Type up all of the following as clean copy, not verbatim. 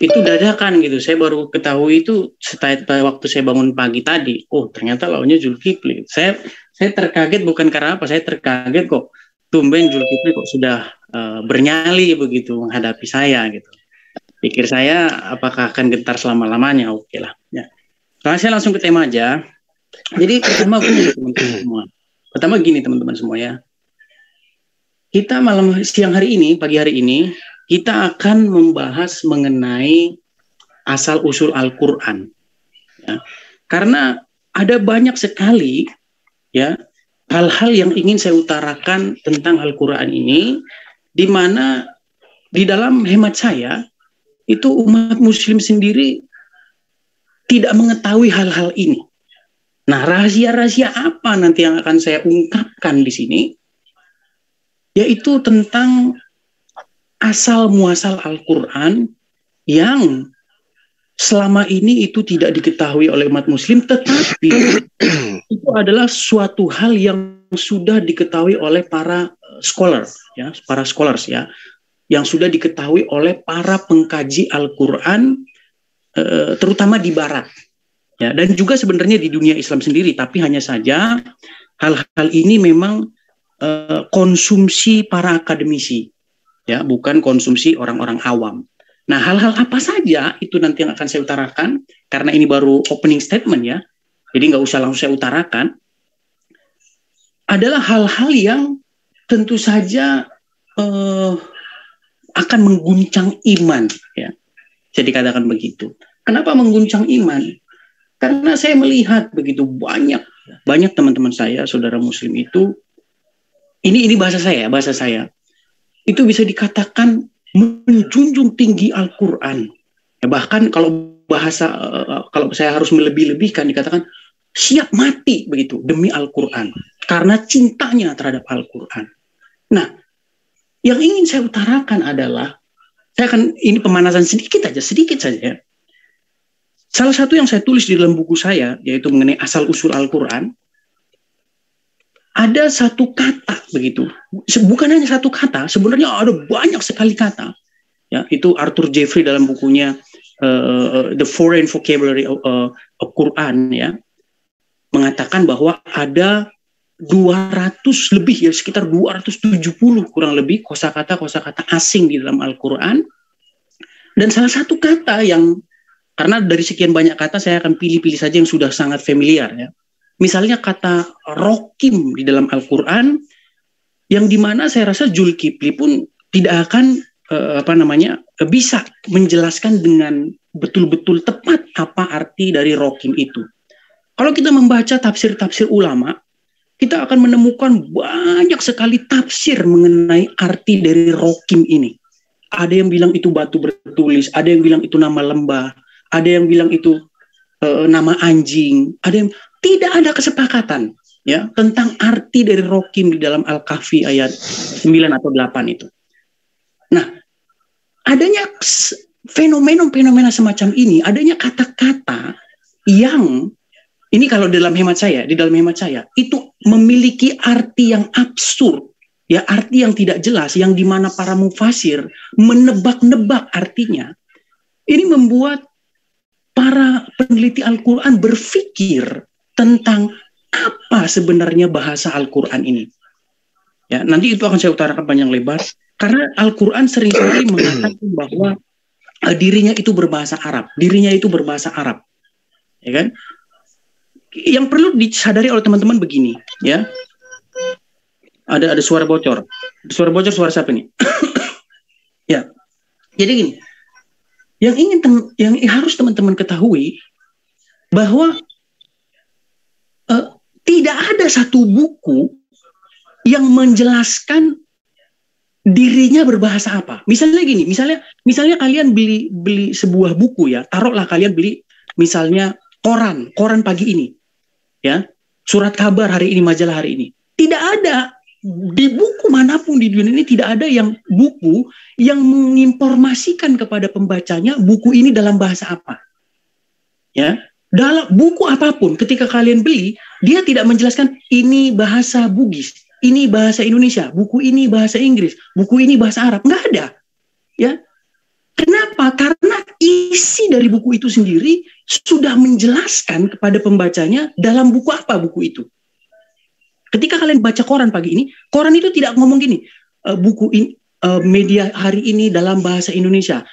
Itu dadakan gitu. Saya baru ketahui itu setelah waktu saya bangun pagi tadi. Oh, ternyata lawannya Zulkifli. Saya terkaget bukan karena apa, saya terkaget kok tumben Zulkifli kok sudah bernyali begitu menghadapi saya gitu. Pikir saya apakah akan gentar selama-lamanya? Oke lah. Ya. Sekarang saya langsung ke tema aja. Jadi pertama gini teman-teman semua. Pertama gini teman-teman semua ya. Kita siang hari ini, pagi hari ini, kita akan membahas mengenai asal-usul Al-Quran. Ya. Karena ada banyak sekali ya hal-hal yang ingin saya utarakan tentang Al-Quran ini, di mana di dalam hemat saya, itu umat muslim sendiri tidak mengetahui hal-hal ini. Nah, rahasia-rahasia apa nanti yang akan saya ungkapkan di sini? Yaitu tentang asal-muasal Al-Quran yang selama ini itu tidak diketahui oleh umat muslim, tetapi itu adalah suatu hal yang sudah diketahui oleh para scholars ya, yang sudah diketahui oleh para pengkaji Al-Quran, terutama di Barat, ya, dan juga sebenarnya di dunia Islam sendiri. Tapi hanya saja hal-hal ini memang konsumsi para akademisi, ya, bukan konsumsi orang-orang awam. Nah, hal-hal apa saja itu nanti yang akan saya utarakan, karena ini baru opening statement ya, jadi nggak usah langsung saya utarakan. Adalah hal-hal yang tentu saja akan mengguncang iman, ya. Jadi katakan begitu. Kenapa mengguncang iman? Karena saya melihat begitu banyak teman-teman saya, saudara muslim itu, ini bahasa saya, itu bisa dikatakan menjunjung tinggi Al-Quran. Ya, bahkan kalau saya harus melebih-lebihkan, dikatakan siap mati begitu demi Al-Quran, karena cintanya terhadap Al-Quran. Nah, yang ingin saya utarakan adalah, ini pemanasan sedikit saja. Salah satu yang saya tulis di dalam buku saya, yaitu mengenai asal-usul Al-Quran, ada satu kata begitu, bukan hanya satu kata, sebenarnya ada banyak sekali kata. Ya, itu Arthur Jeffrey dalam bukunya The Foreign Vocabulary of Quran, ya, mengatakan bahwa ada 200 lebih, ya, sekitar 270 kurang lebih kosakata asing di dalam Al-Quran. Dan salah satu kata yang, karena dari sekian banyak kata saya akan pilih-pilih saja yang sudah sangat familiar, ya. Misalnya kata rokim di dalam Al-Quran, yang dimana saya rasa Zulkifli pun tidak akan bisa menjelaskan dengan betul-betul tepat apa arti dari rokim itu. Kalau kita membaca tafsir-tafsir ulama, kita akan menemukan banyak sekali tafsir mengenai arti dari rokim ini. Ada yang bilang itu batu bertulis, ada yang bilang itu nama lembah, ada yang bilang itu nama anjing, ada yang tidak ada kesepakatan, ya, tentang arti dari rokim di dalam Al-Kahfi ayat 9 atau 8 itu. Nah, adanya fenomena semacam ini, adanya kata-kata yang ini kalau di dalam hemat saya itu memiliki arti yang absurd, ya, arti yang tidak jelas, yang dimana para mufasir menebak-nebak artinya. Ini membuat para peneliti Al-Quran berpikir tentang apa sebenarnya bahasa Al-Quran ini. Ya, nanti itu akan saya utarakan panjang lebar, karena Al-Quran seringkali mengatakan bahwa dirinya itu berbahasa Arab, ya kan? Yang perlu disadari oleh teman-teman begini, ya. Ada suara bocor. Suara siapa nih? Ya. Jadi gini, yang harus teman-teman ketahui bahwa tidak ada satu buku yang menjelaskan dirinya berbahasa apa. Misalnya gini, misalnya kalian beli sebuah buku, ya, taruhlah kalian beli misalnya koran pagi ini, ya, surat kabar hari ini, majalah hari ini. Tidak ada di buku manapun di dunia ini, tidak ada buku yang menginformasikan kepada pembacanya buku ini dalam bahasa apa. Ya, dalam buku apapun ketika kalian beli, dia tidak menjelaskan ini bahasa Bugis, ini bahasa Indonesia, buku ini bahasa Inggris, buku ini bahasa Arab. Nggak ada, ya. Kenapa? Karena isi dari buku itu sendiri sudah menjelaskan kepada pembacanya dalam buku apa buku itu. Ketika kalian baca koran pagi ini, koran itu tidak ngomong gini, buku ini, media hari ini dalam bahasa Indonesia,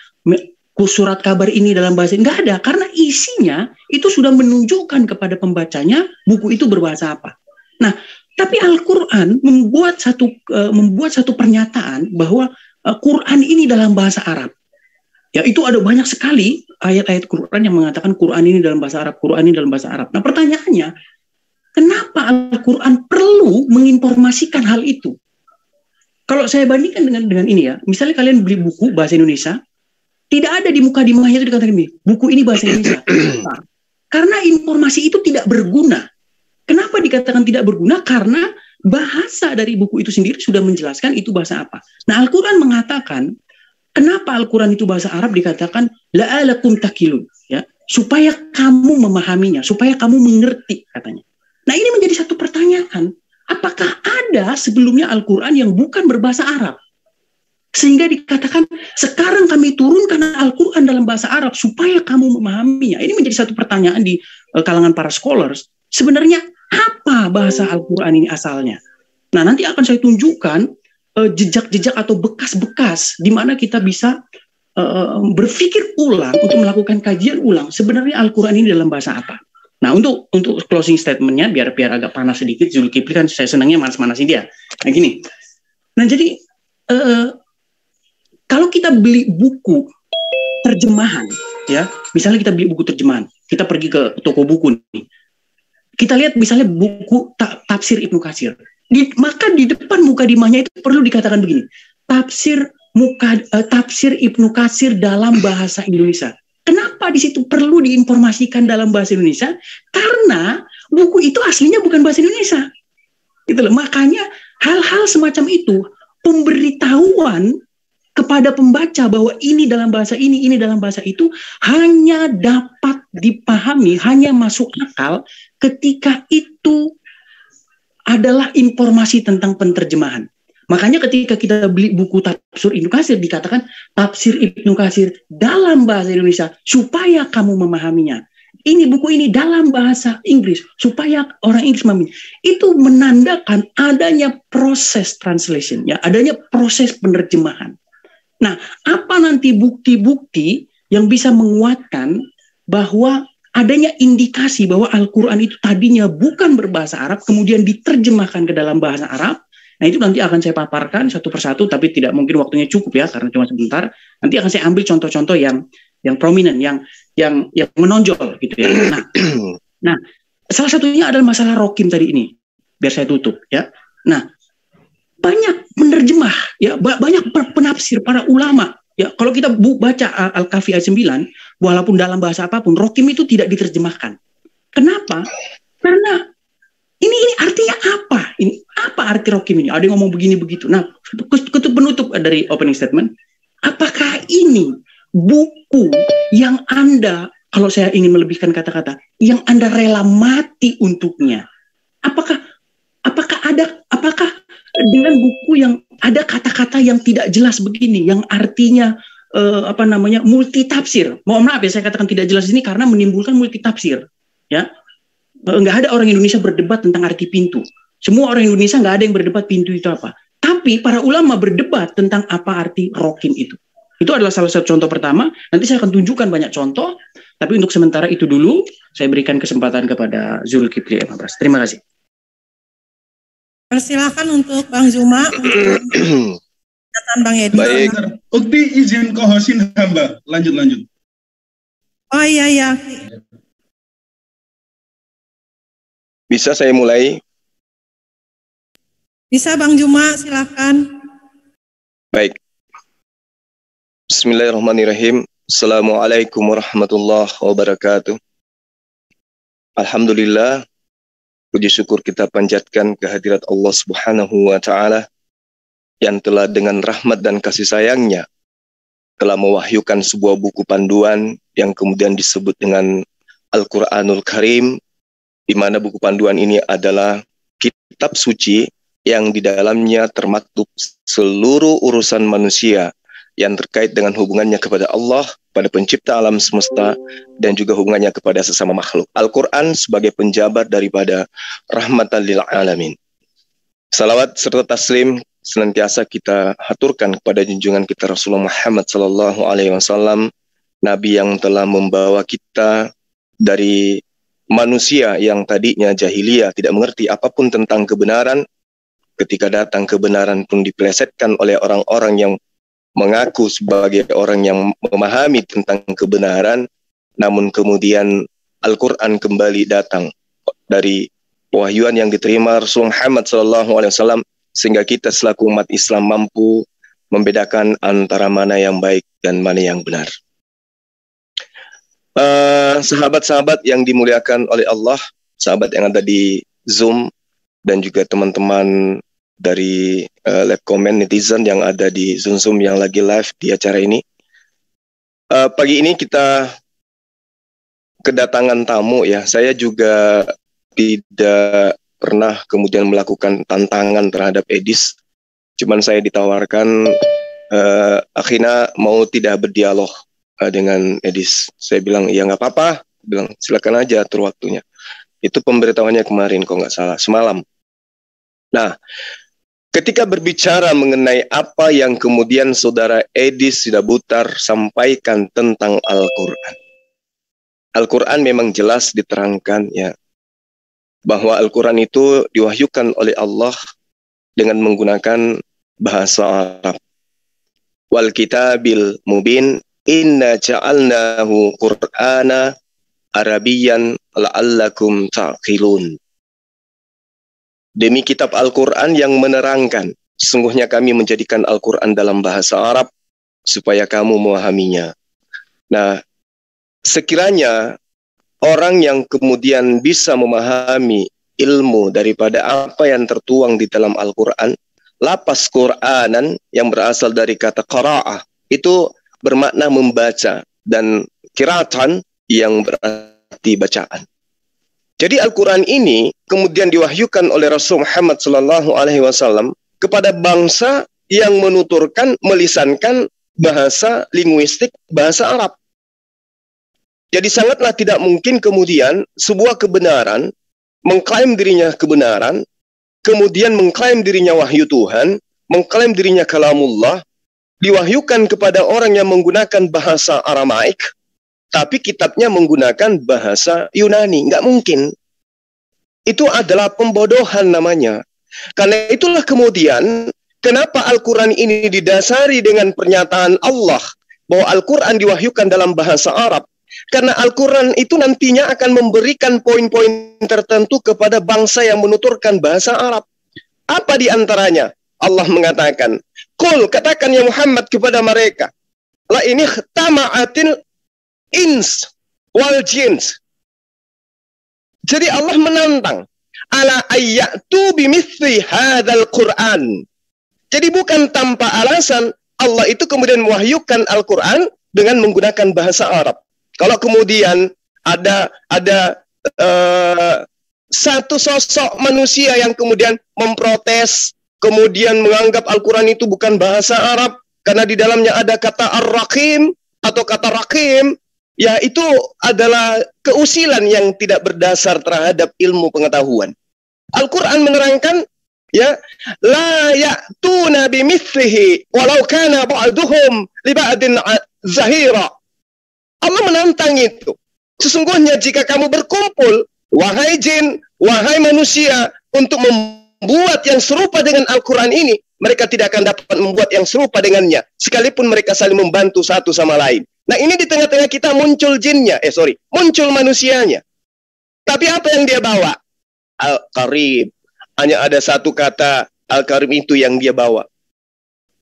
surat kabar ini dalam bahasa, nggak ada, karena isinya itu sudah menunjukkan kepada pembacanya buku itu berbahasa apa. Nah, tapi Al-Quran membuat satu pernyataan bahwa Quran ini dalam bahasa Arab. Ya, itu ada banyak sekali ayat-ayat Quran yang mengatakan Quran ini dalam bahasa Arab, Quran ini dalam bahasa Arab. Nah, pertanyaannya, kenapa Al-Quran perlu menginformasikan hal itu? Kalau saya bandingkan dengan ini ya, misalnya kalian beli buku bahasa Indonesia, tidak ada di mukadimahnya itu dikatakan ini, buku ini bahasa Indonesia. Nah, karena informasi itu tidak berguna. Kenapa dikatakan tidak berguna? Karena bahasa dari buku itu sendiri sudah menjelaskan itu bahasa apa. Nah, Al-Quran mengatakan, kenapa Al-Quran itu bahasa Arab dikatakan la'alakum takilun, ya, supaya kamu memahaminya, supaya kamu mengerti, katanya. Nah, ini menjadi satu pertanyaan. Apakah ada sebelumnya Al-Quran yang bukan berbahasa Arab? Sehingga dikatakan, sekarang kami turunkan Al-Quran dalam bahasa Arab supaya kamu memahaminya. Ini menjadi satu pertanyaan di kalangan para scholars. Sebenarnya apa bahasa Al-Quran ini asalnya? Nah, nanti akan saya tunjukkan jejak-jejak atau bekas-bekas di mana kita bisa berpikir ulang untuk melakukan kajian ulang. Sebenarnya Al-Quran ini dalam bahasa apa? Nah, untuk closing statement-nya, biar agak panas sedikit, Zulkifli kan saya senangnya manas-manasin dia. Nah, gini. Nah, jadi kalau kita beli buku terjemahan, ya, misalnya kita beli buku terjemahan, kita pergi ke toko buku nih, kita lihat misalnya buku tafsir Ibnu Katsir, maka di depan mukadimahnya itu perlu dikatakan begini, tafsir Ibnu Katsir dalam bahasa Indonesia. Kenapa di situ perlu diinformasikan dalam bahasa Indonesia? Karena buku itu aslinya bukan bahasa Indonesia. Gitu loh. Makanya hal-hal semacam itu, pemberitahuan kepada pembaca bahwa ini dalam bahasa ini dalam bahasa itu, hanya dapat dipahami, hanya masuk akal ketika itu adalah informasi tentang penerjemahan. Makanya ketika kita beli buku tafsir Ibnu Katsir, dikatakan tafsir Ibnu Katsir dalam bahasa Indonesia supaya kamu memahaminya. Ini buku ini dalam bahasa Inggris supaya orang Inggris memahami. Itu menandakan adanya proses translation, ya, adanya proses penerjemahan. Nah, apa nanti bukti-bukti yang bisa menguatkan bahwa adanya indikasi bahwa Al-Quran itu tadinya bukan berbahasa Arab, kemudian diterjemahkan ke dalam bahasa Arab? Nah, itu nanti akan saya paparkan satu persatu, tapi tidak mungkin waktunya cukup ya, karena cuma sebentar. Nanti akan saya ambil contoh-contoh yang prominent, yang menonjol gitu ya. Nah, salah satunya adalah masalah Rokim tadi ini. Biar saya tutup ya. Nah, banyak menerjemah ya, banyak penafsir para ulama ya. Kalau kita baca Al-Kahfi ayat 9, walaupun dalam bahasa apapun, Rokim itu tidak diterjemahkan. Kenapa? Karena ini artinya apa? Ini apa arti Rokim ini? Ada yang ngomong begini begitu. Nah, penutup dari opening statement, apakah ini buku yang Anda, kalau saya ingin melebihkan kata-kata, yang Anda rela mati untuknya? Apakah dengan buku yang ada kata-kata yang tidak jelas begini, yang artinya multi tafsir? Mohon maaf ya, saya katakan tidak jelas ini karena menimbulkan multi tafsir. Ya, nggak ada orang Indonesia berdebat tentang arti pintu. Semua orang Indonesia nggak ada yang berdebat pintu itu apa. Tapi para ulama berdebat tentang apa arti Rokim itu. Itu adalah salah satu contoh pertama. Nanti saya akan tunjukkan banyak contoh. Tapi untuk sementara itu dulu, saya berikan kesempatan kepada Zulkifli Emabras. Terima kasih. Persilakan untuk Bang Zuma. Bang Edi. Baik. Ukti izin kohosin hamba. Lanjut. Oh iya. Bisa saya mulai? Bisa Bang Zuma, silakan. Baik. Bismillahirrahmanirrahim. Assalamualaikum warahmatullahi wabarakatuh. Alhamdulillah. Puji syukur kita panjatkan kehadirat Allah Subhanahu wa Ta'ala yang telah dengan rahmat dan kasih sayangnya telah mewahyukan sebuah buku panduan yang kemudian disebut dengan Al-Quranul Karim, di mana buku panduan ini adalah kitab suci yang di dalamnya termaktub seluruh urusan manusia yang terkait dengan hubungannya kepada Allah, pada pencipta alam semesta, dan juga hubungannya kepada sesama makhluk. Al-Quran sebagai penjabat daripada rahmatan lil alamin. Salawat serta taslim senantiasa kita haturkan kepada junjungan kita Rasulullah Muhammad sallallahu alaihi wasallam, Nabi yang telah membawa kita dari manusia yang tadinya jahiliyah, tidak mengerti apapun tentang kebenaran. Ketika datang kebenaran pun dipelesetkan oleh orang-orang yang mengaku sebagai orang yang memahami tentang kebenaran, namun kemudian Al-Quran kembali datang dari wahyuan yang diterima Rasul Muhammad SAW, sehingga kita selaku umat Islam mampu membedakan antara mana yang baik dan mana yang benar. Sahabat-sahabat yang dimuliakan oleh Allah, sahabat yang ada di Zoom, dan juga teman-teman dari live comment netizen yang ada di Zoom yang lagi live di acara ini. Pagi ini kita kedatangan tamu ya. Saya juga tidak pernah kemudian melakukan tantangan terhadap Edis. Cuman saya ditawarkan akhirnya mau tidak berdialog dengan Edis. Saya bilang ya nggak apa-apa. Bilang silakan aja atur waktunya. Itu pemberitahuannya kemarin kok nggak salah, semalam. Nah, ketika berbicara mengenai apa yang kemudian saudara Edis Sidabutar sampaikan tentang Al-Quran. Al-Quran memang jelas diterangkan ya, bahwa Al-Quran itu diwahyukan oleh Allah dengan menggunakan bahasa Arab. Wal kitabil mubin inna ja'alnahu Qur'ana Arabiyan la'allakum ta'qilun. Demi kitab Al-Quran yang menerangkan, sesungguhnya kami menjadikan Al-Quran dalam bahasa Arab supaya kamu memahaminya. Nah, sekiranya orang yang kemudian bisa memahami ilmu daripada apa yang tertuang di dalam Al-Quran, lapas Qur'anan yang berasal dari kata qara'ah, itu bermakna membaca, dan qira'atan yang berarti bacaan. Jadi Al-Quran ini kemudian diwahyukan oleh Rasul Muhammad SAW kepada bangsa yang menuturkan, melisankan bahasa linguistik, bahasa Arab. Jadi sangatlah tidak mungkin kemudian sebuah kebenaran, mengklaim dirinya kebenaran, kemudian mengklaim dirinya wahyu Tuhan, mengklaim dirinya kalamullah, diwahyukan kepada orang yang menggunakan bahasa Aramaik, tapi kitabnya menggunakan bahasa Yunani. Nggak mungkin. Itu adalah pembodohan namanya. Karena itulah kemudian, kenapa Al-Quran ini didasari dengan pernyataan Allah, bahwa Al-Quran diwahyukan dalam bahasa Arab. Karena Al-Quran itu nantinya akan memberikan poin-poin tertentu kepada bangsa yang menuturkan bahasa Arab. Apa di antaranya? Allah mengatakan, Qul, katakan ya Muhammad kepada mereka, la ini tama'atil ins wal jins. Jadi Allah menantang, ala ayyatu bimithli hadzal Qur'an. Jadi bukan tanpa alasan Allah itu kemudian mewahyukan Al-Quran dengan menggunakan bahasa Arab. Kalau kemudian ada satu sosok manusia yang kemudian memprotes, kemudian menganggap Al-Quran itu bukan bahasa Arab karena di dalamnya ada kata ar-raqim atau kata raqim, ya itu adalah keusilan yang tidak berdasar terhadap ilmu pengetahuan. Al-Quran menerangkan, ya, la ya'tuna bimithlihi walau kana ba'duhum li ba'din zahira. Allah menantang itu. Sesungguhnya jika kamu berkumpul, wahai jin, wahai manusia, untuk membuat yang serupa dengan Al-Quran ini, mereka tidak akan dapat membuat yang serupa dengannya, sekalipun mereka saling membantu satu sama lain. Nah, ini di tengah-tengah kita muncul jinnya, muncul manusianya. Tapi apa yang dia bawa? Al-Qarib. Hanya ada satu kata Al-Qarib itu yang dia bawa.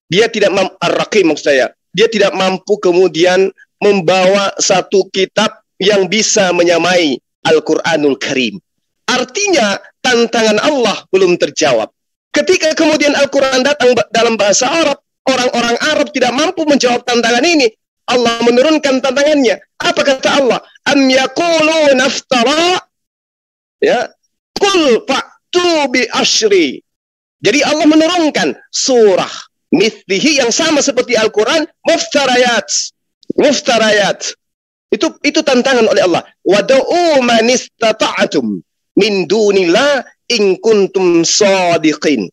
Dia tidak mampu, Ar-Raqim maksud saya, dia tidak mampu kemudian membawa satu kitab yang bisa menyamai Al-Quranul Karim. Artinya, tantangan Allah belum terjawab. Ketika kemudian Al-Quran datang dalam bahasa Arab, orang-orang Arab tidak mampu menjawab tantangan ini. Allah menurunkan tantangannya. Apa kata Allah? Am yaqulu naftara, ya, qul fa'tu bi asyri. Jadi Allah menurunkan surah mithlihi, yang sama seperti Al-Quran, muftarayat. Itu tantangan oleh Allah. Wad'u man istata'tum min dunillah in kuntum shadiqin.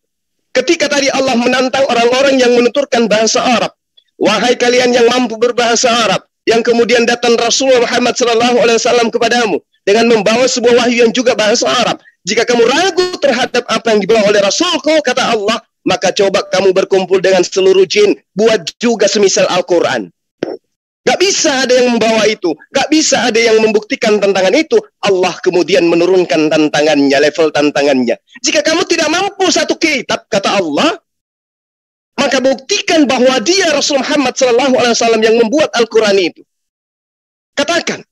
Ketika tadi Allah menantang orang-orang yang menuturkan bahasa Arab, wahai kalian yang mampu berbahasa Arab, yang kemudian datang Rasulullah Muhammad SAW kepadamu dengan membawa sebuah wahyu yang juga bahasa Arab. Jika kamu ragu terhadap apa yang dibawa oleh Rasulku, kata Allah, maka coba kamu berkumpul dengan seluruh jin, buat juga semisal Al-Quran. Gak bisa ada yang membawa itu, gak bisa ada yang membuktikan tantangan itu. Allah kemudian menurunkan tantangannya, level tantangannya. Jika kamu tidak mampu satu kitab, kata Allah, maka buktikan bahwa dia Rasul Muhammad SAW yang membuat Al-Quran itu. Katakan,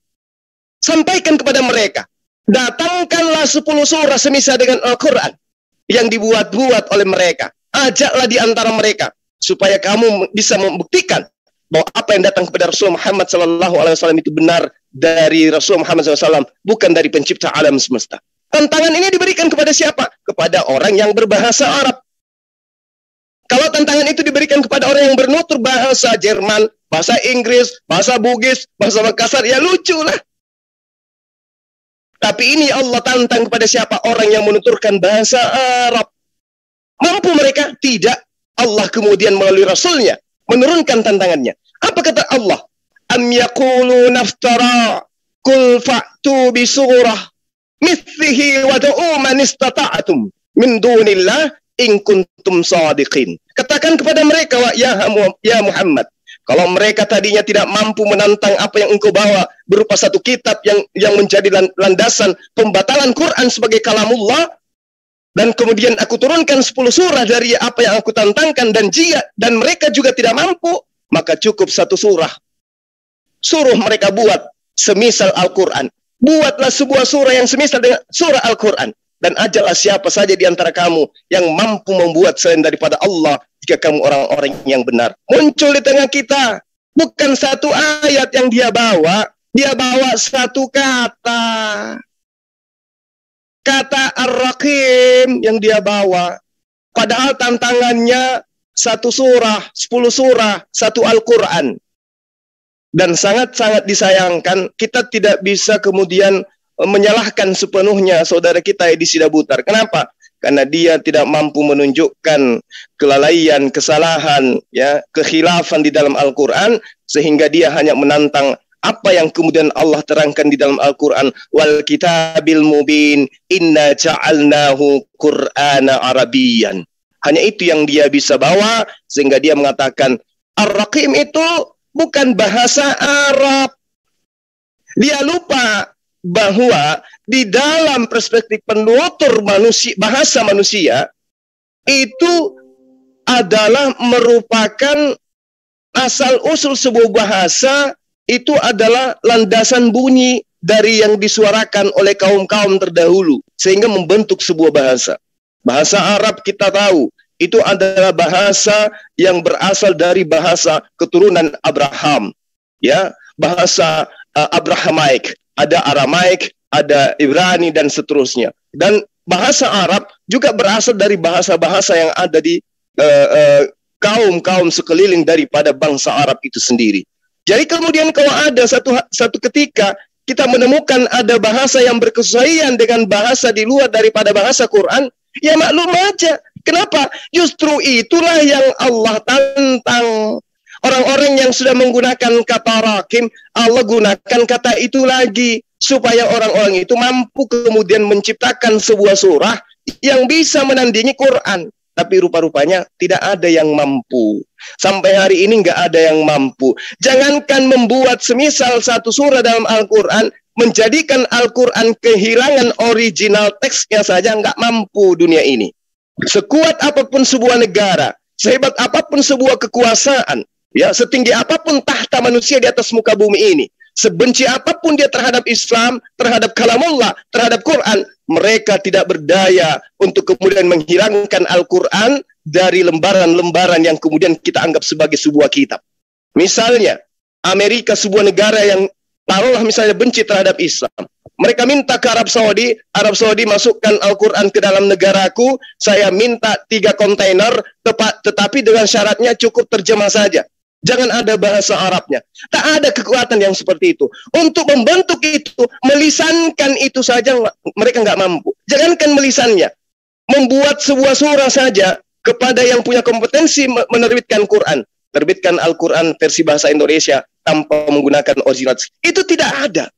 sampaikan kepada mereka, datangkanlah 10 surah semisal dengan Al-Quran yang dibuat-buat oleh mereka. Ajaklah di antara mereka supaya kamu bisa membuktikan bahwa apa yang datang kepada Rasul Muhammad SAW itu benar dari Rasul Muhammad SAW, bukan dari pencipta alam semesta. Tantangan ini diberikan kepada siapa? Kepada orang yang berbahasa Arab. Kalau tantangan itu diberikan kepada orang yang bernutur bahasa Jerman, bahasa Inggris, bahasa Bugis, bahasa Makassar, ya lucu lah. Tapi ini Allah tantang kepada siapa? Orang yang menuturkan bahasa Arab. Mampu mereka? Tidak. Allah kemudian melalui Rasulnya menurunkan tantangannya. Apa kata Allah? Am yaqulu naftara qul fa'tu bi surah mithlihi wad'u man istata'tum min dunillah in kuntum shadiqin. Katakan kepada mereka, ya Muhammad, kalau mereka tadinya tidak mampu menantang apa yang engkau bawa berupa satu kitab yang menjadi landasan pembatalan Quran sebagai kalamullah, dan kemudian aku turunkan 10 surah dari apa yang aku tantangkan, dan mereka juga tidak mampu, maka cukup satu surah. Suruh mereka buat semisal Al-Quran. Buatlah sebuah surah yang semisal dengan surah Al-Quran. Dan ajarlah siapa saja di antara kamu yang mampu membuat selain daripada Allah, jika kamu orang-orang yang benar. Muncul di tengah kita. Bukan satu ayat yang dia bawa satu kata. Kata Ar-Raqim yang dia bawa. Padahal tantangannya satu surah, 10 surah, satu Al-Quran. Dan sangat-sangat disayangkan, kita tidak bisa kemudian menyalahkan sepenuhnya saudara kita Edi Sidabutar. Kenapa? Karena dia tidak mampu menunjukkan kelalaian, kesalahan, ya, kekhilafan di dalam Al-Quran, sehingga dia hanya menantang apa yang kemudian Allah terangkan di dalam Al-Quran. Wal kitabil mubin inna ja'alnahu Qur'ana Arabiyan. Hanya itu yang dia bisa bawa, sehingga dia mengatakan Ar-Raqim itu bukan bahasa Arab. Dia lupa bahwa di dalam perspektif penutur manusia, bahasa manusia itu adalah merupakan asal-usul sebuah bahasa, itu adalah landasan bunyi dari yang disuarakan oleh kaum-kaum terdahulu, sehingga membentuk sebuah bahasa. Bahasa Arab kita tahu, itu adalah bahasa yang berasal dari bahasa keturunan Abraham. Ya, bahasa Abrahamaik, ada Aramaik, ada Ibrani, dan seterusnya. Dan bahasa Arab juga berasal dari bahasa-bahasa yang ada di kaum-kaum sekeliling daripada bangsa Arab itu sendiri. Jadi kemudian kalau ada satu ketika kita menemukan ada bahasa yang berkesesuaian dengan bahasa di luar daripada bahasa Quran, ya maklum aja. Kenapa? Justru itulah yang Allah tantang. Orang-orang yang sudah menggunakan kata rakim, Allah gunakan kata itu lagi, supaya orang-orang itu mampu kemudian menciptakan sebuah surah yang bisa menandingi Quran. Tapi rupa-rupanya tidak ada yang mampu. Sampai hari ini nggak ada yang mampu. Jangankan membuat semisal satu surah dalam Al-Quran, menjadikan Al-Quran kehilangan original teksnya saja nggak mampu dunia ini. Sekuat apapun sebuah negara, sehebat apapun sebuah kekuasaan, ya, setinggi apapun tahta manusia di atas muka bumi ini, sebenci apapun dia terhadap Islam, terhadap kalamullah, terhadap Quran, mereka tidak berdaya untuk kemudian menghilangkan Al-Quran dari lembaran-lembaran yang kemudian kita anggap sebagai sebuah kitab. Misalnya, Amerika, sebuah negara yang taruhlah misalnya benci terhadap Islam. Mereka minta ke Arab Saudi masukkan Al-Quran ke dalam negaraku, saya minta 3 kontainer, tetapi dengan syaratnya cukup terjemah saja. Jangan ada bahasa Arabnya. Tak ada kekuatan yang seperti itu. Untuk membentuk itu, melisankan itu saja mereka nggak mampu. Jangankan melisannya, membuat sebuah surah saja kepada yang punya kompetensi menerbitkan Quran. Terbitkan Al-Quran versi bahasa Indonesia tanpa menggunakan original. Itu tidak ada.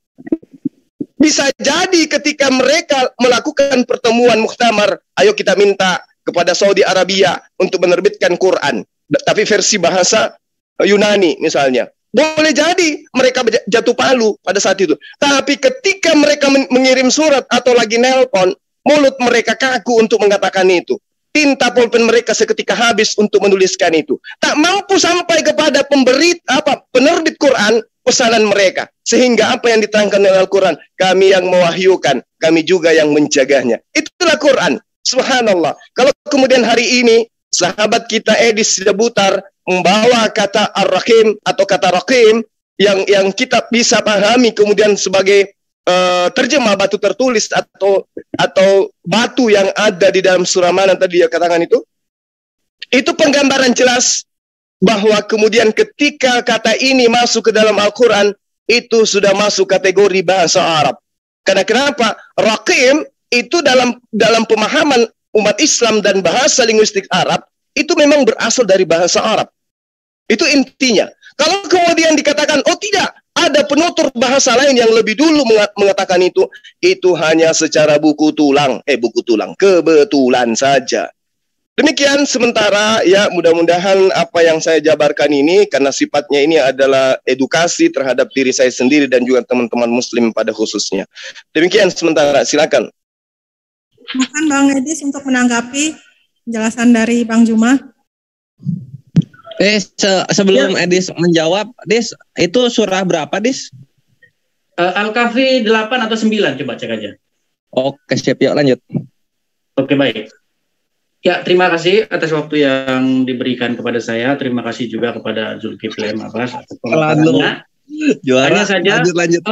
Bisa jadi ketika mereka melakukan pertemuan muktamar, ayo kita minta kepada Saudi Arabia untuk menerbitkan Quran, tapi versi bahasa Yunani misalnya. Boleh jadi mereka jatuh palu pada saat itu. Tapi ketika mereka mengirim surat atau lagi nelpon, mulut mereka kaku untuk mengatakan itu. Tinta pulpen mereka seketika habis untuk menuliskan itu. Tak mampu sampai kepada penerbit Quran pesanan mereka. Sehingga apa yang diterangkan oleh Al-Quran, kami yang mewahyukan, kami juga yang menjaganya. Itulah Quran. Subhanallah. Kalau kemudian hari ini sahabat kita Edis Debutar membawa kata Ar-Rahim atau kata Rakim yang kita bisa pahami kemudian sebagai terjemah batu tertulis atau batu yang ada di dalam surah mana tadi dia katakan itu penggambaran jelas bahwa kemudian ketika kata ini masuk ke dalam Al-Quran itu sudah masuk kategori bahasa Arab. Karena kenapa? Rakim itu dalam pemahaman umat Islam dan bahasa linguistik Arab itu memang berasal dari bahasa Arab. Itu intinya. Kalau kemudian dikatakan oh tidak, ada penutur bahasa lain yang lebih dulu mengatakan itu hanya secara buku tulang, kebetulan saja. Demikian sementara ya, mudah-mudahan apa yang saya jabarkan ini karena sifatnya ini adalah edukasi terhadap diri saya sendiri dan juga teman-teman muslim pada khususnya. Demikian sementara, silakan. Silakan Bang Edis untuk menanggapi penjelasan dari Bang Juma. Sebelum Edis menjawab, Dis, itu surah berapa, Dis? Al-Kahfi 8 atau 9, coba cek aja. Oke, siap, yuk lanjut. Oke, baik. Ya, terima kasih atas waktu yang diberikan kepada saya. Terima kasih juga kepada Zulkifli Abbas atas pemaparannya. Juara, hanya saja, lanjut.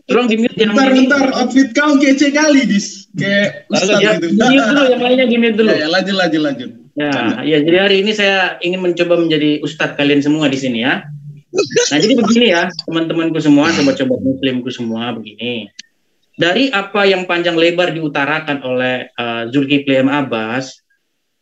Tolong di-mute jangan Bentar, outfit kau kece kali, Dis. Kayak Ustaz gitu. Di-mute dulu, yang lainnya di-mute dulu. Ya, lanjut. Ya, jadi hari ini saya ingin mencoba menjadi ustadz kalian semua di sini ya. Nah, jadi begini ya, teman-temanku semua, sobat-sobat muslimku semua, begini. Dari apa yang panjang lebar diutarakan oleh Zulkifli Abbas,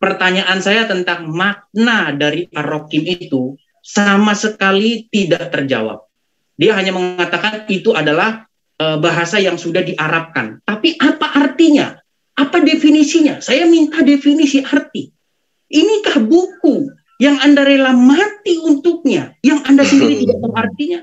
pertanyaan saya tentang makna dari Ar-Rakim itu sama sekali tidak terjawab. Dia hanya mengatakan itu adalah bahasa yang sudah diarabkan. Tapi apa artinya? Apa definisinya? Saya minta definisi arti. Inikah buku yang Anda rela mati untuknya, yang Anda sendiri tidak tahu artinya?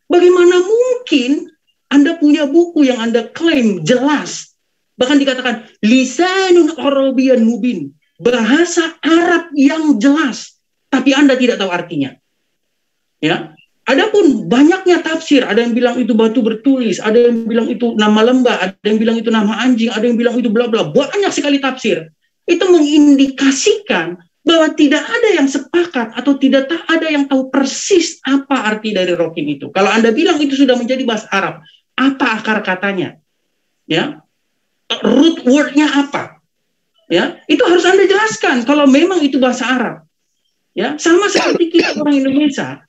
Bagaimana mungkin Anda punya buku yang Anda klaim jelas, bahkan dikatakan lisanun Arabian mubin, bahasa Arab yang jelas, tapi Anda tidak tahu artinya? Ya, adapun banyaknya tafsir, ada yang bilang itu batu bertulis, ada yang bilang itu nama lembah, ada yang bilang itu nama anjing, ada yang bilang itu bla bla, banyak sekali tafsir. Itu mengindikasikan bahwa tidak ada yang sepakat atau tidak ada yang tahu persis apa arti dari Rakim itu. Kalau Anda bilang itu sudah menjadi bahasa Arab, apa akar katanya? Ya, root word-nya apa? Ya, itu harus Anda jelaskan kalau memang itu bahasa Arab. Ya, sama seperti kita orang Indonesia.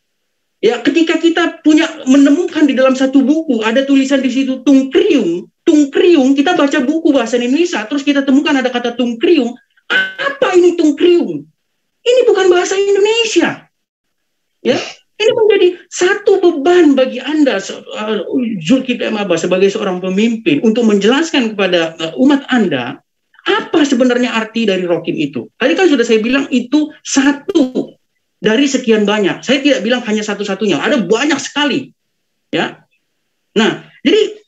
Ya, ketika kita menemukan di dalam satu buku ada tulisan di situ tungkriung, kita baca buku bahasa Indonesia, terus kita temukan ada kata tungkriung. Apa ini tungkriung? Ini bukan bahasa Indonesia. Ya, ini menjadi satu beban bagi Anda, Zulkifli Abbas sebagai seorang pemimpin untuk menjelaskan kepada umat Anda apa sebenarnya arti dari Rakim itu. Tadi kan sudah saya bilang itu satu dari sekian banyak. Saya tidak bilang hanya satu-satunya, ada banyak sekali. Ya. Nah, jadi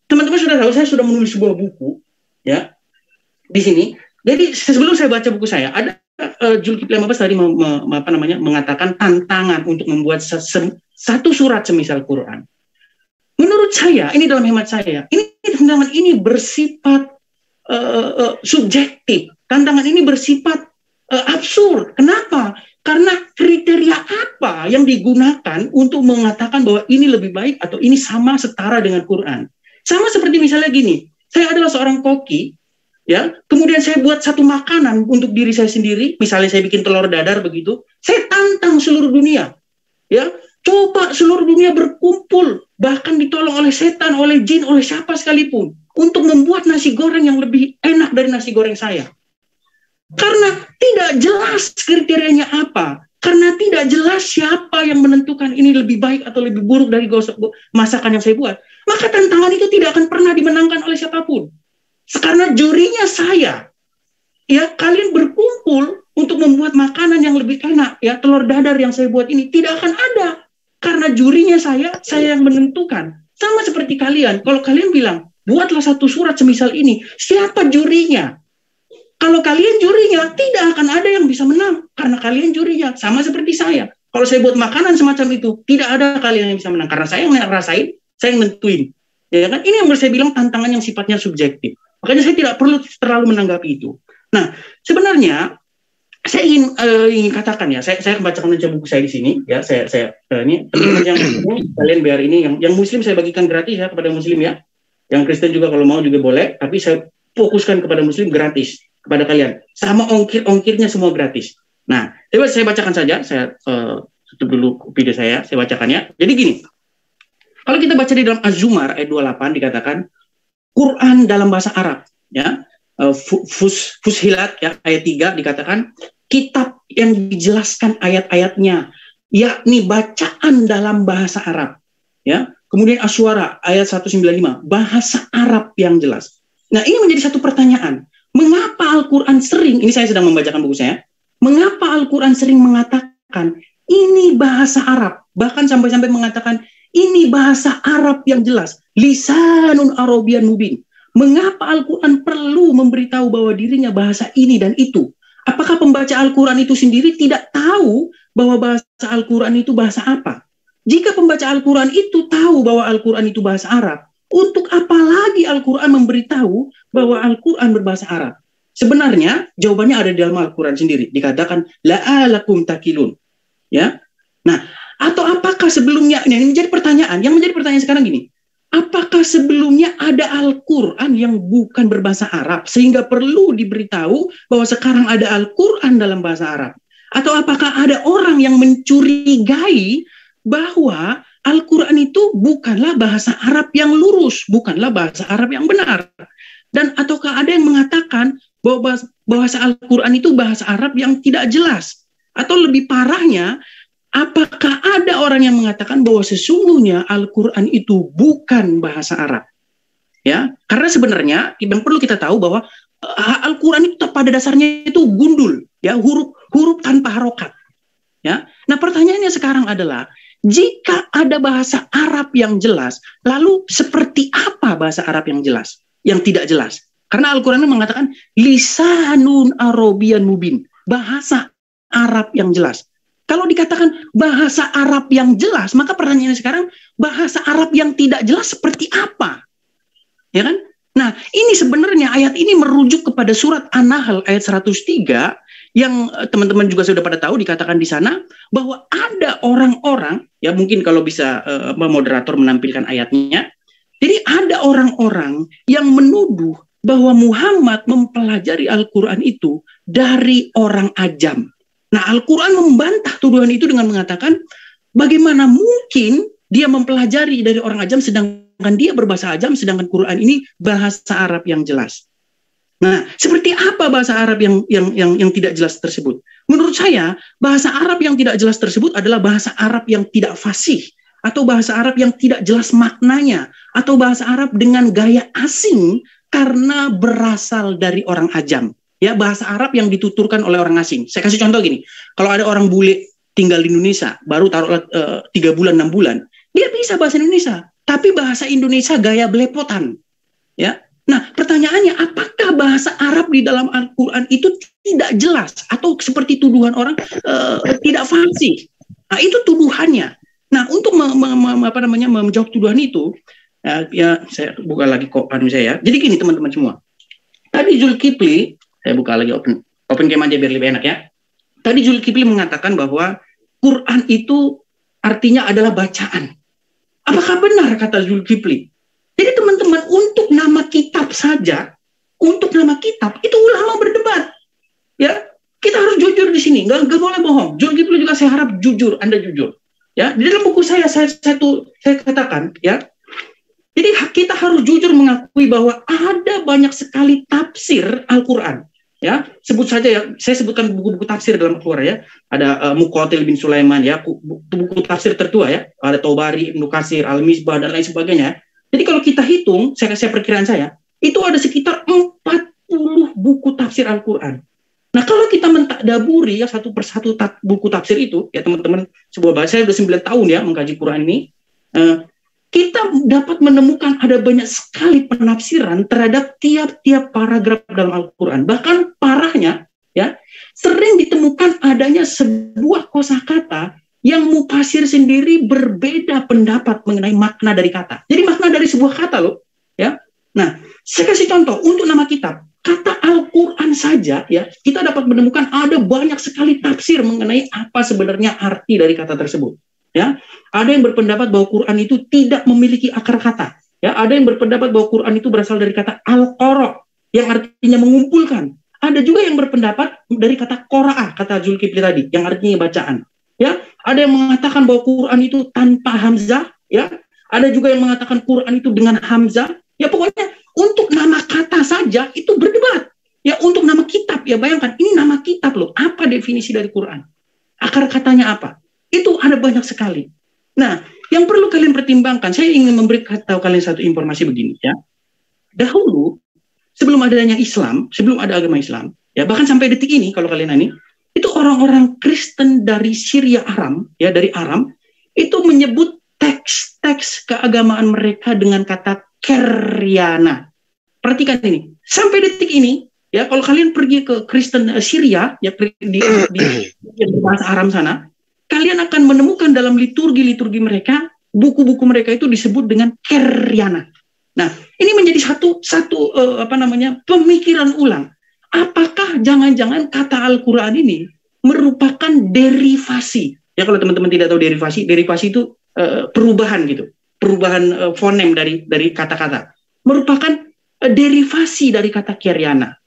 teman-teman sudah tahu saya sudah menulis sebuah buku ya di sini. Jadi sebelum saya baca buku saya, ada Zulkifli Abbas tadi mengatakan tantangan untuk membuat satu surat semisal Quran. Menurut saya, ini dalam hemat saya, tantangan ini bersifat subjektif. Tantangan ini bersifat absurd. Kenapa? Karena kriteria apa apa yang digunakan untuk mengatakan bahwa ini lebih baik atau ini sama setara dengan Quran? Sama seperti misalnya gini, saya adalah seorang koki, ya, kemudian saya buat satu makanan untuk diri saya sendiri, misalnya saya bikin telur dadar begitu, saya tantang seluruh dunia, ya, coba seluruh dunia berkumpul, bahkan ditolong oleh setan, oleh jin, oleh siapa sekalipun, untuk membuat nasi goreng yang lebih enak dari nasi goreng saya. Karena tidak jelas kriterianya apa, karena tidak jelas siapa yang menentukan ini lebih baik atau lebih buruk dari masakan yang saya buat, maka tantangan itu tidak akan pernah dimenangkan oleh siapapun. Karena jurinya saya, ya, kalian berkumpul untuk membuat makanan yang lebih enak, ya, telur dadar yang saya buat ini tidak akan ada, karena jurinya saya yang menentukan. Sama seperti kalian, kalau kalian bilang buatlah satu surat semisal ini, siapa jurinya? Kalau kalian jurinya, tidak akan ada yang bisa menang, karena kalian jurinya. Sama seperti saya, kalau saya buat makanan semacam itu, tidak ada kalian yang bisa menang, karena saya yang ngerasain, saya yang nentuin. Ya kan? Ini yang saya bilang tantangan yang sifatnya subjektif. Makanya saya tidak perlu terlalu menanggapi itu. Nah, sebenarnya saya ingin katakan, ya, saya membacakan aja buku saya di sini, ya, ini teman-teman yang kalian biar ini yang Muslim saya bagikan gratis, ya, kepada Muslim, ya, yang Kristen juga kalau mau juga boleh, tapi saya fokuskan kepada Muslim gratis kepada kalian, sama ongkirnya semua gratis. Nah, coba saya bacakan saja, saya tutup dulu video saya bacakan, ya. Jadi gini, kalau kita baca di dalam Az-Zumar ayat 28 dikatakan Quran dalam bahasa Arab, ya, Fushilat, ya, ayat 3 dikatakan kitab yang dijelaskan ayat-ayatnya, yakni bacaan dalam bahasa Arab, ya. Kemudian Asy-Syu'ara ayat 195, bahasa Arab yang jelas. Nah, ini menjadi satu pertanyaan. Mengapa Al-Quran sering, ini saya sedang membacakan buku saya, mengapa Al-Quran sering mengatakan ini bahasa Arab, bahkan sampai-sampai mengatakan ini bahasa Arab yang jelas, lisanun Arabiyyan mubin. Mengapa Al-Quran perlu memberitahu bahwa dirinya bahasa ini dan itu? Apakah pembaca Al-Quran itu sendiri tidak tahu bahwa bahasa Al-Quran itu bahasa apa? Jika pembaca Al-Quran itu tahu bahwa Al-Quran itu bahasa Arab, untuk apa lagi Al-Quran memberitahu bahwa Al-Quran berbahasa Arab? Sebenarnya jawabannya ada di dalam Al-Quran sendiri. Dikatakan la'alakum takilun. Ya. Nah, atau apakah sebelumnya, ini menjadi pertanyaan, yang menjadi pertanyaan sekarang gini, apakah sebelumnya ada Al-Quran yang bukan berbahasa Arab sehingga perlu diberitahu bahwa sekarang ada Al-Quran dalam bahasa Arab? Atau apakah ada orang yang mencurigai bahwa Al-Quran itu bukanlah bahasa Arab yang lurus, bukanlah bahasa Arab yang benar? Dan ataukah ada yang mengatakan bahwa bahasa Al-Quran itu bahasa Arab yang tidak jelas? Atau lebih parahnya, apakah ada orang yang mengatakan bahwa sesungguhnya Al-Quran itu bukan bahasa Arab? Ya, karena sebenarnya yang perlu kita tahu bahwa Al-Quran itu pada dasarnya itu gundul, ya, huruf tanpa harokat. Ya, nah pertanyaannya sekarang adalah, jika ada bahasa Arab yang jelas, lalu seperti apa bahasa Arab yang jelas, yang tidak jelas? Karena Al-Quran mengatakan lisanun Arabiyyan mubin, bahasa Arab yang jelas. Kalau dikatakan bahasa Arab yang jelas, maka pertanyaannya sekarang, bahasa Arab yang tidak jelas seperti apa? Ya kan? Nah, ini sebenarnya ayat ini merujuk kepada surat An-Nahl ayat 103 yang teman-teman juga sudah pada tahu, dikatakan di sana bahwa ada orang-orang, ya mungkin kalau bisa moderator menampilkan ayatnya. Jadi ada orang-orang yang menuduh bahwa Muhammad mempelajari Al-Quran itu dari orang ajam. Nah, Al-Quran membantah tuduhan itu dengan mengatakan bagaimana mungkin dia mempelajari dari orang ajam sedangkan dia berbahasa ajam, sedangkan Quran ini bahasa Arab yang jelas. Nah, seperti apa bahasa Arab yang tidak jelas tersebut? Menurut saya, bahasa Arab yang tidak jelas tersebut adalah bahasa Arab yang tidak fasih, atau bahasa Arab yang tidak jelas maknanya, atau bahasa Arab dengan gaya asing karena berasal dari orang ajam. Ya, bahasa Arab yang dituturkan oleh orang asing. Saya kasih contoh gini, kalau ada orang bule tinggal di Indonesia, baru taruhlah 3 bulan, 6 bulan, dia bisa bahasa Indonesia, tapi bahasa Indonesia gaya belepotan. Ya. Nah, pertanyaannya, apakah bahasa Arab di dalam Al-Quran itu tidak jelas atau seperti tuduhan orang tidak fasih? Nah, itu tuduhannya. Nah, untuk menjawab tuduhan itu, ya saya buka lagi kopan saya. Jadi gini teman-teman semua. Tadi Zulkifli, saya buka lagi open cam aja biar lebih enak ya. Tadi Zulkifli mengatakan bahwa Quran itu artinya adalah bacaan. Apakah benar kata Zulkifli? Jadi teman-teman, untuk nama kitab saja, untuk nama kitab itu ulama berdebat. Ya, kita harus jujur di sini, nggak boleh bohong. Zulkifli juga saya harap jujur, Anda jujur. Ya, di dalam buku saya katakan, ya. Jadi kita harus jujur mengakui bahwa ada banyak sekali tafsir Al-Quran. Ya, sebut saja ya, saya sebutkan buku-buku tafsir dalam Al-Quran ya. Ada Muqatil bin Sulaiman ya, buku tafsir tertua ya. Ada Tabari, Ibnu Katsir, Al-Misbah dan lain sebagainya. Jadi kalau kita hitung, saya perkiraan saya, itu ada sekitar 40 buku tafsir Al-Quran. Nah, kalau kita mentadaburi ya satu persatu buku tafsir itu, ya teman-teman, sebuah bahasa, saya sudah 9 tahun ya mengkaji Quran ini, kita dapat menemukan ada banyak sekali penafsiran terhadap tiap-tiap paragraf dalam Al-Quran. Bahkan parahnya, ya, sering ditemukan adanya sebuah kosakata yang mufasir sendiri berbeda pendapat mengenai makna dari kata. Jadi makna dari sebuah kata loh, ya. Nah, saya kasih contoh untuk nama kitab. Kata Al-Quran saja, ya, kita dapat menemukan ada banyak sekali tafsir mengenai apa sebenarnya arti dari kata tersebut. Ya, ada yang berpendapat bahwa Quran itu tidak memiliki akar kata. Ya, ada yang berpendapat bahwa Quran itu berasal dari kata al-qara yang artinya mengumpulkan. Ada juga yang berpendapat dari kata qara'a, kata Zulkifli tadi, yang artinya bacaan. Ya, ada yang mengatakan bahwa Quran itu tanpa hamzah. Ya, ada juga yang mengatakan Quran itu dengan hamzah. Ya, pokoknya untuk nama kata saja itu berdebat. Ya, untuk nama kitab, ya bayangkan ini nama kitab loh. Apa definisi dari Quran? Akar katanya apa? Itu ada banyak sekali. Nah, yang perlu kalian pertimbangkan, saya ingin tahu kalian satu informasi begini ya. Dahulu, sebelum adanya Islam, sebelum ada agama Islam, ya bahkan sampai detik ini, kalau kalian ini, itu orang-orang Kristen dari Syria Aram, ya dari Aram, itu menyebut teks-teks keagamaan mereka dengan kata Keryana. Perhatikan ini, sampai detik ini, ya kalau kalian pergi ke Kristen Syria, ya di bahasa Aram sana, kalian akan menemukan dalam liturgi-liturgi mereka, buku-buku mereka itu disebut dengan Keryana. Nah, ini menjadi satu pemikiran ulang. Apakah jangan-jangan kata Al-Quran ini merupakan derivasi? Ya, kalau teman-teman tidak tahu derivasi itu perubahan gitu, perubahan fonem dari kata-kata. Merupakan derivasi dari kata Keryana.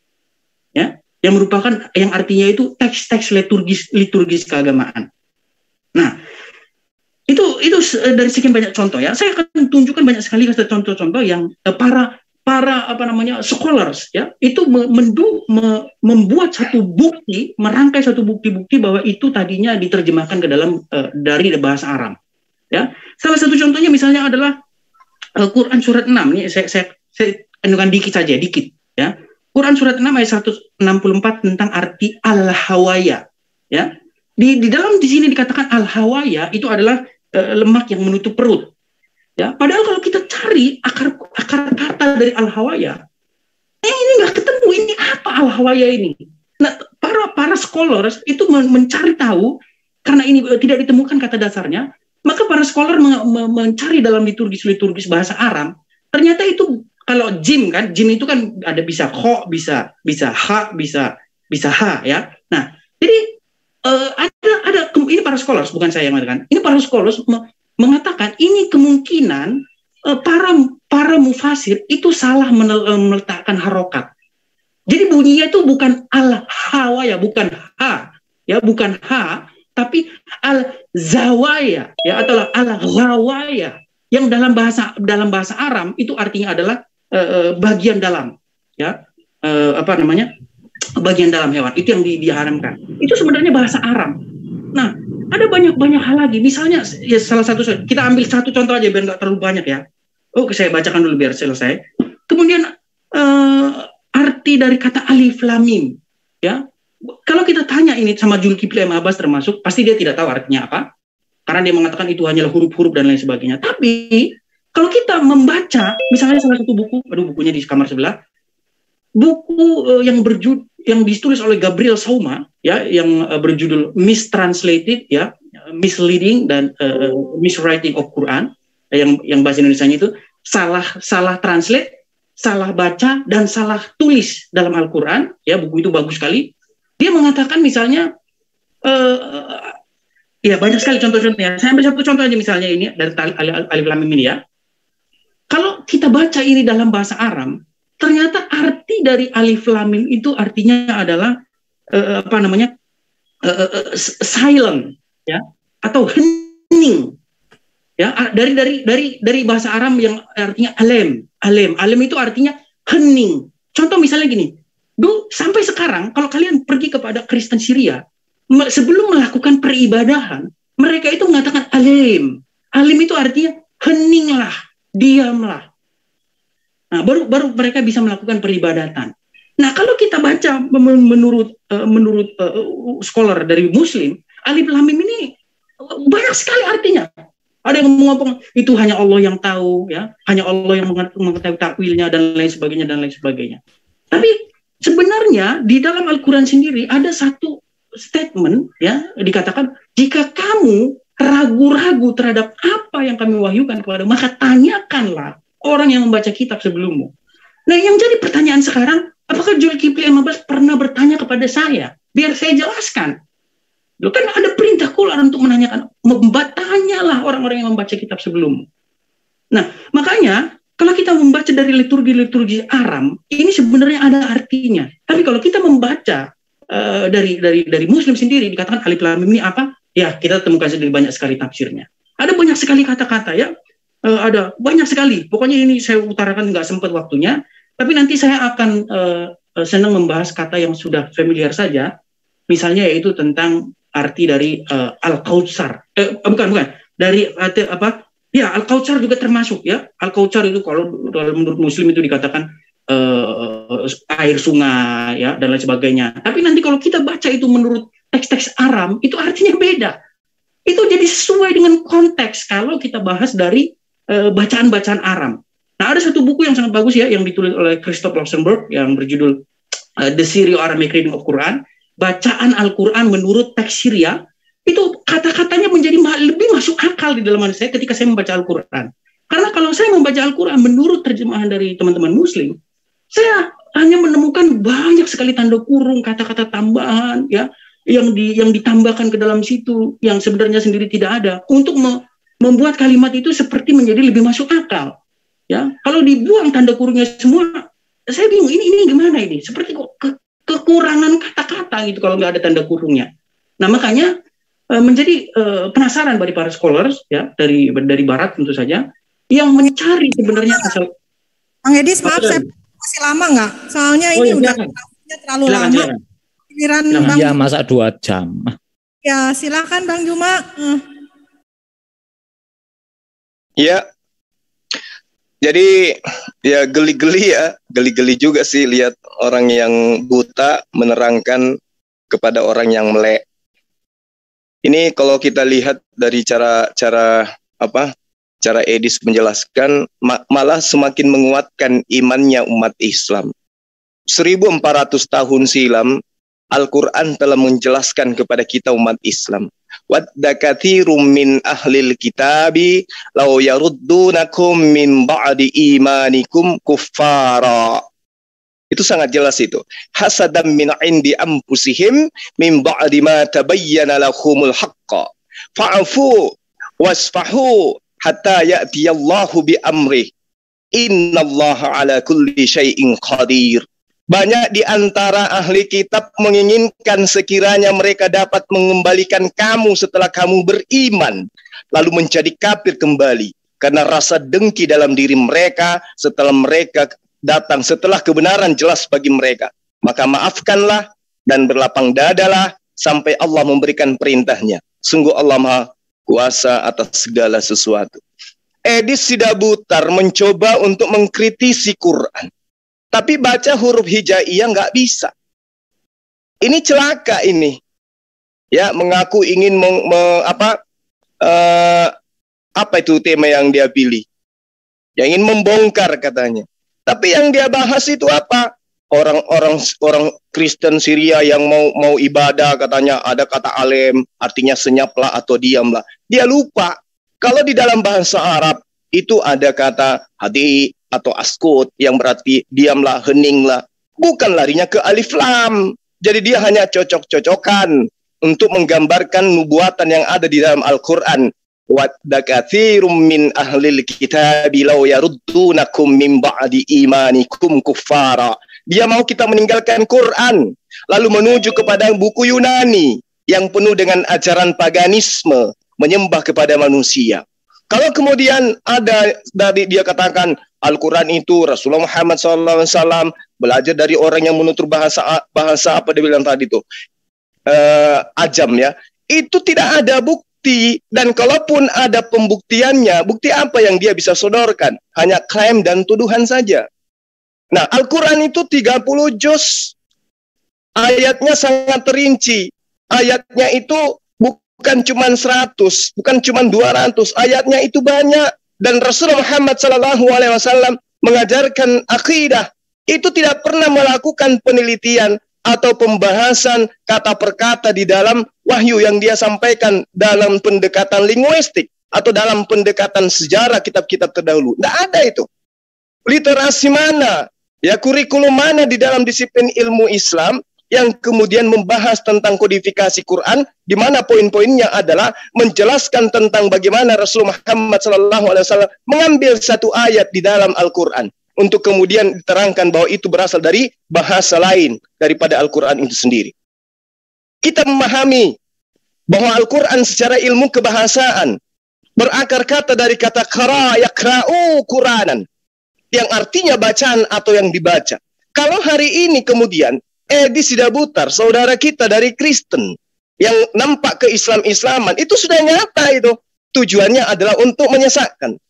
Ya, yang merupakan yang artinya itu teks-teks liturgis keagamaan. Nah, itu dari sekian banyak contoh ya. Saya akan tunjukkan banyak sekali contoh-contoh yang para scholars ya itu membuat satu bukti, merangkai satu bukti-bukti bahwa itu tadinya diterjemahkan ke dalam dari bahasa Aram. Ya, salah satu contohnya misalnya adalah Quran surat 6. Ini saya anukan dikit ya. Quran surat 6 ayat 164 tentang arti al-hawaya ya. Di dalam di sini dikatakan al-hawaya itu adalah lemak yang menutup perut. Ya, padahal kalau kita cari akar kata dari al-hawaya, ini nggak ketemu. Ini apa al-hawaya ini? Nah, para scholars itu mencari tahu karena ini tidak ditemukan kata dasarnya, maka para scholar mencari dalam liturgis bahasa Aram. Ternyata itu kalau jim itu kan ada bisa kho, bisa ha, bisa ha ya. Nah, jadi ada ini para scholars, bukan saya yang mengatakan. Ini para scholars mengatakan ini kemungkinan para mufasir itu salah meletakkan harokat. Jadi bunyinya itu bukan al-hawaya, bukan ha, ya bukan ha, tapi al-zawaya, ya atau al-ghawaya, yang dalam bahasa Aram itu artinya adalah bagian dalam, ya bagian dalam hewan, itu yang diharamkan. Itu sebenarnya bahasa Aram. Nah, ada banyak hal lagi. Misalnya, ya salah satu, kita ambil satu contoh aja biar nggak terlalu banyak ya. Oke, saya bacakan dulu biar selesai. Kemudian arti dari kata alif lam mim, ya. Kalau kita tanya ini sama Zulkifli M. Abbas termasuk, pasti dia tidak tahu artinya apa, karena dia mengatakan itu hanyalah huruf-huruf dan lain sebagainya. Tapi kalau kita membaca, misalnya salah satu buku, bukunya di kamar sebelah, buku yang ditulis oleh Gabriel Sauma ya, yang berjudul Mistranslated ya, Misleading dan Miswriting of Quran, yang bahasa Indonesianya itu salah translate, salah baca dan salah tulis dalam Al-Quran ya. Buku itu bagus sekali. Dia mengatakan misalnya Ya, banyak sekali contoh-contohnya. Saya ambil satu contoh aja misalnya ini dari alif lam mim ini ya. Kalau kita baca ini dalam bahasa Arab, ternyata arti dari alif lam mim itu artinya adalah silent ya, atau hening. Ya, dari bahasa Arab yang artinya alem itu artinya hening. Contoh misalnya gini, sampai sekarang kalau kalian pergi kepada Kristen Syria, sebelum melakukan peribadahan, mereka itu mengatakan alim. Alim itu artinya heninglah, diamlah. Nah, baru mereka bisa melakukan peribadatan. Nah, kalau kita baca menurut scholar dari Muslim, alif lam mim ini banyak sekali artinya. Ada yang ngomong itu hanya Allah yang tahu, ya, hanya Allah yang mengetahui takwilnya dan lain sebagainya. Tapi sebenarnya di dalam Al-Quran sendiri ada satu statement, ya, dikatakan jika kamu ragu-ragu terhadap apa yang kami wahyukan kepada, maka tanyakanlah orang yang membaca kitab sebelummu. Nah, yang jadi pertanyaan sekarang, apakah Zulkifli 15 pernah bertanya kepada saya? Biar saya jelaskan. Loh, kan ada perintah Quran untuk menanyakan, tanyalah orang-orang yang membaca kitab sebelummu. Nah, makanya kalau kita membaca dari liturgi Aram, ini sebenarnya ada artinya. Tapi kalau kita membaca dari Muslim sendiri, dikatakan alif lam mim ini apa? Ya, kita temukan sendiri banyak sekali tafsirnya. Ada banyak sekali kata-kata, ya. Ada banyak sekali. Pokoknya ini saya utarakan nggak sempat waktunya. Tapi nanti saya akan senang membahas kata yang sudah familiar saja. Misalnya yaitu tentang arti dari Al-Kautsar. Bukan. Dari arti apa? Ya, Al-Kautsar juga termasuk, ya. Al-Kautsar itu kalau menurut Muslim itu dikatakan air sungai, ya, dan lain sebagainya. Tapi nanti kalau kita baca itu menurut teks-teks Aram, itu artinya beda. Itu jadi sesuai dengan konteks kalau kita bahas dari bacaan-bacaan Aram. Nah, ada satu buku yang sangat bagus, ya, yang ditulis oleh Christoph Luxemburg yang berjudul The Syrio-Arabic Reading of Quran, bacaan Al-Quran menurut teks Syria. Itu kata-katanya menjadi lebih masuk akal di dalam saya ketika saya membaca Al-Quran. Karena kalau saya membaca Al-Quran menurut terjemahan dari teman-teman Muslim, saya hanya menemukan banyak sekali tanda kurung, kata-kata tambahan, ya, yang ditambahkan ke dalam situ yang sebenarnya sendiri tidak ada untuk membuat kalimat itu seperti menjadi lebih masuk akal. Ya, kalau dibuang tanda kurungnya semua, saya bingung ini gimana ini? Seperti kok kekurangan kata-kata gitu kalau nggak ada tanda kurungnya. Nah, makanya menjadi penasaran bagi para scholars, ya, dari Barat tentu saja, yang mencari sebenarnya asal. Bang Edis, maaf saya masih lama nggak? Soalnya ini udah terlalu lama. Bang, ya, masa 2 jam. Ya, silakan Bang Juma. Ya, jadi ya geli-geli juga sih lihat orang yang buta menerangkan kepada orang yang melek. Ini kalau kita lihat dari cara Edis menjelaskan, malah semakin menguatkan imannya umat Islam. 1400 tahun silam, Al-Quran telah menjelaskan kepada kita umat Islam. Wadda katsirum min ahlil kitabi law yaruddunakum min ba'di imanikum kuffara. Itu sangat jelas itu. Hasadam min indi anfusihim min ba'di ma tabayyana lahumul haqqa. Fa'fu wasfahu hatta ya'tiyallahu bi amrih. Innallaha ala kulli syai'in qadir. Banyak di antara ahli kitab menginginkan sekiranya mereka dapat mengembalikan kamu setelah kamu beriman, lalu menjadi kafir kembali. Karena rasa dengki dalam diri mereka setelah mereka datang, setelah kebenaran jelas bagi mereka. Maka maafkanlah dan berlapang dadalah sampai Allah memberikan perintahnya. Sungguh Allah Maha Kuasa atas segala sesuatu. Edis Sidabutar mencoba untuk mengkritisi Quran. Tapi baca huruf hijaiyah nggak bisa. Ini celaka ini. Ya, mengaku ingin apa itu tema yang dia pilih? Yang ingin membongkar katanya. Tapi yang dia bahas itu apa? Orang Kristen Syria yang mau ibadah katanya ada kata alem, artinya senyaplah atau diamlah. Dia lupa kalau di dalam bahasa Arab itu ada kata hadi atau askut yang berarti diamlah, heninglah. Bukan larinya ke alif lam. Jadi dia hanya cocok-cocokan untuk menggambarkan nubuatan yang ada di dalam Al-Quran. Wadda katsirum min ahlil kitabi law yaruddunakum min ba'di imanikum kuffara. Dia mau kita meninggalkan Quran lalu menuju kepada buku Yunani yang penuh dengan ajaran paganisme, menyembah kepada manusia. Kalau kemudian ada dari dia katakan Al-Quran itu Rasulullah Muhammad SAW belajar dari orang yang menutur bahasa apa dia bilang tadi itu ajam ya, itu tidak ada bukti. Dan kalaupun ada pembuktiannya, bukti apa yang dia bisa sodorkan? Hanya klaim dan tuduhan saja. Nah, Al-Quran itu 30 juz. Ayatnya sangat terinci. Ayatnya itu bukan cuma 100, bukan cuma 200. Ayatnya itu banyak. Dan Rasulullah Muhammad SAW mengajarkan akidah. Itu tidak pernah melakukan penelitian atau pembahasan kata per kata di dalam wahyu yang dia sampaikan dalam pendekatan linguistik atau dalam pendekatan sejarah kitab-kitab terdahulu. Tidak ada itu. Literasi mana, ya kurikulum mana di dalam disiplin ilmu Islam yang kemudian membahas tentang kodifikasi Quran, di mana poin-poinnya adalah menjelaskan tentang bagaimana Rasulullah Muhammad SAW mengambil satu ayat di dalam Al-Quran untuk kemudian diterangkan bahwa itu berasal dari bahasa lain daripada Al-Quran itu sendiri. Kita memahami bahwa Al-Quran secara ilmu kebahasaan berakar kata dari kata qara yaqra'u Quranan, yang artinya bacaan atau yang dibaca. Kalau hari ini kemudian Edi Sidabutar, saudara kita dari Kristen yang nampak ke Islam-Islaman, itu sudah nyata itu. Tujuannya adalah untuk menyesatkan,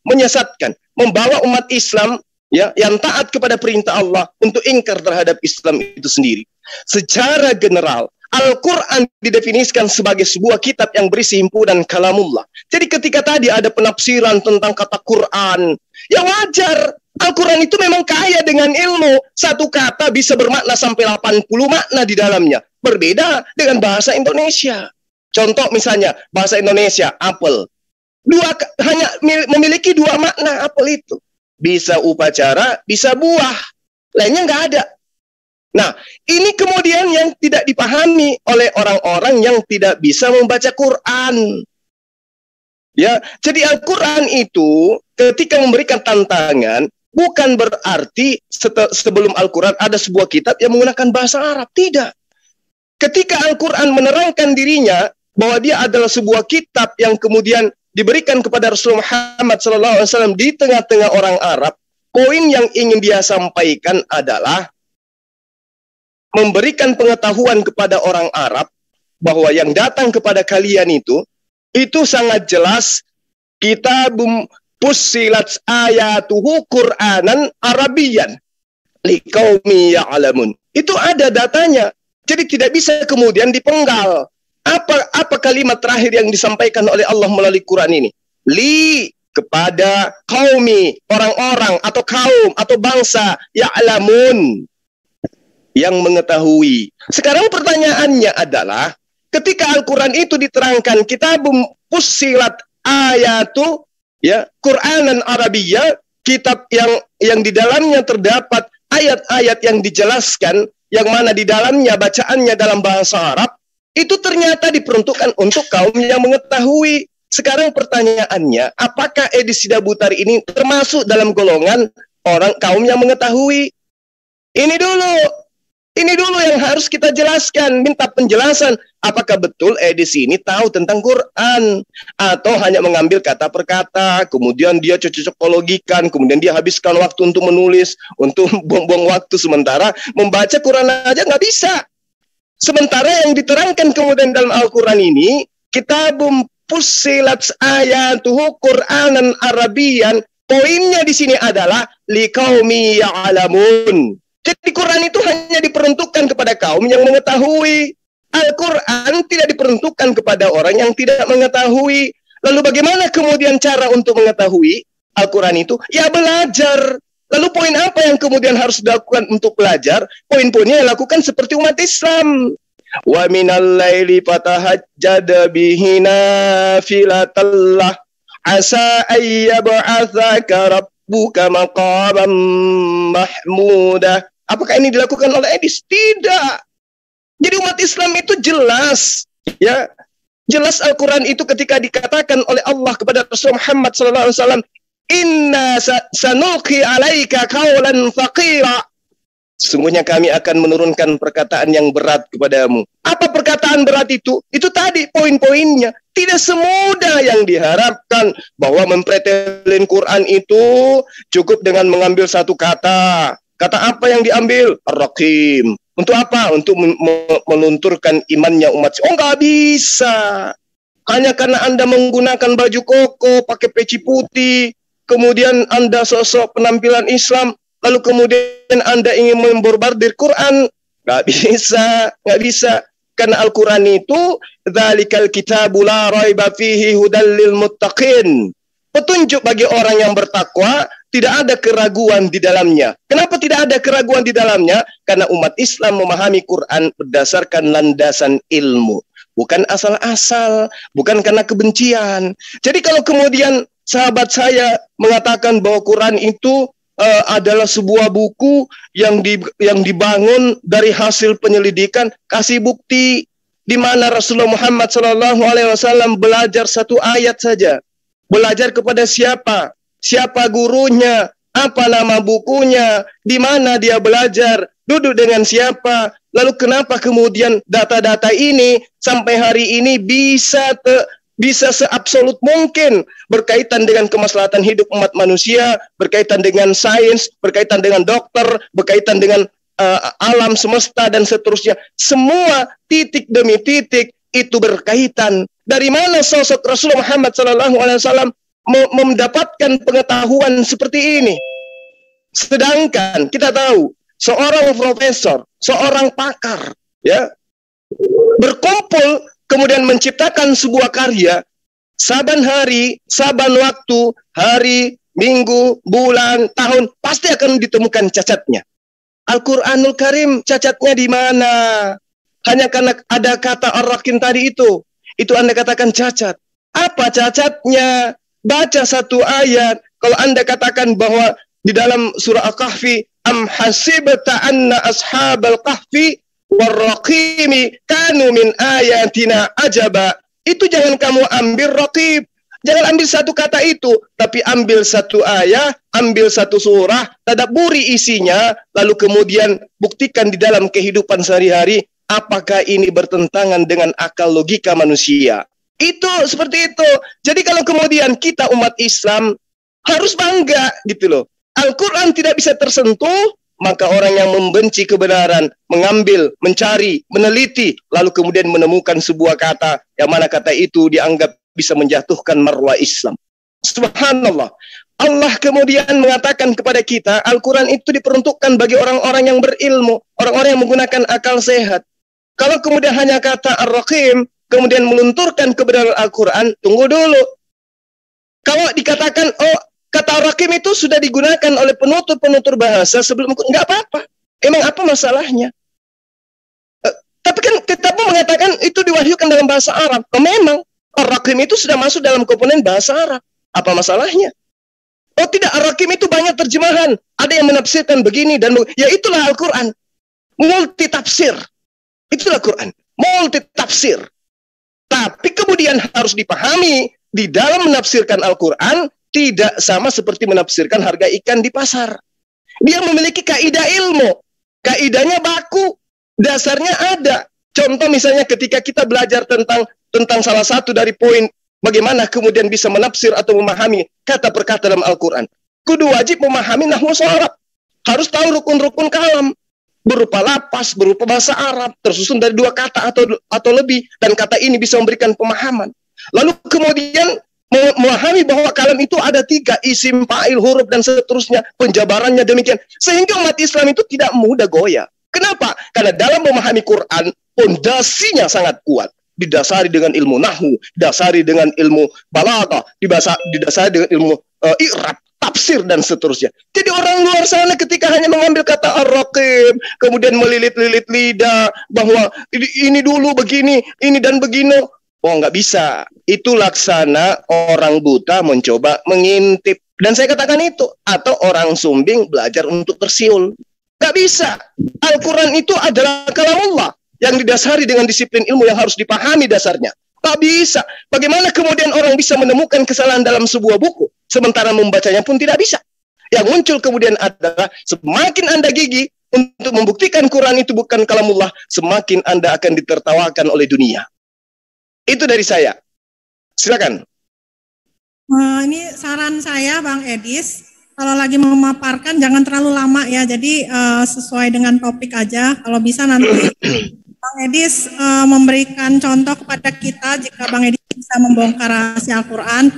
membawa umat Islam ya yang taat kepada perintah Allah untuk ingkar terhadap Islam itu sendiri. Secara general, Al-Quran didefinisikan sebagai sebuah kitab yang berisi himpunan kalamullah. Jadi ketika tadi ada penafsiran tentang kata Quran, ya wajar. Al-Quran itu memang kaya dengan ilmu. Satu kata bisa bermakna sampai 80 makna di dalamnya. Berbeda dengan bahasa Indonesia. Contoh misalnya, bahasa Indonesia, apel. Hanya memiliki 2 makna apel itu. Bisa upacara, bisa buah. Lainnya nggak ada. Nah, ini kemudian yang tidak dipahami oleh orang-orang yang tidak bisa membaca Quran. Ya, jadi Al-Quran itu ketika memberikan tantangan, bukan berarti sebelum Al-Quran ada sebuah kitab yang menggunakan bahasa Arab. Tidak. Ketika Al-Quran menerangkan dirinya bahwa dia adalah sebuah kitab yang kemudian diberikan kepada Rasulullah Muhammad SAW di tengah-tengah orang Arab, poin yang ingin dia sampaikan adalah memberikan pengetahuan kepada orang Arab bahwa yang datang kepada kalian itu sangat jelas kitabum fussilat ayatuhu Qur'anan Arabiyan liqaumi ya'lamun. Itu ada datanya. Jadi tidak bisa kemudian dipenggal. Apa kalimat terakhir yang disampaikan oleh Allah melalui Quran ini? Li kepada qaumi, orang-orang atau kaum atau bangsa ya'lamun, yang mengetahui. Sekarang pertanyaannya adalah ketika Al-Quran itu diterangkan kitabum fussilat ayatu ya Qur'anan Arabiyya, kitab yang di dalamnya terdapat ayat-ayat yang dijelaskan, yang mana di dalamnya bacaannya dalam bahasa Arab, itu ternyata diperuntukkan untuk kaum yang mengetahui. Sekarang pertanyaannya, apakah Edi Sidabutar ini termasuk dalam golongan kaum yang mengetahui? Ini dulu yang harus kita jelaskan, minta penjelasan. Apakah betul Edis ini tahu tentang Quran? Atau hanya mengambil kata per kata, kemudian dia cocokologikan, kemudian dia habiskan waktu untuk menulis, untuk buang-buang waktu, sementara membaca Quran aja nggak bisa. Sementara yang diterangkan kemudian dalam Al-Quran ini, kitabum fussilat ayatuhu Qur'anan Arabiyan, poinnya di sini adalah liqaumi ya'lamun. Jadi Quran itu hanya diperuntukkan kepada kaum yang mengetahui. Al-Quran tidak diperuntukkan kepada orang yang tidak mengetahui. Lalu bagaimana kemudian cara untuk mengetahui Al-Quran itu? Ya belajar. Lalu poin apa yang kemudian harus dilakukan untuk belajar? Poin-poinnya yang lakukan seperti umat Islam. Wa minal laili fatahajjad bihi nafilatallah asa ayyab'atsaka rabbuka maqaman mahmudah. Apakah ini dilakukan oleh Edis? Tidak. Jadi umat Islam itu jelas Ya, jelas Al-Quran itu ketika dikatakan oleh Allah kepada Rasul Muhammad SAW, Inna sanulqi alaika qawlan thaqila. Sesungguhnya kami akan menurunkan perkataan yang berat kepadamu. Apa perkataan berat itu? Itu tadi poin-poinnya. Tidak semudah yang diharapkan bahwa mempretelin Quran itu cukup dengan mengambil satu kata. Kata apa yang diambil? Ar-Raqim. Untuk apa? Untuk melunturkan imannya umat. Oh, nggak bisa. Hanya karena Anda menggunakan baju koko, pakai peci putih, kemudian Anda sosok penampilan Islam, lalu kemudian Anda ingin memborbardir Quran. Nggak bisa, nggak bisa. Karena Al-Quran itu, dzalikal kitabu la raiba fihi hudal lil muttaqin. Petunjuk bagi orang yang bertakwa, tidak ada keraguan di dalamnya. Kenapa tidak ada keraguan di dalamnya? Karena umat Islam memahami Quran berdasarkan landasan ilmu. Bukan asal-asal, bukan karena kebencian. Jadi kalau kemudian sahabat saya mengatakan bahwa Quran itu adalah sebuah buku yang dibangun dari hasil penyelidikan, kasih bukti di mana Rasulullah Muhammad SAW belajar satu ayat saja. Belajar kepada siapa? Siapa gurunya? Apa nama bukunya? Di mana dia belajar? Duduk dengan siapa? Lalu kenapa kemudian data-data ini sampai hari ini bisa seabsolut mungkin berkaitan dengan kemaslahatan hidup umat manusia, berkaitan dengan sains, berkaitan dengan dokter, berkaitan dengan alam semesta dan seterusnya. Semua titik demi titik itu berkaitan. Dari mana sosok Rasulullah Muhammad SAW mendapatkan pengetahuan seperti ini? Sedangkan kita tahu seorang profesor, seorang pakar, ya, berkumpul kemudian menciptakan sebuah karya, saban hari, saban waktu, hari, minggu, bulan, tahun, pasti akan ditemukan cacatnya. Al-Quranul Karim cacatnya di mana? Hanya karena ada kata Ar-Raqim tadi itu Anda katakan cacat. Apa cacatnya? Baca satu ayat. Kalau Anda katakan bahwa di dalam surah Al-Kahfi, am hasibta anna ashabal kahfi warraqimi kanu min ayatina ajaba. Itu jangan kamu ambil raqib. Jangan ambil satu kata itu, tapi ambil satu ayat, ambil satu surah, tadabburi isinya, lalu kemudian buktikan di dalam kehidupan sehari-hari apakah ini bertentangan dengan akal logika manusia. Itu seperti itu. Jadi kalau kemudian kita umat Islam harus bangga gitu loh. Al-Quran tidak bisa tersentuh, maka orang yang membenci kebenaran, mengambil, mencari, meneliti, lalu kemudian menemukan sebuah kata, yang mana kata itu dianggap bisa menjatuhkan marwah Islam. Subhanallah. Allah kemudian mengatakan kepada kita, Al-Quran itu diperuntukkan bagi orang-orang yang berilmu, orang-orang yang menggunakan akal sehat. Kalau kemudian hanya kata Ar-Raqim, kemudian melunturkan kebenaran Al-Quran, tunggu dulu. Kalau dikatakan, oh, kata Ar-Raqim itu sudah digunakan oleh penutur-penutur bahasa sebelum, enggak apa-apa. Emang apa masalahnya? Tapi kan kita pun mengatakan itu diwahyukan dalam bahasa Arab. Oh, memang Ar-Raqim itu sudah masuk dalam komponen bahasa Arab. Apa masalahnya? Oh tidak, Ar-Raqim itu banyak terjemahan. Ada yang menafsirkan begini dan ya itulah Al-Quran. Multi tafsir. Itulah Quran. Multi tafsir. Tapi kemudian harus dipahami di dalam menafsirkan Al-Quran tidak sama seperti menafsirkan harga ikan di pasar. Dia memiliki kaidah ilmu. Kaidahnya baku. Dasarnya ada. Contoh misalnya ketika kita belajar tentang salah satu dari poin bagaimana kemudian bisa menafsir atau memahami kata per kata dalam Al-Quran. Kudu wajib memahami nahwu sharaf. Harus tahu rukun-rukun kalam. Berupa lapas, berupa bahasa Arab, tersusun dari 2 kata atau lebih. Dan kata ini bisa memberikan pemahaman. Lalu kemudian memahami bahwa kalam itu ada 3, isim, fa'il, huruf, dan seterusnya. Penjabarannya demikian. Sehingga umat Islam itu tidak mudah goyah. Kenapa? Karena dalam memahami Quran, pondasinya sangat kuat. Didasari dengan ilmu nahwu, didasari dengan ilmu balaghah, didasari dengan ilmu i'rab, tafsir dan seterusnya. Jadi orang luar sana ketika hanya mengambil kata Ar-Raqim, kemudian melilit-lilit lidah bahwa ini dulu begini, ini dan begini. Oh, nggak bisa. Itu laksana orang buta mencoba mengintip. Dan saya katakan itu. Atau orang sumbing belajar untuk tersiul. Nggak bisa. Al-Quran itu adalah kalamullah. yang didasari dengan disiplin ilmu yang harus dipahami dasarnya. Tak bisa. Bagaimana kemudian orang bisa menemukan kesalahan dalam sebuah buku, sementara membacanya pun tidak bisa? Yang muncul kemudian adalah semakin Anda gigih untuk membuktikan Quran itu bukan kalamullah, semakin Anda akan ditertawakan oleh dunia. Itu dari saya. Silakan. Ini saran saya, Bang Edis. Kalau lagi memaparkan jangan terlalu lama ya, jadi sesuai dengan topik aja. Kalau bisa nanti Bang Edis memberikan contoh kepada kita jika Bang Edis bisa membongkar rahasia Al-Quran.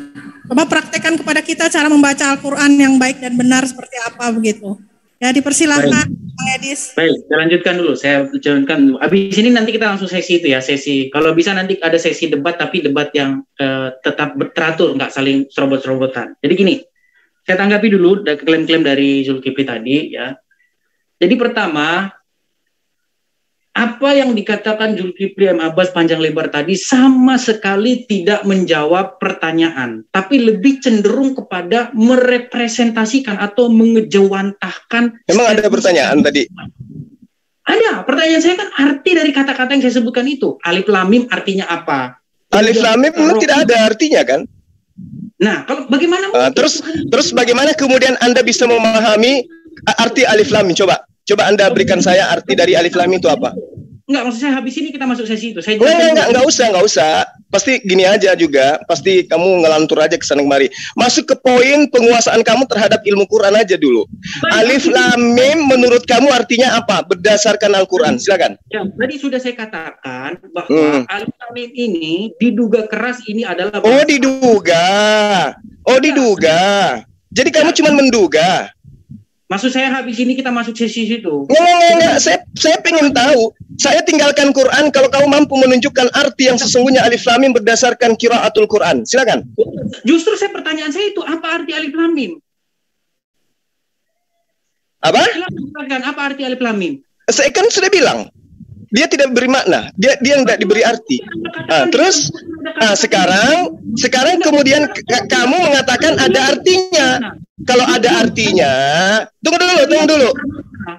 Coba praktekkan kepada kita cara membaca Al-Quran yang baik dan benar seperti apa begitu. Ya dipersilakan Bang Edis. Baik, saya lanjutkan dulu. Saya jalankan dulu. Habis ini nanti kita langsung sesi itu ya, sesi. Kalau bisa nanti ada sesi debat, tapi debat yang tetap teratur, nggak saling serobot-serobotan. Jadi gini. Saya tanggapi dulu klaim-klaim dari Zulkifli tadi ya. Jadi pertama, apa yang dikatakan Zulkifli M. Abbas panjang lebar tadi sama sekali tidak menjawab pertanyaan, tapi lebih cenderung kepada merepresentasikan atau mengejawantahkan. Memang ada pertanyaan tadi? Ada. Pertanyaan saya kan arti dari kata-kata yang saya sebutkan itu. Alif Lam Mim artinya apa? Alif Lam Mim memang tidak ada artinya kan? Nah, kalau bagaimana terus bagaimana kemudian Anda bisa memahami arti Alif Lam Mim? Coba Anda berikan saya arti dari Alif Lam Mim itu apa? Enggak, maksud saya habis ini kita masuk sesi itu. Enggak usah. Pasti gini aja juga, pasti kamu ngelantur aja ke sana kemari. Masuk ke poin penguasaan kamu terhadap ilmu Quran aja dulu. Alif Lam Mim menurut kamu artinya apa? Berdasarkan Al-Quran, silakan. Ya, tadi sudah saya katakan bahwa Alif Lam Mim ini diduga keras ini adalah diduga. Jadi kamu cuma menduga. Maksud saya habis ini kita masuk sesi situ. Enggak. Saya pengen tahu. Saya tinggalkan Quran kalau kamu mampu menunjukkan arti yang sesungguhnya Alif Lam Mim berdasarkan qiraatul Quran. Silakan. Justru pertanyaan saya itu, apa arti Alif Lam Mim? Apa? Silakan, apa arti Alif Lam Mim? Saya kan sudah bilang. Dia tidak beri makna, dia tidak diberi arti. Terus sekarang kemudian kamu mengatakan ada artinya. Kalau ada artinya, tunggu dulu.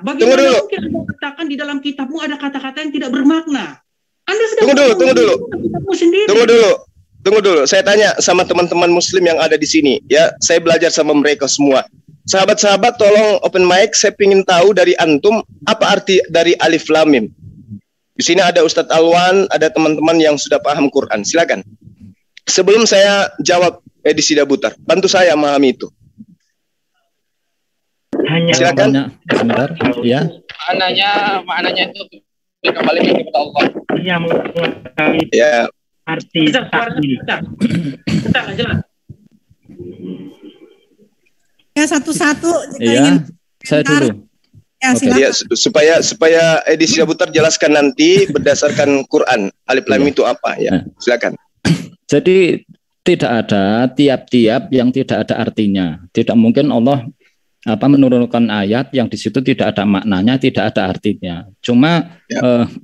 Bagaimana mungkin Anda katakan di dalam kitabmu ada kata-kata yang tidak bermakna? Anda sedang Tunggu dulu. Saya tanya sama teman-teman Muslim yang ada di sini, ya. Saya belajar sama mereka semua. Sahabat-sahabat, tolong open mic. Saya ingin tahu dari antum apa arti dari Alif Lam Mim. Di sini ada Ustadz Alwan, ada teman-teman yang sudah paham Quran. Silakan. Sebelum saya jawab edisi Dabutar, bantu saya memahami itu. Silakan. Sebentar, ya. Maknanya itu kembali kepada Allah. Iya, mengetahui arti takdir. Kita jelas. Ya satu-satu. Iya, saya dulu. Ya, supaya edisi Dabutar jelaskan nanti berdasarkan Quran Alif Lam Mim itu apa ya. Silakan. Jadi tidak ada tiap-tiap yang tidak ada artinya. Tidak mungkin Allah menurunkan ayat yang di situ tidak ada maknanya, tidak ada artinya. Cuma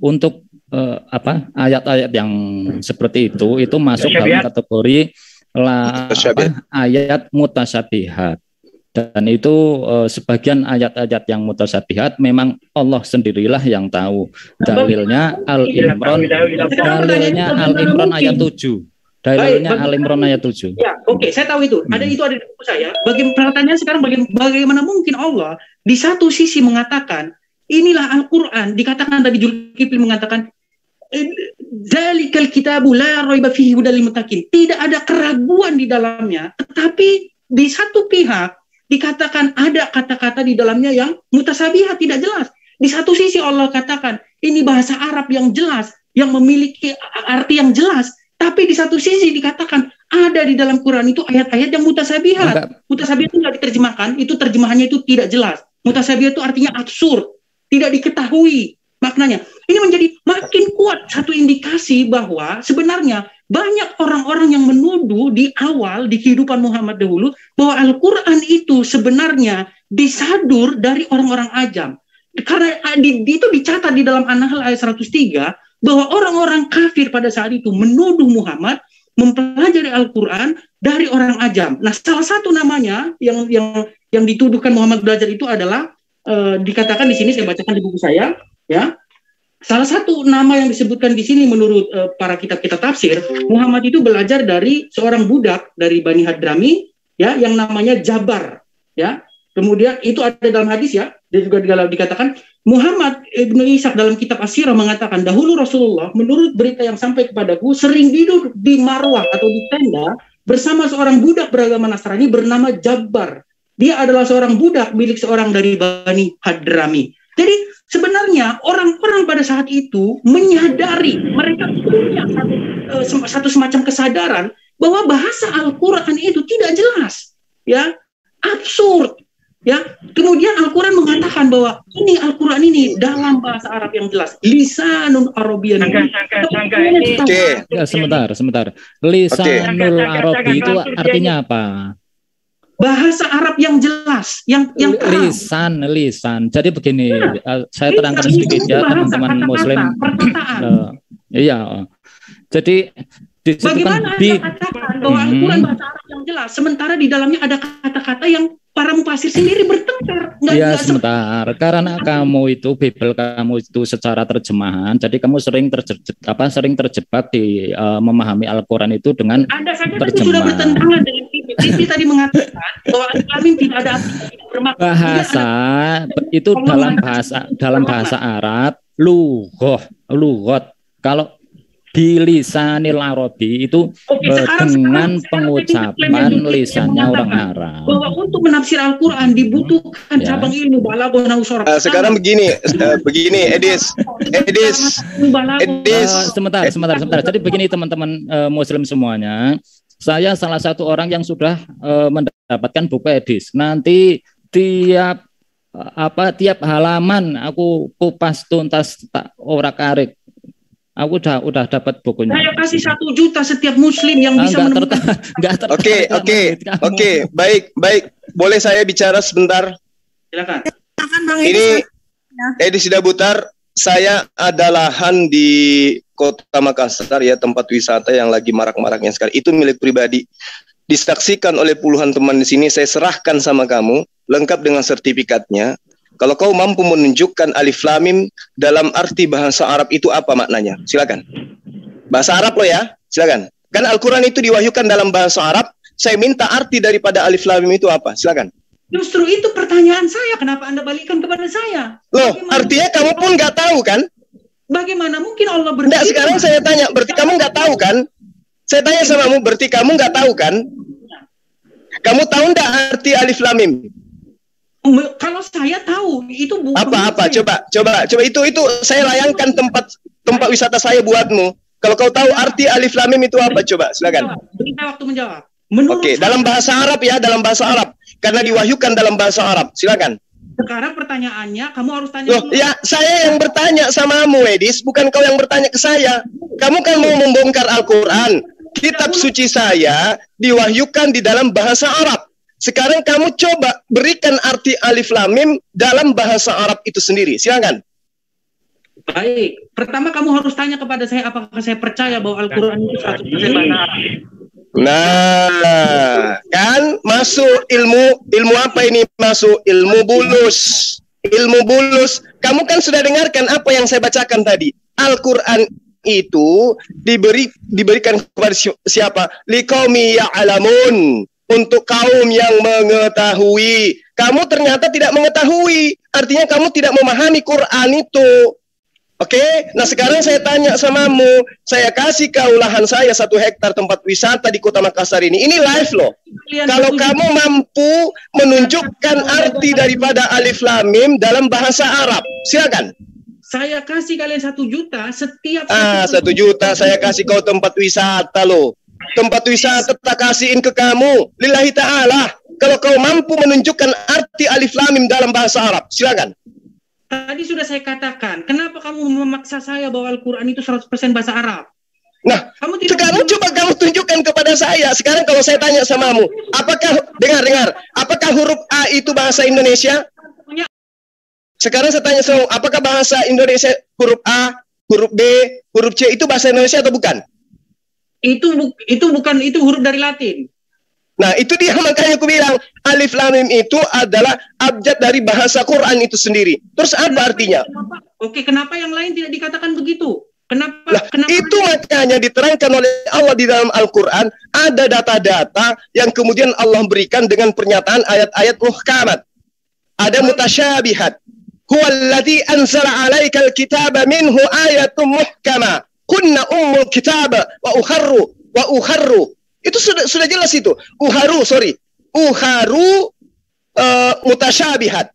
untuk ayat-ayat yang seperti itu masuk dalam kategori ayat mutasyabihat. Dan itu sebagian ayat-ayat yang mutasyabihat memang Allah sendirilah yang tahu. Dalilnya Al-Imran ayat 7. Dalilnya Al-Imran ayat 7. Ya, oke, saya tahu itu. Ada di buku saya. Pertanyaannya sekarang bagaimana mungkin Allah di satu sisi mengatakan inilah Al-Qur'an, dikatakan tadi Zulkifli mengatakan Dzalikal kitabu la raiba fihi hudal lil muttaqin. Tidak ada keraguan di dalamnya, tetapi di satu pihak dikatakan ada kata-kata di dalamnya yang mutasyabihat, tidak jelas. Di satu sisi Allah katakan ini bahasa Arab yang jelas, yang memiliki arti yang jelas. Tapi di satu sisi dikatakan ada di dalam Quran itu ayat-ayat yang mutasyabihat. Mutasyabihat itu tidak diterjemahkan, itu terjemahannya itu tidak jelas. Mutasyabihat itu artinya absurd, tidak diketahui maknanya. Ini menjadi makin kuat satu indikasi bahwa sebenarnya banyak orang-orang yang menuduh di awal di kehidupan Muhammad dahulu bahwa Al-Quran itu sebenarnya disadur dari orang-orang ajam. Karena itu dicatat di dalam An-Nahl ayat 103 bahwa orang-orang kafir pada saat itu menuduh Muhammad mempelajari Al-Quran dari orang ajam. Nah, salah satu namanya yang dituduhkan Muhammad belajar itu adalah dikatakan di sini, saya bacakan di buku saya, ya. Salah satu nama yang disebutkan di sini menurut para kitab-kitab tafsir, Muhammad itu belajar dari seorang budak dari Bani Hadrami, ya, yang namanya Jabar, ya. Kemudian itu ada dalam hadis, ya, dia juga dikatakan Muhammad Ibnu Ishaq dalam kitab As-Sirah mengatakan dahulu Rasulullah menurut berita yang sampai kepadaku sering duduk di marwah atau di tenda bersama seorang budak beragama Nasrani bernama Jabbar. Dia adalah seorang budak milik seorang dari Bani Hadrami. Jadi sebenarnya orang-orang pada saat itu menyadari, mereka punya satu semacam kesadaran bahwa bahasa Al-Quran itu tidak jelas, ya, absurd. Ya, kemudian Al-Quran mengatakan bahwa ini Al-Quran ini dalam bahasa Arab yang jelas, lisanun Arabiyyan. Oke. Ya, sebentar. Lisanul Arabi itu artinya apa? Bahasa Arab yang jelas, yang lisan. Jadi begini, saya terangkan sedikit ya teman-teman Muslim. Iya. Jadi bagaimana Anda katakan bahwa Al-Quran bahasa Arab yang jelas, sementara di dalamnya ada kata-kata yang para mufasir sendiri bertengkar. Ya, sebentar. Karena kamu itu Bible kamu itu secara terjemahan, jadi kamu sering terjebak di memahami Al-Quran itu dengan terjemahan. Sudah bertentangan dengan Bibi tadi mengatakan bahwa Al-Quran tidak ada bermakna. Bahasa itu dalam bahasa Arab lughat. Kalau bilisanil Arabi itu dengan pengucapan lisannya orang Arab. Bahwa untuk menafsir Al-Quran dibutuhkan cabang ilmu balaghah nausarah. Sekarang begini Edis. Sebentar. Jadi begini teman-teman Muslim semuanya. Saya salah satu orang yang sudah mendapatkan buku Edis. Nanti tiap halaman aku kupas tuntas tak orak-arik. Aku udah dapat bukunya. Saya kasih 1 juta setiap Muslim yang bisa menemukan. Oke, baik. Boleh saya bicara sebentar? Silakan. Ini Edi Sidabutar. Saya ada lahan di Kota Makassar, ya, tempat wisata yang lagi marak-maraknya sekali. Itu milik pribadi. Disaksikan oleh puluhan teman di sini. Saya serahkan sama kamu, lengkap dengan sertifikatnya. Kalau kau mampu menunjukkan alif lam mim dalam arti bahasa Arab itu apa maknanya? Silakan. Bahasa Arab lo ya, silakan. Kan Al-Quran itu diwahyukan dalam bahasa Arab. Saya minta arti daripada alif lam mim itu apa? Silakan. Justru itu pertanyaan saya. Kenapa Anda balikan kepada saya? Loh, artinya kamu pun nggak tahu kan? Bagaimana mungkin Allah berfirman? Nggak, sekarang saya tanya, berarti kamu nggak tahu kan? Saya tanya sama kamu, berarti kamu nggak tahu kan? Kamu tahu nggak arti alif lam mim? Kalau saya tahu itu bukan apa coba itu saya layangkan tempat wisata saya buatmu. Kalau kau tahu arti alif lam mim itu apa, coba silakan. Beri waktu menjawab. Oke, dalam bahasa Arab ya, dalam bahasa Arab, karena diwahyukan dalam bahasa Arab. Silakan. Sekarang pertanyaannya kamu harus tanya. Loh, ya saya yang bertanya samamu, Edis, bukan kau yang bertanya ke saya. Kamu kan mau membongkar Al-Quran. Kitab suci saya diwahyukan di dalam bahasa Arab. Sekarang kamu coba berikan arti alif lam mim dalam bahasa Arab itu sendiri. Silakan. Baik. Pertama kamu harus tanya kepada saya apakah saya percaya bahwa Al-Quran itu 100% bahasa Arab. Nah, kan masuk ilmu apa ini? Masuk ilmu bulus. Ilmu bulus. Kamu kan sudah dengarkan apa yang saya bacakan tadi. Al-Quran itu diberikan kepada siapa? Liqaumi ya'lamun. Untuk kaum yang mengetahui. Kamu ternyata tidak mengetahui. Artinya kamu tidak memahami Quran itu. Oke? Nah sekarang saya tanya samamu. Saya kasih kau lahan saya 1 hektar tempat wisata di Kota Makassar ini. Ini live loh. Kalau kamu mampu menunjukkan arti daripada alif lam mim dalam bahasa Arab. Silakan. Saya kasih kalian 1 juta setiap 1 juta saya kasih kau tempat wisata loh. Tempat wisata tak kasihin ke kamu. Lillahi ta'ala. Kalau kau mampu menunjukkan arti alif lam mim dalam bahasa Arab, silakan. Tadi sudah saya katakan, kenapa kamu memaksa saya bahwa Al-Quran itu 100% bahasa Arab? Nah, sekarang coba kamu tunjukkan kepada saya. Sekarang kalau saya tanya samamu, apakah, dengar, apakah huruf A itu bahasa Indonesia? Sekarang saya tanya samamu, apakah bahasa Indonesia huruf A, huruf B, huruf C itu bahasa Indonesia atau bukan? Itu bukan, itu huruf dari Latin. Nah, itu dia makanya aku bilang, Alif Lam Mim itu adalah abjad dari bahasa Quran itu sendiri. Terus apa artinya? Kenapa yang lain tidak dikatakan begitu? Kenapa itu makanya diterangkan oleh Allah di dalam Al-Quran, ada data-data yang kemudian Allah berikan dengan pernyataan ayat-ayat muhkamat. Ada mutasyabihat. Huwallazi anzala 'alaikal kitaba minhu ayatun muhkama kunna ummul kitaba wa ukharru. Itu sudah jelas itu. Uharu mutasyabihat.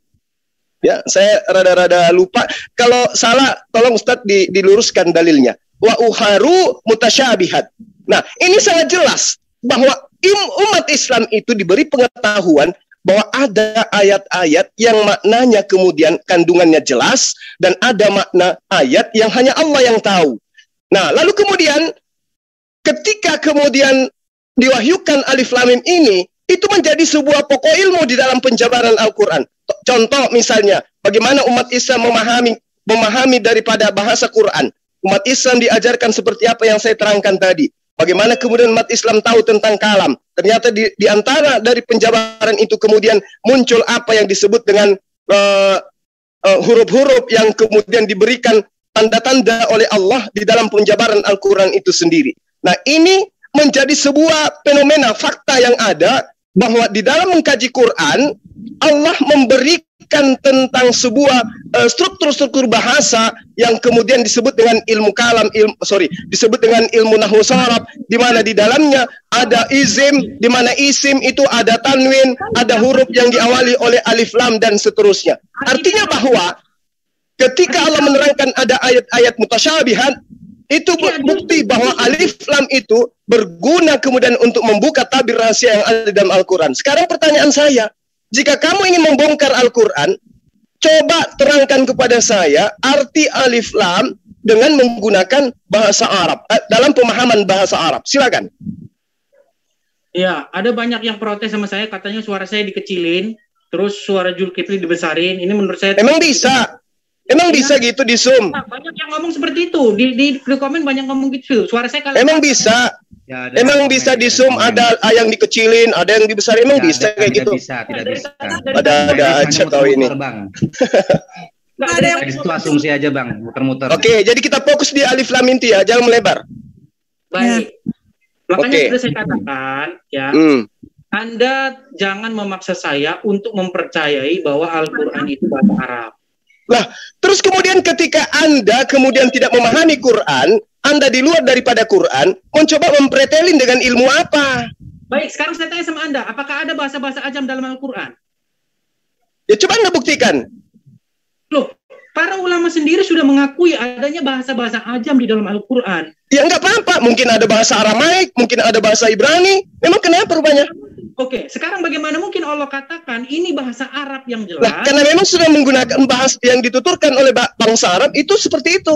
Ya, saya rada-rada lupa. Kalau salah, tolong Ustadz diluruskan dalilnya. Wa uharu mutasyabihat. Nah, ini sangat jelas bahwa umat Islam itu diberi pengetahuan bahwa ada ayat-ayat yang maknanya kemudian kandungannya jelas dan ada makna ayat yang hanya Allah yang tahu. Nah, lalu kemudian ketika kemudian diwahyukan Alif Lam Mim ini, itu menjadi sebuah pokok ilmu di dalam penjabaran Al-Quran. Contoh misalnya, bagaimana umat Islam memahami daripada bahasa Quran. Umat Islam diajarkan seperti apa yang saya terangkan tadi. Bagaimana kemudian umat Islam tahu tentang kalam. Ternyata di antara dari penjabaran itu kemudian muncul apa yang disebut dengan huruf-huruf yang kemudian diberikan tanda-tanda oleh Allah di dalam penjabaran Al-Quran itu sendiri. Nah, ini menjadi sebuah fenomena fakta yang ada, bahwa di dalam mengkaji Quran, Allah memberikan tentang sebuah struktur-struktur bahasa yang kemudian disebut dengan ilmu kalam, disebut dengan ilmu nahwu sharaf, di mana di dalamnya ada isim, di mana isim itu ada tanwin, ada huruf yang diawali oleh alif lam dan seterusnya. Artinya bahwa ketika Allah menerangkan ada ayat-ayat mutasyabihat, itu bukti bahwa alif lam itu berguna kemudian untuk membuka tabir rahasia yang ada dalam Al-Quran. Sekarang pertanyaan saya, jika kamu ingin membongkar Al-Quran, coba terangkan kepada saya arti alif lam dengan menggunakan bahasa Arab, dalam pemahaman bahasa Arab. Silakan. Ya, ada banyak yang protes sama saya, katanya suara saya dikecilin, terus suara Zulkifli dibesarin. Ini menurut saya emang bisa. Emang bisa gitu di Zoom? Nah, banyak yang ngomong seperti itu. Di komen banyak ngomong gitu. Suara saya kalau emang bisa. Ya, emang bisa di Zoom, ada yang dikecilin, ada yang dibesarin, emang bisa kayak gitu. Tidak bisa. Ada aja tahu ini. Itu asumsi aja, Bang, muter-muter. Oke, jadi kita fokus di alif lam inti ya, jangan melebar. Baik. Makanya sudah saya katakan ya. Anda jangan memaksa saya untuk mempercayai bahwa Al-Qur'an itu bahasa Arab. Lah, terus kemudian ketika Anda kemudian tidak memahami Quran, Anda di luar daripada Quran, mencoba mempretelin dengan ilmu apa? Baik, sekarang saya tanya sama Anda, apakah ada bahasa-bahasa ajam dalam Al-Quran? Ya coba Anda buktikan. Loh, para ulama sendiri sudah mengakui adanya bahasa-bahasa ajam di dalam Al-Quran. Ya nggak apa-apa, mungkin ada bahasa Aramaik, mungkin ada bahasa Ibrani. Memang kenapa rupanya? Oke, sekarang bagaimana mungkin Allah katakan ini bahasa Arab yang jelas? Lah, karena memang sudah menggunakan bahasa yang dituturkan oleh bangsa Arab itu seperti itu.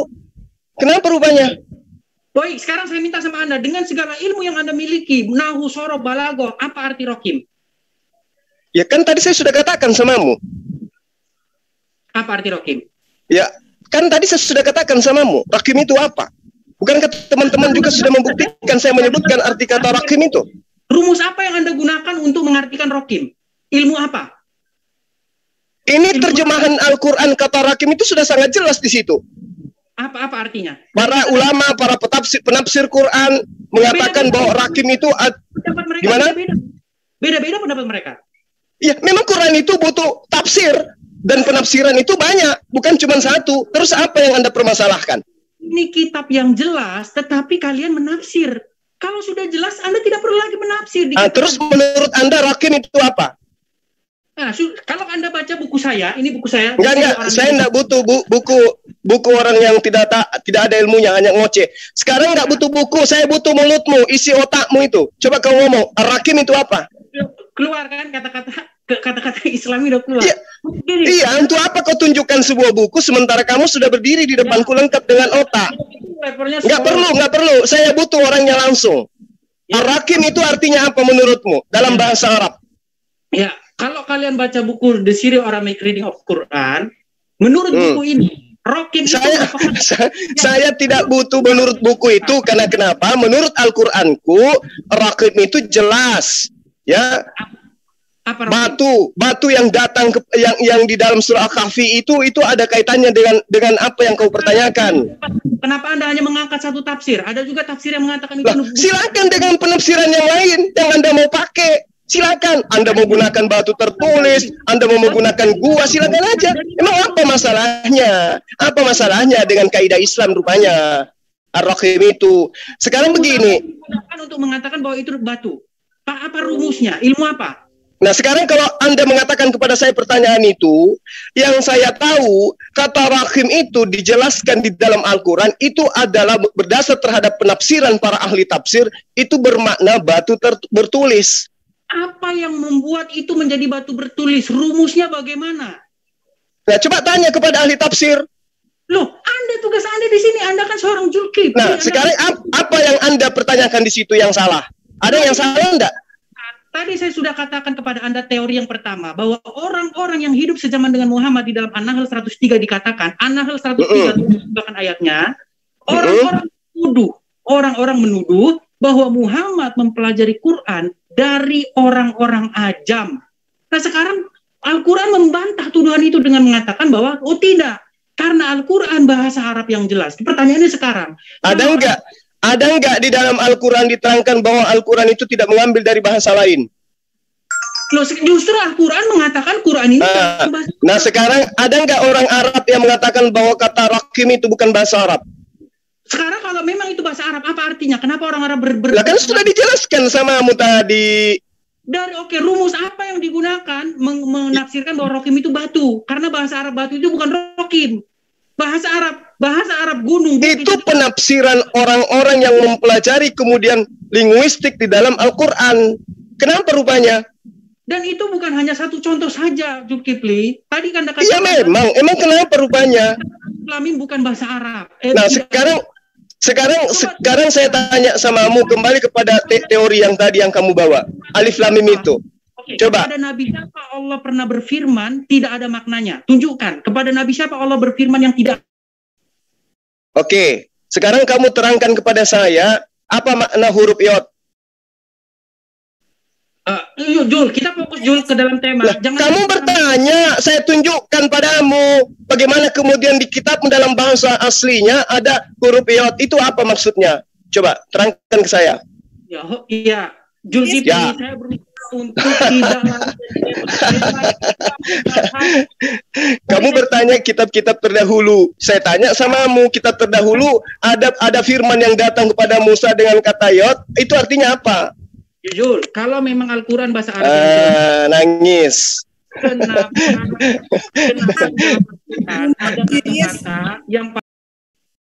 Kenapa rupanya? Baik, sekarang saya minta sama Anda, dengan segala ilmu yang Anda miliki, nahu, sorof, balaghah, apa arti rokim? Ya kan tadi saya sudah katakan samamu. Apa arti rokim? Ya, kan tadi saya sudah katakan samamu, rokim itu apa? Bukankah teman-teman juga sudah membuktikan saya menyebutkan arti kata rokim itu? Rumus apa yang Anda gunakan untuk mengartikan rokim? Ilmu apa? Ini terjemahan Al-Quran kata rokim itu sudah sangat jelas di situ. Apa artinya? Para ulama, para penafsir Quran mengatakan bahwa rakim itu gimana? Beda-beda pendapat mereka. Ya, memang Quran itu butuh tafsir dan penafsiran itu banyak, bukan cuma satu. Terus apa yang Anda permasalahkan? Ini kitab yang jelas, tetapi kalian menafsir. Kalau sudah jelas, Anda tidak perlu lagi menafsir. Terus menurut Anda rakim itu apa? Nah, kalau Anda baca buku saya, ini buku saya. Enggak, saya enggak butuh buku orang yang tidak ada ilmunya, hanya ngoceh. Sekarang enggak butuh buku, saya butuh mulutmu, isi otakmu itu. Coba kau ngomong, rakim itu apa? Keluar kan kata-kata Islami udah keluar. Iya, untuk apa kau tunjukkan sebuah buku sementara kamu sudah berdiri di depanku lengkap dengan otak? Enggak perlu. Saya butuh orangnya langsung. Rakim itu artinya apa menurutmu dalam bahasa Arab? Ya. Kalau kalian baca buku The Syrio Aramaic Reading of Quran, menurut buku ini, rokim itu saya tidak butuh menurut buku itu, karena kenapa? Menurut Al-Quranku, rokim itu jelas, ya. Batu yang datang yang di dalam surah Al-Kahfi itu ada kaitannya dengan apa yang kau pertanyakan. Kenapa Anda hanya mengangkat satu tafsir? Ada juga tafsir yang mengatakan itu. Silakan dengan penafsiran yang lain yang Anda mau pakai. Silakan. Anda mau gunakan batu tertulis, Anda mau menggunakan gua, silakan aja. Emang apa masalahnya? Apa masalahnya dengan kaidah Islam rupanya? Ar-Rahim itu. Sekarang begini. Untuk mengatakan bahwa itu batu. Apa rumusnya? Ilmu apa? Nah, sekarang kalau Anda mengatakan kepada saya pertanyaan itu, yang saya tahu, kata rahim itu dijelaskan di dalam Al-Quran, itu adalah berdasar terhadap penafsiran para ahli tafsir, itu bermakna batu bertulis. Apa yang membuat itu menjadi batu bertulis? Rumusnya bagaimana? Nah, coba tanya kepada ahli tafsir. Loh, tugas Anda di sini, Anda kan seorang Zulkifli. Nah, sekarang apa yang Anda pertanyakan di situ yang salah? Ada yang salah enggak? Tadi saya sudah katakan kepada Anda teori yang pertama, bahwa orang-orang yang hidup sejaman dengan Muhammad di dalam An-Nahl 103 dikatakan, An-Nahl 103 bahkan ayatnya, orang-orang menuduh bahwa Muhammad mempelajari Quran dari orang-orang ajam. Nah, sekarang Al-Quran membantah tuduhan itu dengan mengatakan bahwa, oh tidak, karena Al-Quran bahasa Arab yang jelas. Pertanyaannya sekarang, ada enggak di dalam Al-Quran diterangkan bahwa Al-Quran itu tidak mengambil dari bahasa lain? Loh, justru Al-Quran mengatakan Quran ini bahasa Arab. Nah, sekarang ada enggak orang Arab yang mengatakan bahwa kata rakim itu bukan bahasa Arab? Sekarang kalau memang itu bahasa Arab, apa artinya? Kenapa orang Arab Lah kan sudah dijelaskan samamu tadi. Rumus apa yang digunakan menafsirkan bahwa rakim itu batu? Karena bahasa Arab batu itu bukan rakim. Bahasa Arab gunung. Itu penafsiran orang-orang yang mempelajari kemudian linguistik di dalam Al-Quran. Kenapa rupanya? Dan itu bukan hanya satu contoh saja, Zulkifli. Tadi kan Anda katakan. Iya emang kenapa rupanya? Lamin bukan bahasa Arab. Nah sekarang saya tanya samamu kembali kepada teori yang tadi yang kamu bawa. Alif Lam Mim itu. Coba. Kepada Nabi siapa Allah pernah berfirman tidak ada maknanya? Tunjukkan. Kepada Nabi siapa Allah berfirman yang tidak. Oke. Sekarang kamu terangkan kepada saya apa makna huruf yod. Jul, kita fokus Jul ke dalam tema. Kamu bertanya, saya tunjukkan padamu bagaimana kemudian di kitab dalam bahasa aslinya ada huruf yod. Itu apa maksudnya? Coba terangkan ke saya. Iya. Jul, saya berusaha untuk tidak kamu bertanya kitab-kitab terdahulu. Saya tanya samamu, kitab terdahulu ada firman yang datang kepada Musa dengan kata yod, itu artinya apa? Jujur, kalau memang Al-Quran bahasa Arab nangis. Kenapa ada kata yang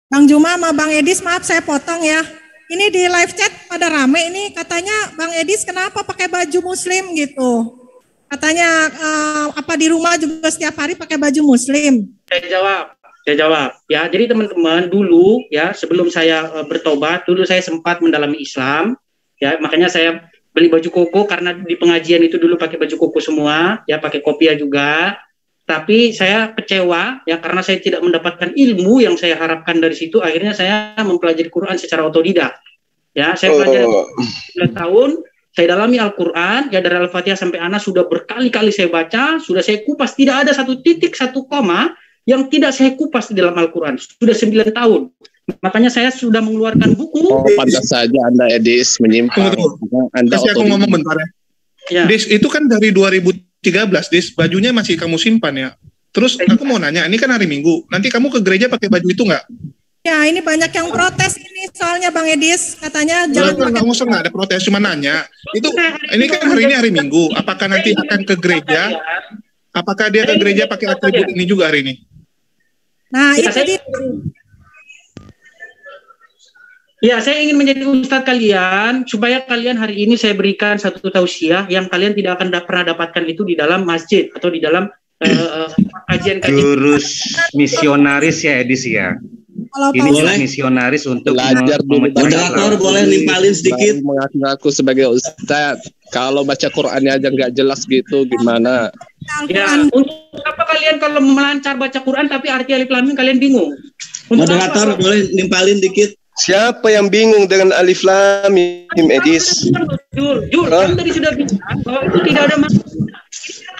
Bang Juma sama Bang Edis, maaf saya potong ya. Ini di live chat pada rame ini katanya Bang Edis kenapa pakai baju muslim gitu. Katanya apa di rumah juga setiap hari pakai baju muslim. Saya jawab. Ya, jadi teman-teman dulu ya sebelum saya bertobat, dulu saya sempat mendalami Islam. Ya, makanya saya beli baju koko karena di pengajian itu dulu pakai baju koko semua, ya pakai kopiah juga. Tapi saya kecewa ya karena saya tidak mendapatkan ilmu yang saya harapkan dari situ. Akhirnya saya mempelajari Quran secara otodidak. Ya, saya pelajari 9 tahun, saya dalami Al-Quran, ya dari Al-Fatihah sampai Anas sudah berkali-kali saya baca, sudah saya kupas, tidak ada satu titik, satu koma yang tidak saya kupas di dalam Al-Quran. Sudah 9 tahun. Makanya saya sudah mengeluarkan buku. Oh, pantas saja Anda Edis menyimpang. Kasih aku ngomong bentar ya. Dis, itu kan dari 2013, Dis, bajunya masih kamu simpan ya. Terus aku mau nanya, ini kan hari Minggu, nanti kamu ke gereja pakai baju itu nggak? Ya, ini banyak yang protes ini soalnya Bang Edis, katanya jangan pakai. Nggak usah, nggak ada protes, cuma nanya. Itu, ini kan hari ini hari Minggu, apakah nanti akan ke gereja? Apakah dia ke gereja pakai atribut ini juga hari ini? Nah, itu tadi. Ya, saya ingin menjadi ustadz kalian supaya kalian hari ini saya berikan satu tausiah yang kalian tidak akan pernah dapatkan itu di dalam masjid atau di dalam kajian-kajian. Jurus misionaris ya Edis ya. Ini jurus misionaris untuk belajar moderator boleh nimpalin sedikit. Mengaku sebagai ustadz. Kalau baca Qur'annya aja nggak jelas gitu gimana? Ya, untuk apa kalian kalau melancar baca Quran tapi arti alif lam mim kalian bingung? Moderator boleh nimpalin dikit. Siapa yang bingung dengan alif lam mim, Edis? Jul, kan tadi sudah bilang bahwa itu tidak ada maksudnya.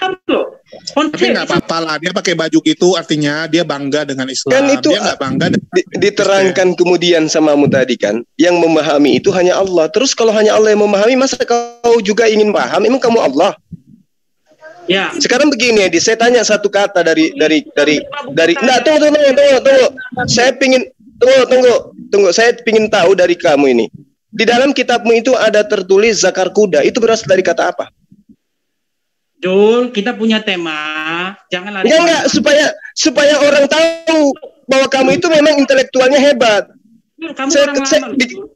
paham loh. Tapi nggak apa-apa lah, dia pakai baju gitu artinya dia bangga dengan Islam. Kan itu dia nggak bangga diterangkan kemudian samamu tadi kan, yang memahami itu hanya Allah. Terus kalau hanya Allah yang memahami, masa kau juga ingin paham? Emang kamu Allah? Ya. Sekarang begini, Edi, saya tanya satu kata dari. Nggak, tunggu. Saya pingin tunggu. Saya pingin tahu dari kamu ini. Di dalam kitabmu itu ada tertulis zakar kuda. Itu berasal dari kata apa? Jul, kita punya tema. Jangan lari. Enggak, supaya orang tahu bahwa kamu itu memang intelektualnya hebat.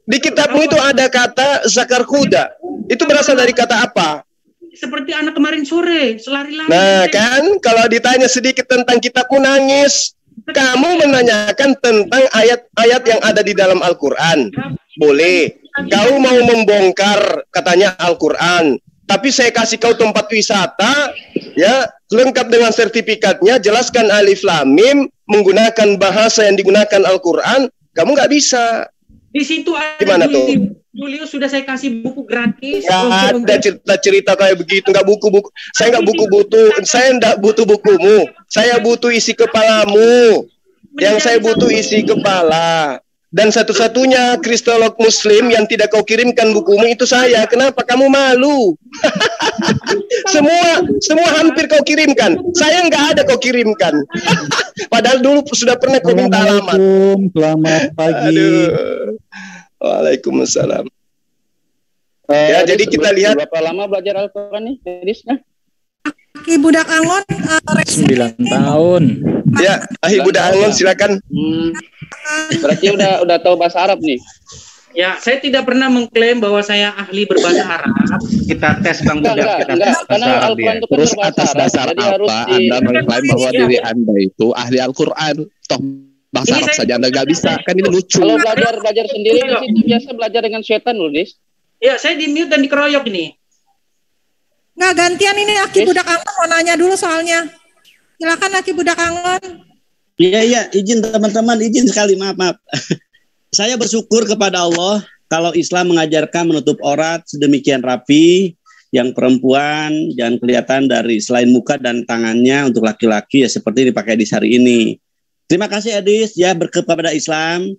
Di kitabmu itu ada kata zakar kuda. Itu berasal dari kata apa? Seperti anak kemarin sore, selari-lari. Nah, kan kalau ditanya sedikit tentang kitabmu nangis. Kamu menanyakan tentang ayat-ayat yang ada di dalam Al-Quran. Boleh. Kau mau membongkar katanya Al-Quran, tapi saya kasih kau tempat wisata, ya, lengkap dengan sertifikatnya, jelaskan alif lam mim, menggunakan bahasa yang digunakan Al-Quran, kamu nggak bisa. Di situ ada gimana tuh? Julius sudah saya kasih buku gratis. Nggak ada cerita-cerita kayak begitu, nggak buku-buku. Saya nggak saya nggak butuh bukumu. Saya butuh isi kepalamu. Yang saya butuh isi kepala. Dan satu-satunya kristolog muslim yang tidak kau kirimkan bukumu itu saya. Kenapa kamu malu? semua hampir kau kirimkan. Saya nggak ada kau kirimkan. Padahal dulu sudah pernah kau minta alamat. Selamat pagi. Aduh. Waalaikumsalam. Ya, jadi kita lihat. Berapa lama belajar Al-Quran nih, Edis? Aki Budak Angon 9 tahun. Ya, Ahi Budak Angon silakan. Berarti udah tahu bahasa Arab nih. Ya, saya tidak pernah mengklaim bahwa saya ahli berbahasa Arab. Kita tes Bang Budak, karena Al-Quran itu terus atas dasar apa Anda mengklaim bahwa diri Anda itu ahli Al-Quran? Toh bahasa Arab saja Anda nggak bisa, kan ini lucu. Kalau belajar sendiri di situ biasa belajar dengan setan loh, Dis. Ya, saya di mute dan dikeroyok ini. Nggak, gantian ini Aki Budak Angon mau nanya dulu soalnya. Silakan Aki Budak Angon. Iya, izin teman-teman, izin sekali, maaf. Saya bersyukur kepada Allah kalau Islam mengajarkan menutup aurat sedemikian rapi, yang perempuan jangan kelihatan dari selain muka dan tangannya untuk laki-laki ya seperti dipakai di hari ini. Terima kasih Edis ya kepada Islam.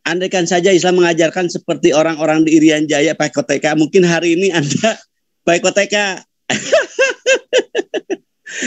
Andaikan saja Islam mengajarkan seperti orang-orang di Irian Jaya pakai koteka, mungkin hari ini Anda pakai koteka.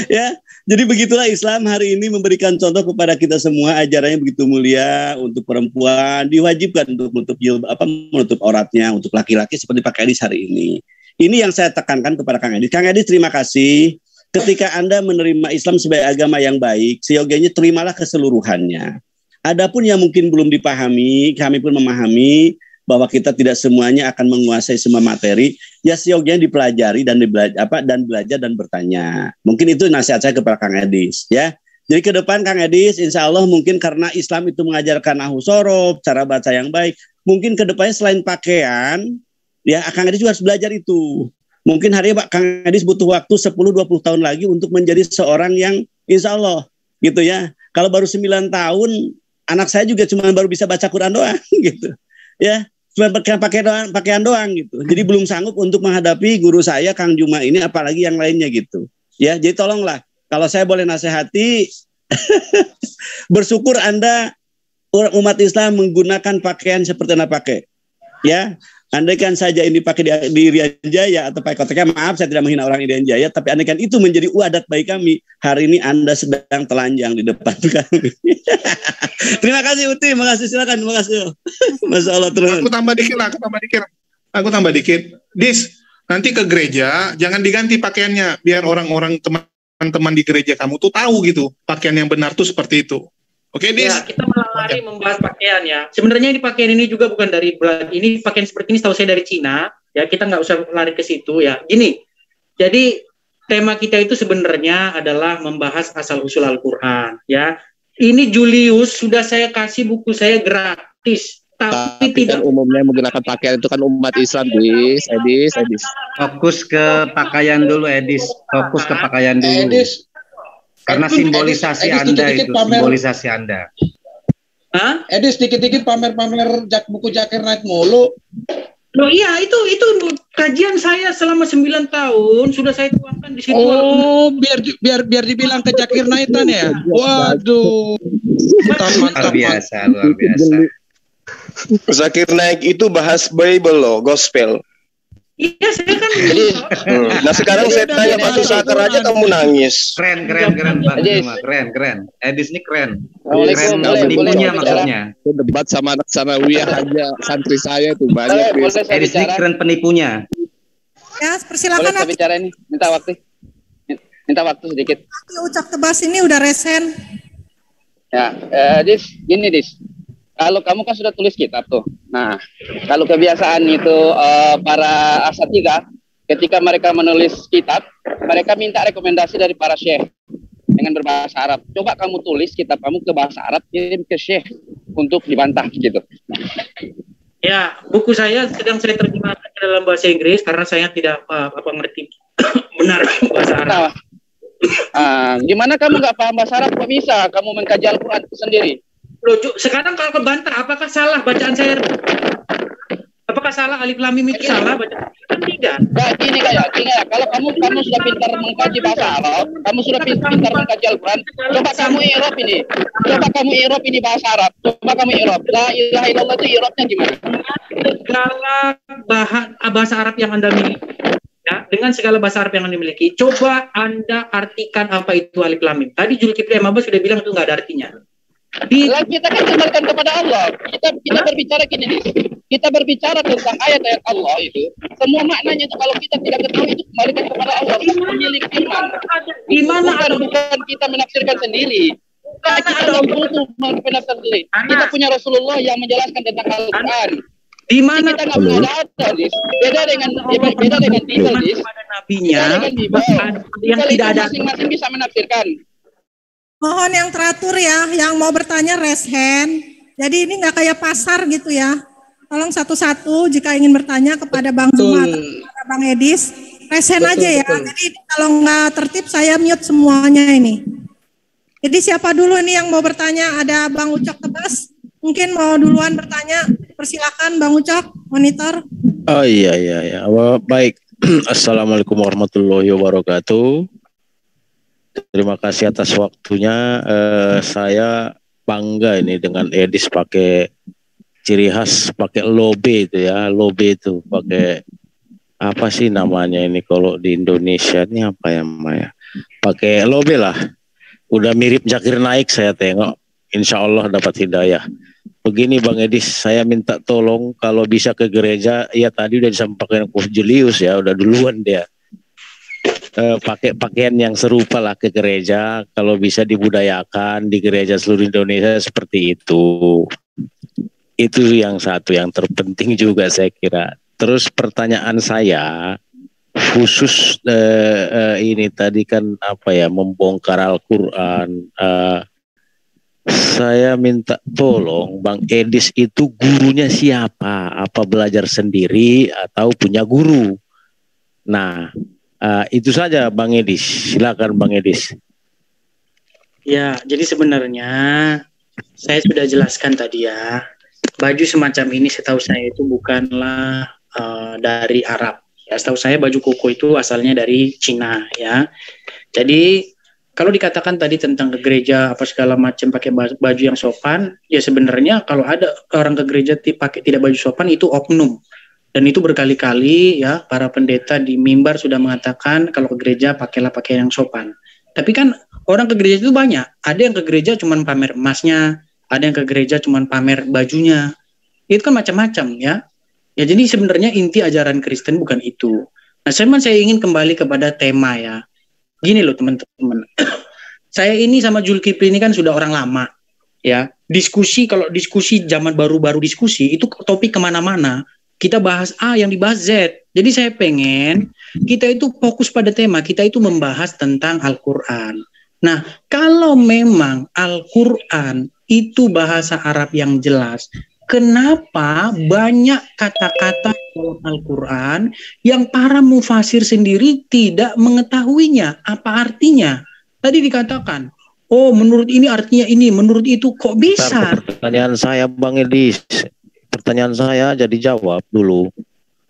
Ya, jadi begitulah Islam hari ini memberikan contoh kepada kita semua, ajarannya begitu mulia. Untuk perempuan diwajibkan untuk menutup auratnya, untuk laki-laki seperti pakai Edis hari ini. Ini yang saya tekankan kepada Kang Edis. Kang Edis, terima kasih. Ketika Anda menerima Islam sebagai agama yang baik, seyogianya terimalah keseluruhannya. Adapun yang mungkin belum dipahami, kami pun memahami bahwa kita tidak semuanya akan menguasai semua materi, ya seyogianya dipelajari dan belajar dan bertanya. Mungkin itu nasihat saya kepada Kang Edis, ya. Jadi ke depan Kang Edis, insya Allah mungkin karena Islam itu mengajarkan nahwu sorof, cara baca yang baik, mungkin ke depannya selain pakaian, ya Kang Edis juga harus belajar itu. Mungkin hari ini Kang Edis butuh waktu 10-20 tahun lagi untuk menjadi seorang yang insya Allah, gitu ya. Kalau baru 9 tahun, anak saya juga cuma baru bisa baca Quran doang, gitu. Ya. Cuma pakaian doang gitu. Jadi belum sanggup untuk menghadapi guru saya Kang Juma ini, apalagi yang lainnya gitu. Ya, jadi tolonglah kalau saya boleh nasihati bersyukur Anda umat Islam menggunakan pakaian seperti Anda pakai. Ya, andaikan saja ini pakai di Irian Jaya atau pakai koteka, maaf saya tidak menghina orang Irian Jaya, tapi andaikan itu menjadi adat baik kami, hari ini Anda sedang telanjang di depan kami. Terima kasih Uti, makasih, silakan, makasih. Masya Allah terus. Aku tambah dikit. Dis, nanti ke gereja jangan diganti pakaiannya, biar orang-orang teman-teman di gereja kamu tuh tahu gitu pakaian yang benar tuh seperti itu. Oke, Dis. Ya, kita malah lari membahas pakaian ya. Sebenarnya ini pakaian ini juga bukan dari ini pakaian seperti ini setahu saya dari Cina. Ya, kita nggak usah lari ke situ ya. Gini, jadi tema kita itu sebenarnya adalah membahas asal-usul Al-Quran. Ya, ini Julius sudah saya kasih buku saya gratis. Tapi tidak umumnya menggunakan pakaian itu kan umat Islam, Edis. Fokus ke pakaian dulu, Edis. Fokus ke pakaian dulu. Edis. Karena simbolisasi Anda itu, simbolisasi Anda. Hah? Edis dikit-dikit pamer-pamer buku Zakir Naik mulu. Loh iya, itu Kajian saya selama 9 tahun sudah saya tuangkan di situ. Oh, biar dibilang ke Zakir Naitan ya. Waduh. Luar biasa, luar biasa. Zakir Naik itu bahas Bible loh, gospel. Iya, saya kan. Nah sekarang saya tanya Pak Susakar aja kamu nangis. Keren Keren. Edis ini keren. Keren boleh penipunya maksudnya. Debat sama anak sanawiyah aja, santri saya tuh banyak. Edis ini keren penipunya. Ya, persilakan. Boleh saya bicara ini? Minta waktu sedikit. Ucap Tebas ini udah resen. Ya, Dis, gini Dis. Kalau kamu kan sudah tulis kitab tuh. Nah, kalau kebiasaan itu para asatidzah ketika mereka menulis kitab, mereka minta rekomendasi dari para syekh dengan berbahasa Arab. Coba kamu tulis kitab kamu ke bahasa Arab, kirim ke syekh untuk dibantah gitu. Ya, buku saya sedang saya terjemahkan ke dalam bahasa Inggris karena saya tidak ngerti benar bahasa Arab. Gimana kamu nggak paham bahasa Arab? Kok bisa kamu mengkaji Al-Quran sendiri? Loh, sekarang kalau kebantah, apakah salah bacaan saya? Apakah salah alif lam mim itu salah bacaan? Kan tidak. Nah, gini kayak, kalau kamu sudah pintar mengkaji bahasa Arab, kamu sudah pintar mengkaji Al-Quran, coba kamu i'rab ini bahasa Arab, coba kamu i'rab. La ilaha illallah itu i'rabnya gimana? Segala bahasa Arab yang Anda miliki, ya, dengan segala bahasa Arab yang Anda miliki, coba Anda artikan apa itu alif lam mim. Tadi Zulkifli Mabas sudah bilang itu nggak ada artinya. Kita kan kembalikan kepada Allah. Kita berbicara gini nih. Kita berbicara tentang ayat-ayat Allah itu. Semua maknanya itu kalau kita tidak ketahui itu kembalikan kepada Allah. Pemilik firman. Bukan kita menafsirkan sendiri. Kita butuh menafsirkan sendiri. Kita punya Rasulullah yang menjelaskan tentang Al-Quran. Di mana kita nggak punya data, beda dengan Bible, nabinya yang tidak ada. Masing-masing bisa menafsirkan. Mohon yang teratur ya, yang mau bertanya raise hand. Jadi ini nggak kayak pasar gitu ya. Tolong satu-satu jika ingin bertanya kepada Bang Zuma atau kepada Bang Edis, raise hand aja ya. Jadi kalau nggak tertib saya mute semuanya ini. Jadi siapa dulu nih yang mau bertanya? Ada Bang Ucok Tebas, mungkin mau duluan bertanya. Persilakan Bang Ucok, monitor. Oh iya. Baik. Assalamualaikum warahmatullahi wabarakatuh. Terima kasih atas waktunya. Saya bangga ini dengan Edis pakai ciri khas, pakai lobe itu ya. Lobe itu pakai apa sih namanya ini kalau di Indonesia ini apa ya Maya? Pakai lobe lah. Udah mirip Zakir Naik saya tengok. Insya Allah dapat hidayah. Begini Bang Edis, saya minta tolong kalau bisa ke gereja. Ya tadi udah disampaikan Prof Julius ya, udah duluan dia. Pakai pakaian yang serupa lah ke gereja, kalau bisa dibudayakan di gereja seluruh Indonesia seperti itu yang satu yang terpenting juga saya kira. Terus pertanyaan saya khusus ini tadi kan apa ya, membongkar Al-Quran, saya minta tolong Bang Edis itu gurunya siapa, apa belajar sendiri atau punya guru? Nah itu saja Bang Edis, silakan Bang Edis. Ya, jadi sebenarnya saya sudah jelaskan tadi ya, baju semacam ini setahu saya itu bukanlah dari Arab. Ya, setahu saya baju koko itu asalnya dari Cina ya. Jadi kalau dikatakan tadi tentang ke gereja apa segala macam pakai baju yang sopan, ya sebenarnya kalau ada orang ke gereja pakai tidak baju sopan itu oknum. Dan itu berkali-kali ya para pendeta di mimbar sudah mengatakan kalau ke gereja pakailah pakaian yang sopan. Tapi kan orang ke gereja itu banyak. Ada yang ke gereja cuma pamer emasnya, ada yang ke gereja cuma pamer bajunya. Itu kan macam-macam ya. Ya jadi sebenarnya inti ajaran Kristen bukan itu. Nah, saya ingin kembali kepada tema ya. Gini loh teman-teman. Saya ini sama Zulkifli ini kan sudah orang lama ya. Kalau diskusi zaman baru-baru diskusi itu topik kemana-mana. Kita bahas A yang dibahas Z. Jadi saya pengen kita itu fokus pada tema. Kita itu membahas tentang Al-Quran. Nah, kalau memang Al-Quran itu bahasa Arab yang jelas, kenapa banyak kata-kata dalam Al-Quran yang para mufasir sendiri tidak mengetahuinya? Apa artinya? Tadi dikatakan, oh menurut ini artinya ini, menurut itu kok bisa? Pertanyaan saya Bang Edis. Pertanyaan saya jadi jawab dulu.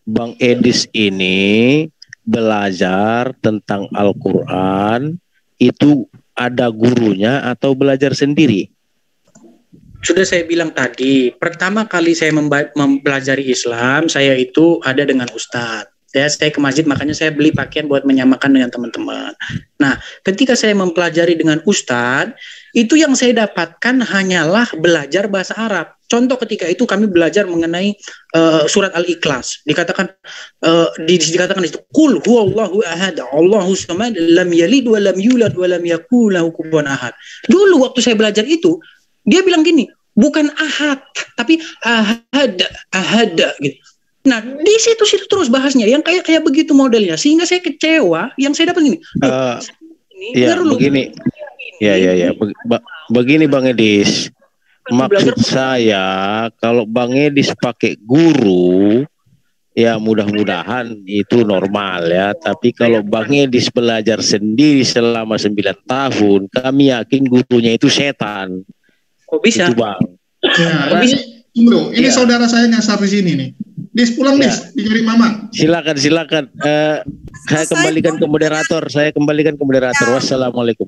Bang Edis ini belajar tentang Al-Quran itu ada gurunya atau belajar sendiri? Sudah saya bilang tadi, pertama kali saya mempelajari Islam, saya itu ada dengan ustadz. Saya ke masjid, makanya saya beli pakaian buat menyamakan dengan teman-teman. Nah, ketika saya mempelajari dengan ustadz, itu yang saya dapatkan hanyalah belajar bahasa Arab. Contoh ketika itu kami belajar mengenai surat Al-Ikhlas. Dikatakan dikatakan itu Qul huwallahu ahad, Allahus samad, lam yalid wa lam yulad wa lam yakul lahu kufuwan ahad. Dulu waktu saya belajar itu, dia bilang gini, bukan ahad, tapi ahad gitu. Nah, di situ terus bahasnya yang kayak begitu modelnya, sehingga saya kecewa. Yang saya dapat gini. Begini. Begini Bang Edis. Maksud saya kalau Bang Edis pakai guru, ya mudah-mudahan itu normal ya. Tapi kalau Bang Edis belajar sendiri selama 9 tahun, kami yakin gurunya itu setan. Kok bisa? Itu Bang. Ya, bro, ini saudara saya nyasar di sini nih. Dis pulang Dis, dicari mama. Silakan. Saya kembalikan ke moderator. Wassalamualaikum.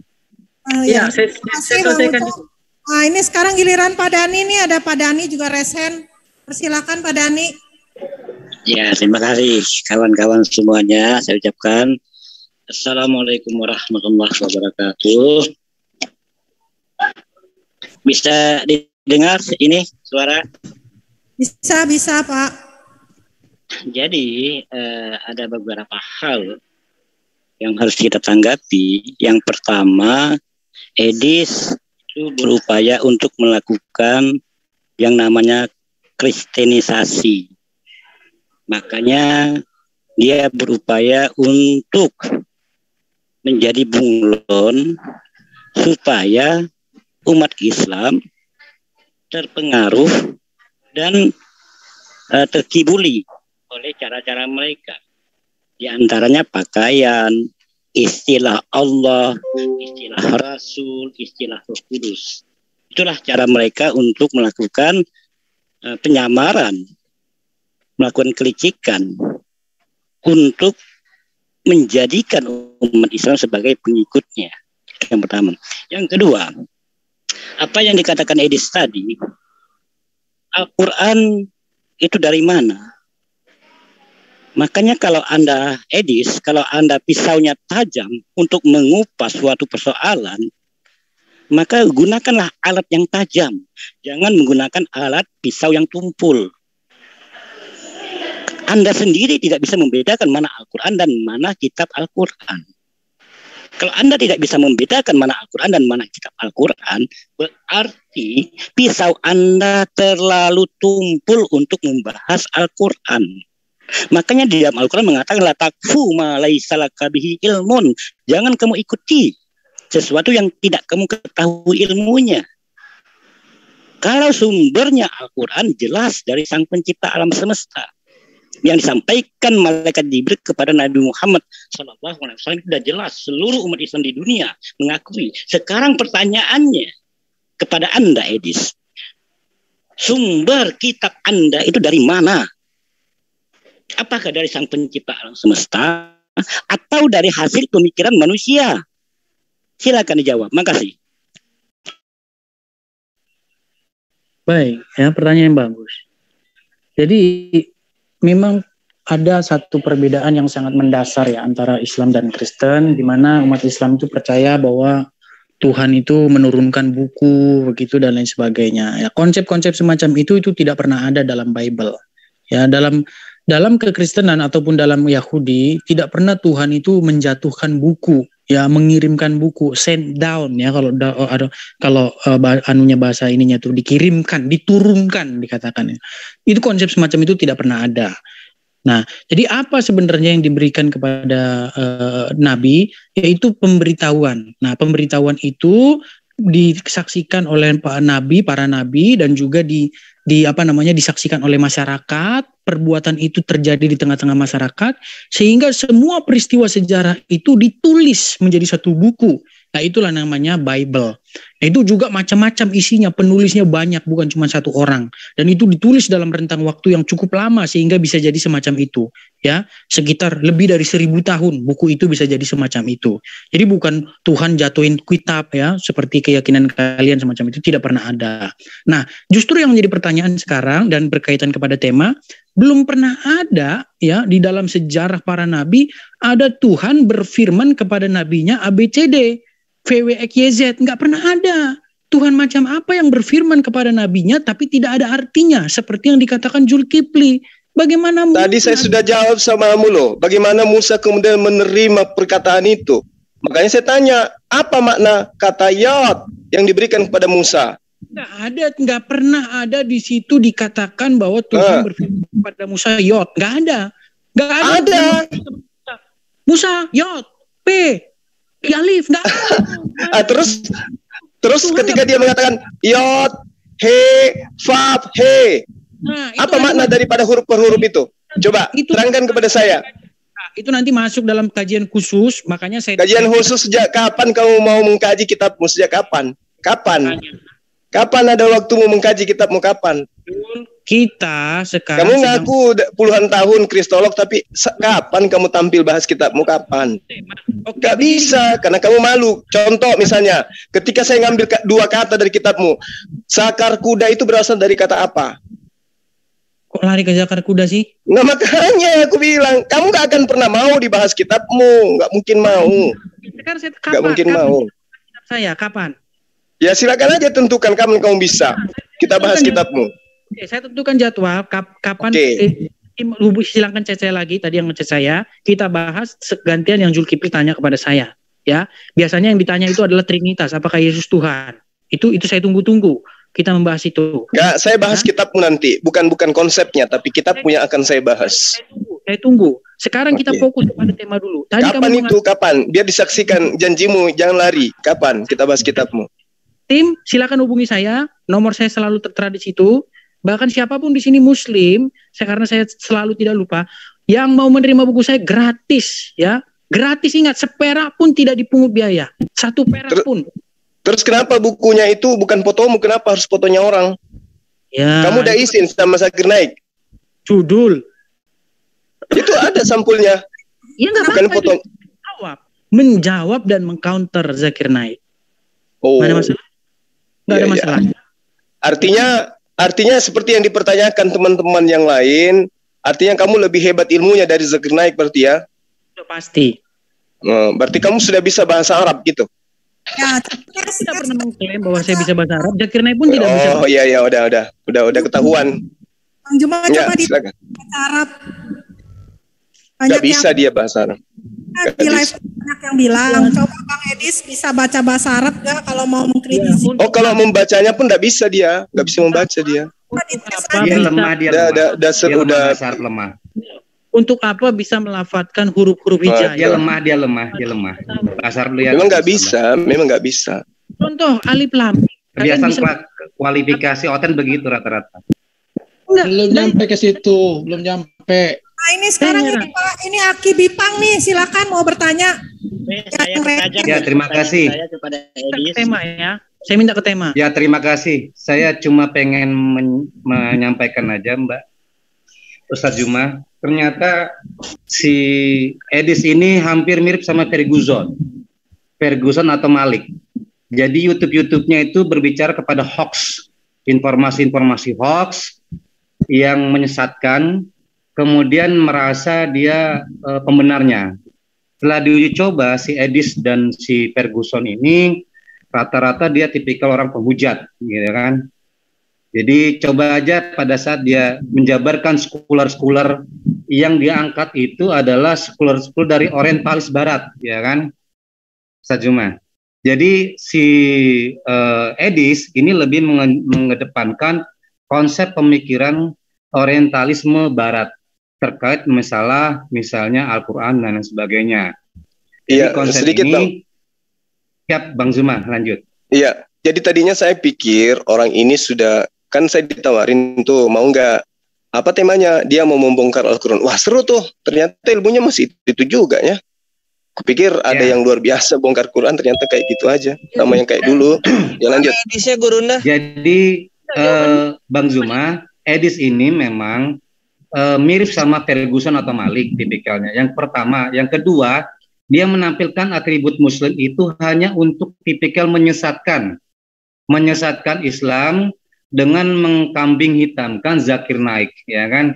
Saya selesaikan. Nah, ini sekarang giliran Pak Dani nih, ada Pak Dani juga resen. Persilakan Pak Dani. Ya, terima kasih kawan-kawan semuanya. Saya ucapkan Assalamualaikum warahmatullahi wabarakatuh. Bisa didengar ini suara? Bisa Pak. Jadi ada beberapa hal yang harus kita tanggapi. Yang pertama, Edis itu berupaya untuk melakukan yang namanya kristenisasi. Makanya dia berupaya untuk menjadi bunglon supaya umat Islam terpengaruh dan terkibuli oleh cara-cara mereka. Di antaranya pakaian, istilah Allah, istilah Rasul, istilah Roh Kudus. Itulah cara mereka untuk melakukan penyamaran, melakukan kelicikan untuk menjadikan umat Islam sebagai pengikutnya. Yang pertama. Yang kedua, apa yang dikatakan Edis tadi, Al-Quran itu dari mana? Makanya kalau Anda Edis, kalau Anda pisaunya tajam untuk mengupas suatu persoalan, maka gunakanlah alat yang tajam. Jangan menggunakan alat pisau yang tumpul. Anda sendiri tidak bisa membedakan mana Al-Quran dan mana kitab Al-Quran. Kalau Anda tidak bisa membedakan mana Al-Quran dan mana kitab Al-Quran, berarti pisau Anda terlalu tumpul untuk membahas Al-Quran. Makanya di dalam Al-Quran mengatakan la takfu ma laisa laka bihi ilmun. Jangan kamu ikuti sesuatu yang tidak kamu ketahui ilmunya. Kalau sumbernya Al-Quran jelas dari Sang Pencipta alam semesta, yang disampaikan malaikat Jibril kepada Nabi Muhammad SAW itu sudah jelas, seluruh umat Islam di dunia mengakui. Sekarang pertanyaannya kepada Anda Edis, sumber kitab Anda itu dari mana? Apakah dari Sang Pencipta alam semesta atau dari hasil pemikiran manusia? Silakan dijawab. Makasih. Baik, ya, pertanyaan yang bagus. Jadi memang ada satu perbedaan yang sangat mendasar ya antara Islam dan Kristen, di mana umat Islam itu percaya bahwa Tuhan itu menurunkan buku begitu dan lain sebagainya. Ya, konsep-konsep semacam itu tidak pernah ada dalam Bible. Ya, dalam kekristenan ataupun dalam Yahudi tidak pernah Tuhan itu menjatuhkan buku, ya, mengirimkan buku, send down ya, kalau anunya bahasa ininya tuh dikirimkan, diturunkan dikatakan ya. Itu konsep semacam itu tidak pernah ada. Nah, jadi apa sebenarnya yang diberikan kepada nabi, yaitu pemberitahuan. Nah, pemberitahuan itu disaksikan oleh para nabi dan juga disaksikan oleh masyarakat. Perbuatan itu terjadi di tengah-tengah masyarakat sehingga semua peristiwa sejarah itu ditulis menjadi satu buku. Nah, itulah namanya Bible. Itu juga macam-macam isinya, penulisnya banyak, bukan cuma satu orang. Dan itu ditulis dalam rentang waktu yang cukup lama sehingga bisa jadi semacam itu. Ya, sekitar lebih dari 1000 tahun buku itu bisa jadi semacam itu. Jadi bukan Tuhan jatuhin kitab ya, seperti keyakinan kalian semacam itu, tidak pernah ada. Nah, justru yang menjadi pertanyaan sekarang dan berkaitan kepada tema, belum pernah ada ya di dalam sejarah para nabi ada Tuhan berfirman kepada nabinya ABCD. VWXYZ, nggak pernah ada. Tuhan macam apa yang berfirman kepada nabinya tapi tidak ada artinya seperti yang dikatakan Zulkifli. Bagaimana tadi saya sudah jawab samamu loh. Bagaimana Musa kemudian menerima perkataan itu? Makanya saya tanya, apa makna kata yod yang diberikan kepada Musa? Nggak pernah ada di situ dikatakan bahwa Tuhan berfirman kepada Musa yod. Nggak ada. Musa yod P Alif, enggak. Terus ketika dia mengatakan yod, he, faf, he. Nah, apa makna daripada huruf per huruf itu? Coba terangkan kepada saya. Nah, itu nanti masuk dalam kajian khusus, makanya saya kajian khusus sejak kapan kamu mau mengkaji kitabmu? Sejak kapan? Kapan ada waktumu mengkaji kitabmu kapan? Kita sekarang kamu ngaku puluhan tahun kristolog, tapi kapan kamu tampil bahas kitabmu kapan? Gak bisa, karena kamu malu. Contoh misalnya, ketika saya ngambil 2 kata dari kitabmu, sakar kuda itu berasal dari kata apa? Kok lari ke sakar kuda sih? Nah makanya aku bilang, kamu gak akan pernah mau dibahas kitabmu, gak mungkin mau. Gak mungkin mau. Saya kapan? Ya silakan aja tentukan kapan kamu bisa. Kita bahas kitabmu. Oke, saya tentukan jadwal kapan. Silakan chat saya lagi tadi yang ngechat saya. Kita bahas segantian yang Zulkifli tanya kepada saya. Ya, biasanya yang ditanya itu adalah Trinitas. Apakah Yesus Tuhan? Itu saya tunggu-tunggu. Kita membahas itu. Enggak, saya bahas kitabmu nanti. Bukan konsepnya, tapi kitabmu yang akan saya bahas. Saya tunggu. Sekarang kita fokus pada tema dulu. Tadi kapan? Biar disaksikan janjimu, jangan lari. Kapan kita bahas kitabmu? Tim, silakan hubungi saya. Nomor saya selalu tertera di situ. Bahkan siapapun di sini Muslim, karena saya selalu tidak lupa, yang mau menerima buku saya gratis, ya, gratis. Ingat, seperak pun tidak dipungut biaya, 1 perak pun. Terus kenapa bukunya itu bukan fotomu? Kenapa harus fotonya orang? Ya. Kamu udah izin sama Zakir Naik? Judul. Itu ada sampulnya. Ya nggak bukan apa-apa. Itu menjawab dan mengcounter Zakir Naik. Oh. Ada masalah? Nggak ada masalah. Artinya seperti yang dipertanyakan teman-teman yang lain, artinya kamu lebih hebat ilmunya dari Zakir Naik berarti ya? Sudah pasti. Berarti kamu sudah bisa bahasa Arab gitu? Ya, saya tidak pernah mengklaim bahwa saya bisa bahasa Arab. Zakir Naik pun tidak bisa. Oh iya, udah ketahuan. Bang Juma coba di bahasa Arab. Gak bisa dia bahasa Arab. Di live banyak yang bilang, coba Bang Edis bisa baca bahasa Arab gak kalau mau mengkritisi? Oh, kalau membacanya pun gak bisa dia, gak bisa membaca dia. Dia lemah. Bahasa Arab lemah. Untuk apa bisa melafatkan huruf-huruf hijau? Dia lemah. Bahasa Arab memang nggak bisa. Contoh alif lam. Kebiasaan kualifikasi oten begitu rata-rata. Belum nyampe ke situ, belum nyampe. Nah ini sekarang ini Aki Bipang nih, silakan mau bertanya. Ya terima kasih. Tema ya. Saya minta ke tema. Ya terima kasih. Saya cuma pengen menyampaikan aja Mbak Ustadz Juma. Ternyata si Edis ini hampir mirip sama Ferguson atau Malik. Jadi YouTube-nya itu berbicara kepada hoax, informasi-informasi hoax yang menyesatkan, kemudian merasa dia pembenarnya. Setelah diuji coba, si Edis dan si Ferguson ini rata-rata dia tipikal orang penghujat, gitu kan. Jadi coba aja pada saat dia menjabarkan scholar-scholar yang dia angkat itu adalah scholar-scholar dari Orientalis Barat, ya kan, Ustaz Juma. Jadi si Edis ini lebih mengedepankan konsep pemikiran Orientalisme Barat terkait misalnya Al-Quran dan sebagainya. Iya, sedikit ini, Bang. Siap, Bang Zuma, lanjut. Iya, jadi tadinya saya pikir orang ini sudah, kan saya ditawarin tuh, mau nggak, apa temanya, dia mau membongkar Al-Quran. Wah seru tuh, ternyata ilmunya masih itu juga ya. Kupikir ada yang luar biasa bongkar Quran, ternyata kayak gitu aja, sama yang kayak dulu. Ya lanjut. Edisnya Gurunda. Jadi Bang Zuma, Edis ini memang mirip sama Ferguson atau Malik tipikalnya. Yang pertama, yang kedua, dia menampilkan atribut Muslim itu hanya untuk tipikal menyesatkan Islam dengan mengkambing hitamkan Zakir Naik, ya kan?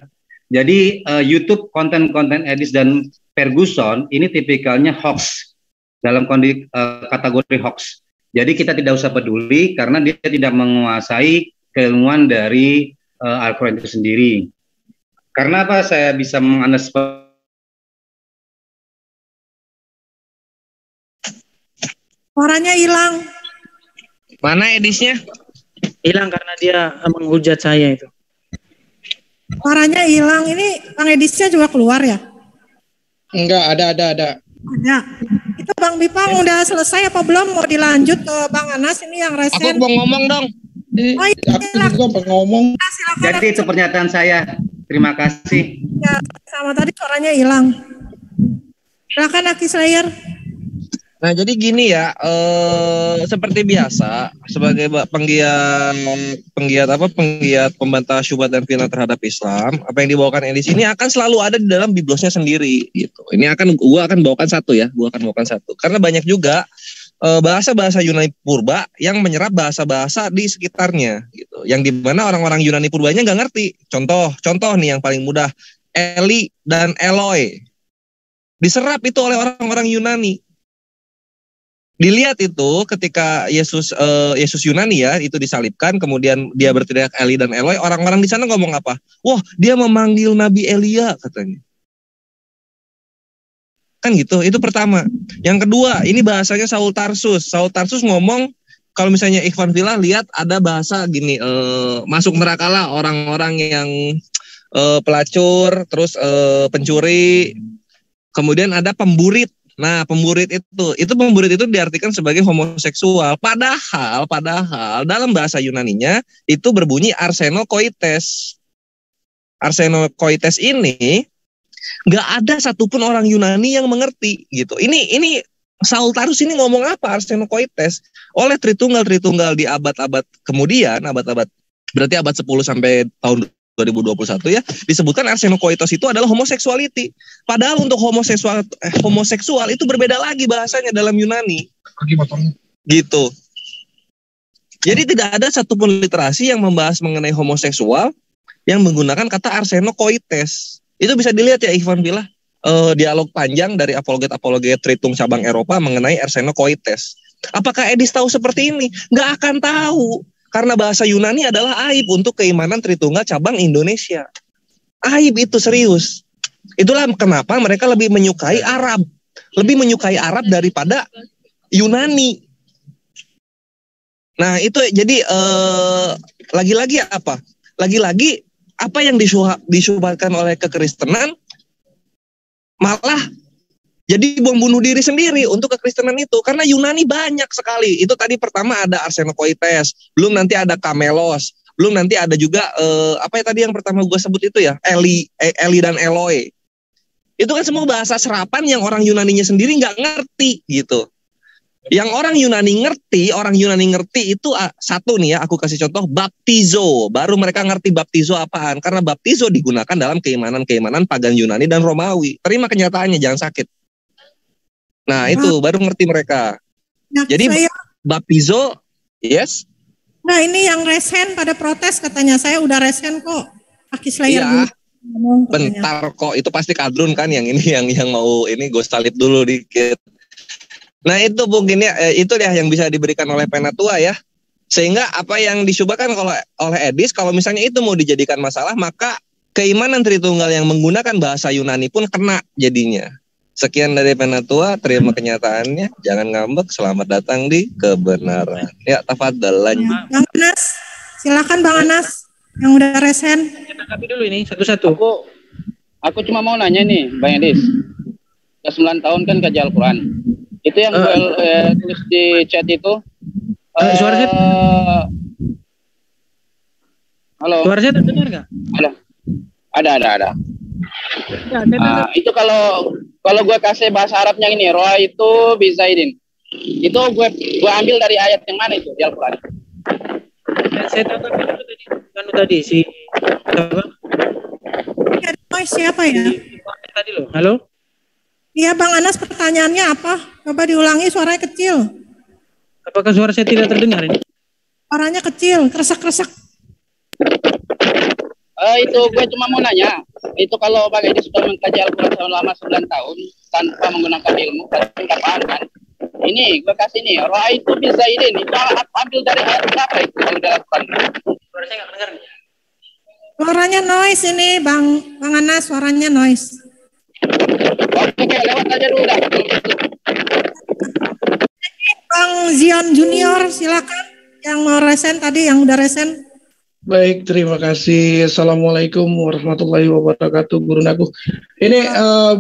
Jadi YouTube konten-konten Edis dan Ferguson ini tipikalnya hoax dalam kategori hoax. Jadi kita tidak usah peduli karena dia tidak menguasai keilmuan dari Al-Quran itu sendiri. Karena apa saya bisa menganalisis? Suaranya hilang. Mana Edisnya? Hilang karena dia menghujat saya itu. Suaranya hilang. Ini Bang Edisnya juga keluar ya? Enggak, ada. Ada. Itu Bang Bipang udah selesai apa belum? Mau dilanjut ke Bang Anas ini yang resen? Aku mau ngomong dong. Oh iya, aku ngomong. Jadi itu pernyataan saya. Terima kasih. Ya, sama tadi suaranya hilang. Silakan Aki Slayer. Nah, jadi gini ya, seperti biasa sebagai penggiat pembantah syubhat dan fitnah terhadap Islam, apa yang dibawakan Edis ini akan selalu ada di dalam biblosnya sendiri gitu. Ini gua akan bawakan satu. Karena banyak juga bahasa-bahasa Yunani purba yang menyerap bahasa-bahasa di sekitarnya gitu. Yang dimana orang-orang Yunani purbanya nggak ngerti. Contoh nih yang paling mudah, Eli dan Eloi. Diserap itu oleh orang-orang Yunani. Dilihat itu ketika Yesus Yunani ya itu disalibkan, kemudian dia berteriak Eli dan Eloi, orang-orang di sana ngomong apa? Wah, dia memanggil Nabi Elia katanya. Kan gitu, itu pertama. Yang kedua, ini bahasanya Saul Tarsus. Saul Tarsus ngomong, kalau misalnya Ikhwan Fillah lihat ada bahasa gini, masuk nerakalah orang-orang yang pelacur, terus pencuri, kemudian ada pemburit. Nah, pemburit itu diartikan sebagai homoseksual. Padahal dalam bahasa Yunaninya itu berbunyi arsenokoites. Arsenokoites ini nggak ada satupun orang Yunani yang mengerti gitu. Ini Saul Tarsus ini ngomong apa arsenokoites? Oleh Tritunggal di abad-abad kemudian, berarti abad 10 sampai tahun 2021 ya, disebutkan arsenokoitos itu adalah homoseksuality. Padahal untuk homoseksual itu berbeda lagi bahasanya dalam Yunani. Gitu. Jadi tidak ada satupun literasi yang membahas mengenai homoseksual yang menggunakan kata arsenokoites. Itu bisa dilihat ya Ikhwan Fillah, dialog panjang dari apologet Tritung cabang Eropa mengenai arsenokoites. Apakah Edis tahu seperti ini? Nggak akan tahu. Karena bahasa Yunani adalah aib untuk keimanan Tritunggal cabang Indonesia. Aib itu serius. Itulah kenapa mereka lebih menyukai Arab. Lebih menyukai Arab daripada Yunani. Nah itu jadi lagi-lagi apa? Lagi-lagi apa yang disyubhatkan oleh kekristenan malah jadi bom bunuh diri sendiri untuk kekristenan itu. Karena Yunani banyak sekali. Itu tadi pertama ada arsenokoites, belum nanti ada kamelos, belum nanti ada juga apa ya tadi yang pertama gue sebut itu ya, Eli dan Eloi. Itu kan semua bahasa serapan yang orang Yunaninya sendiri nggak ngerti gitu. Yang orang Yunani ngerti itu satu nih ya, aku kasih contoh baptizo. Baru mereka ngerti baptizo apaan. Karena baptizo digunakan dalam keimanan pagan Yunani dan Romawi. Terima kenyataannya, jangan sakit. Nah itu baru ngerti mereka. Nah, jadi baptizo, yes. Nah ini yang resen pada protes katanya, saya udah resen kok. Aki Slayer iya, bentar kok, itu pasti kadrun kan yang ini yang mau ini gue salib dulu dikit. Nah itu mungkin ya, itu ya yang bisa diberikan oleh Penatua ya. Sehingga apa yang disyubahkan oleh Edis, kalau misalnya itu mau dijadikan masalah, maka keimanan Tritunggal yang menggunakan bahasa Yunani pun kena jadinya. Sekian dari Penatua, terima kenyataannya, jangan ngambek, selamat datang di kebenaran. Ya, tafadhal lanjut. Bang Anas, silakan Bang Anas yang udah resen. Kita kapi dulu ini satu-satu. Aku cuma mau nanya nih, Bang Edis. Udah 9 tahun kan kaji Al-Quran. Itu yang gue tulis di chat itu. Suara saya halo. Suara saya terdengar nggak? Ada. Itu kalau Kalau gue kasih bahasa Arabnya ini, roa itu bizaidin. Itu gue ambil dari ayat yang mana itu di Al-Quran? Saya tahu tadi si siapa ya? Tadi loh. Halo? Iya Bang Anas, pertanyaannya apa? Coba diulangi, suaranya kecil. Apakah suara saya tidak terdengar ini? Suaranya kecil, kresek-kresek. Itu gue cuma mau nanya, itu kalau Bang Edi sudah mengkaji Al-Quran selama 9 tahun tanpa menggunakan ilmu, berarti nggak paham kan? Ini gue kasih nih, roa itu bizaidin, itu ambil dari ayat berapa itu yang dalam Al-Quran? Suara saya nggak dengar nih. Suaranya noise ini Bang Anas, suaranya noise. Oke, lewat aja dulu dah. Bang Zion Junior, silakan. Yang mau resen tadi, yang udah resen. Baik, terima kasih. Assalamualaikum warahmatullahi wabarakatuh, Guru Naguh. Ini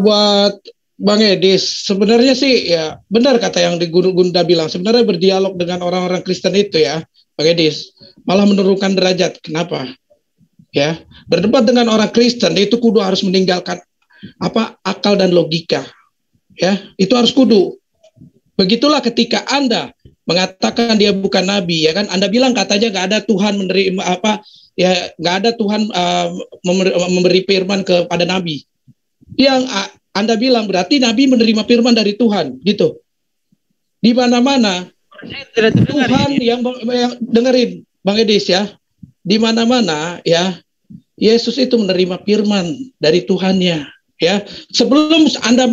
buat Bang Edis, sebenarnya sih ya benar kata yang di Gunda bilang. Sebenarnya berdialog dengan orang-orang Kristen itu ya, Bang Edis, malah menurunkan derajat. Kenapa? Ya, berdebat dengan orang Kristen itu kudu harus meninggalkan akal dan logika. Ya, itu harus kudu. Begitulah ketika Anda mengatakan dia bukan nabi, ya kan? Anda bilang katanya nggak ada Tuhan menerima nggak ada Tuhan memberi firman kepada nabi. Yang Anda bilang berarti nabi menerima firman dari Tuhan, gitu. Di mana-mana Tuhan yang dengerin Bang Edis ya, di mana-mana ya Yesus itu menerima firman dari Tuhannya, ya. Sebelum Anda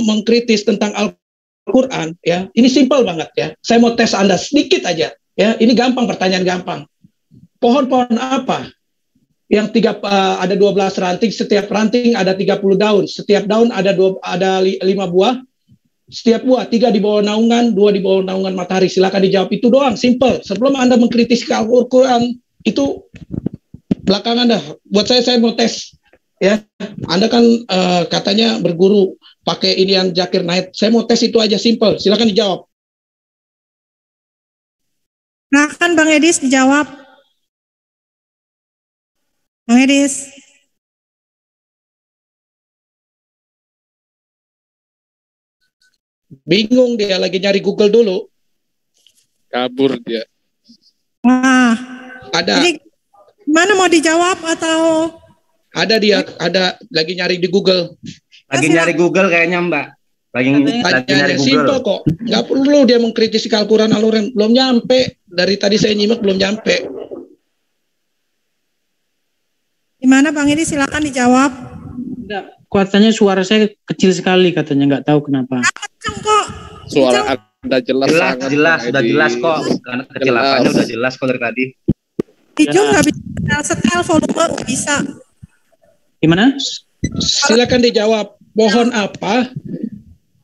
mengkritis tentang Al-Quran, ya, ini simpel banget ya. Saya mau tes Anda sedikit aja, ya. Ini gampang, pertanyaan gampang. Pohon-pohon apa yang ada 12 ranting, setiap ranting ada 30 daun, setiap daun ada 5 buah, setiap buah 3 di bawah naungan, 2 di bawah naungan matahari. Silakan dijawab, itu doang, simple. Sebelum Anda mengkritisi Al-Quran, itu belakangan dah. Buat saya mau tes. Ya, Anda kan katanya berguru pakai ini yang Zakir Naik. Saya mau tes itu aja, simple. Silakan dijawab. Nah, kan Bang Edis dijawab. Bang Edis. Bingung dia, lagi nyari Google dulu. Kabur dia. Wah. Ada. Jadi, mana mau dijawab atau? Ada dia, ada lagi nyari di Google. Lagi nyari Google kayaknya Mbak. Lagi nyari Google. Simple kok. Nggak perlu dia mengkritisi Al-Quran. Belum nyampe. Dari tadi saya nyimak belum nyampe. Gimana Bang Edi, silakan dijawab. Enggak, katanya suara saya kecil sekali katanya, nggak tahu kenapa. Suara Anda jelas sudah jelas kok. Karena kecilakannya udah jelas kok dari tadi. Hijau nggak bisa setel volume, nggak bisa. Gimana? Silakan dijawab. Pohon apa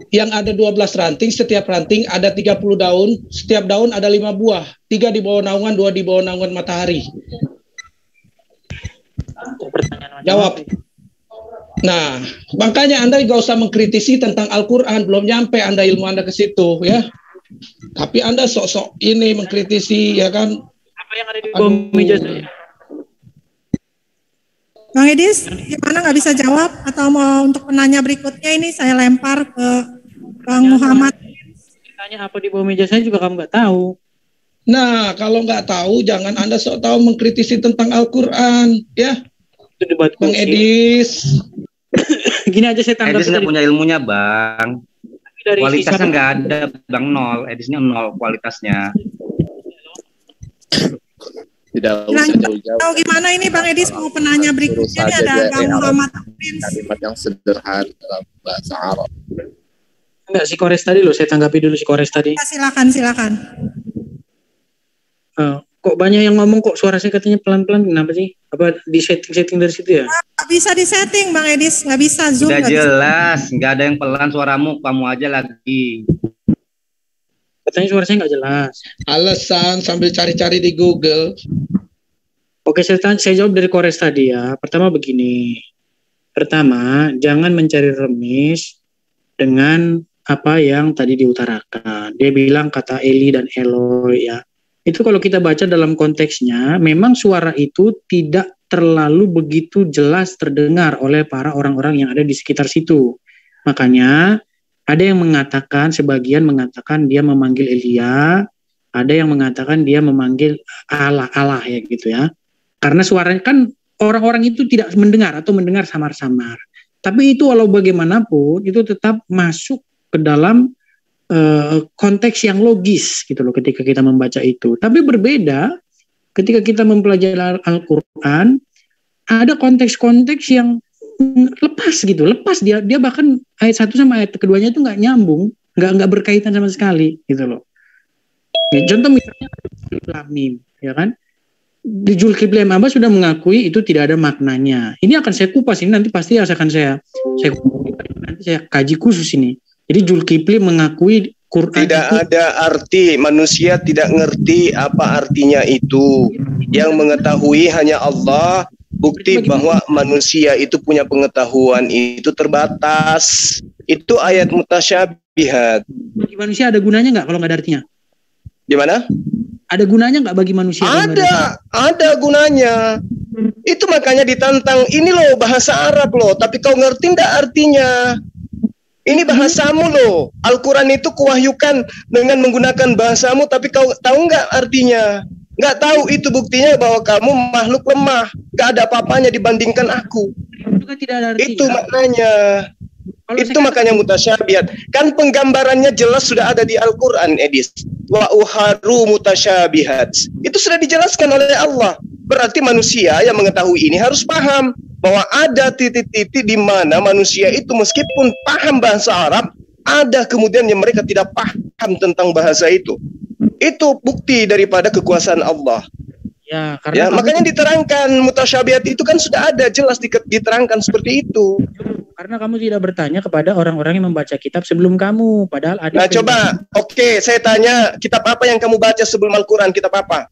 yang ada 12 ranting, setiap ranting ada 30 daun, setiap daun ada 5 buah, 3 di bawah naungan, 2 di bawah naungan matahari. Jawab. Nah, makanya Anda nggak usah mengkritisi tentang Al-Quran, belum nyampe Anda ilmu Anda ke situ, ya. Tapi Anda sok-sok ini mengkritisi, ya kan? Apa yang ada di bawah meja saya? Bang Edis, gimana, nggak bisa jawab? Atau mau untuk penanya berikutnya ini saya lempar ke Bang Muhammad. Tanya apa di bawah meja saya juga kamu nggak tahu. Nah, kalau nggak tahu, jangan Anda sok tahu mengkritisi tentang Al-Quran, ya. Itu debat Bang Edis. Gini aja saya tanggapi. Edis nggak punya ilmunya, Bang. Kualitasnya nggak ada, Bang, 0. Edisnya 0 kualitasnya. Tidak usah jauh-jauh. Tahu gimana ini Bang Edis, mau penanya berikutnya ini ada Bang Muhammad Prince. Kalimat yang sederhana dalam bahasa Arab. Enggak, si Kores tadi loh, saya tanggapi dulu si Kores tadi. Ya, silakan. Kok banyak yang ngomong kok suara saya katanya pelan-pelan, kenapa sih? Apa di setting dari situ ya? Nggak bisa di setting Bang Edis, nggak bisa Zoom. Udah jelas, nggak ada yang pelan suaramu, kamu aja lagi. Katanya suara saya nggak jelas. Alasan sambil cari-cari di Google. Oke, saya jawab dari Kores tadi ya. Pertama begini. Pertama, jangan mencari remis dengan apa yang tadi diutarakan. Dia bilang kata Eli dan Eloi ya. Itu kalau kita baca dalam konteksnya, memang suara itu tidak terlalu begitu jelas terdengar oleh para orang-orang yang ada di sekitar situ. Makanya ada yang mengatakan, sebagian mengatakan dia memanggil Elia, ada yang mengatakan dia memanggil Allah ya gitu ya. Karena suaranya kan orang-orang itu tidak mendengar atau mendengar samar-samar. Tapi itu walau bagaimanapun itu tetap masuk ke dalam konteks yang logis gitu loh ketika kita membaca itu. Tapi berbeda ketika kita mempelajari Al-Quran, ada konteks-konteks yang lepas gitu, dia bahkan ayat 1 sama ayat keduanya itu nggak nyambung, nggak berkaitan sama sekali gitu loh. Ya, contoh misalnya Lam Mim, ya kan? Di Zulkifli Amba sudah mengakui itu tidak ada maknanya. Ini akan saya kupas, ini nanti pasti akan saya kaji khusus ini. Jadi Zulkifli mengakui Quran tidak itu ada arti, manusia tidak ngerti apa artinya itu. Yang mengetahui hanya Allah. Bukti bahwa manusia itu punya pengetahuan itu terbatas. Itu ayat mutasyabihat. Bagi manusia ada gunanya nggak kalau nggak ada artinya? Gimana? Ada gunanya nggak bagi manusia? Ada gunanya. Itu makanya ditantang, ini loh bahasa Arab loh, tapi kau ngerti nggak artinya? Ini bahasamu loh. Al-Quran itu kuwahyukan dengan menggunakan bahasamu, tapi kau tahu nggak artinya? Nggak tahu, itu buktinya bahwa kamu makhluk lemah. Nggak ada apa-apanya dibandingkan aku. Itu maknanya. Itu makanya mutasyabihat. Kan penggambarannya jelas sudah ada di Al-Quran, Edis. Wa uharu mutasyabihat. Itu sudah dijelaskan oleh Allah. Berarti manusia yang mengetahui ini harus paham bahwa ada titik-titik di mana manusia itu meskipun paham bahasa Arab, ada kemudian yang mereka tidak paham tentang bahasa itu. Itu bukti daripada kekuasaan Allah. Ya, karena makanya diterangkan mutasyabihat itu kan sudah ada jelas diterangkan seperti itu. Karena kamu tidak bertanya kepada orang-orang yang membaca kitab sebelum kamu, padahal ada. Nah, coba, oke, saya tanya, kitab apa yang kamu baca sebelum Al-Quran? Kitab apa?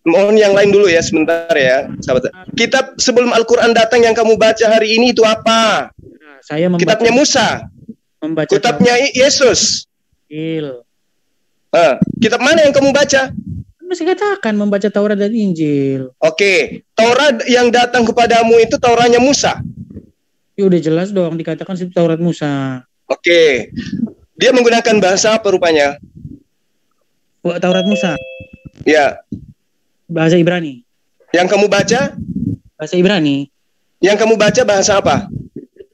Mohon yang lain dulu ya, sebentar ya, sahabat. Kitab sebelum Al-Quran datang yang kamu baca hari ini itu apa? Nah, saya membaca, kitabnya Musa, kitabnya Yesus. Kitab mana yang kamu baca? Masih katakan membaca Taurat dan Injil. Oke, Taurat yang datang kepadamu itu Tauratnya Musa. Ya udah jelas dong, dikatakan itu Taurat Musa. Oke, dia menggunakan bahasa apa rupanya? Taurat Musa. Ya. Bahasa Ibrani. Yang kamu baca? Bahasa Ibrani. Yang kamu baca bahasa apa?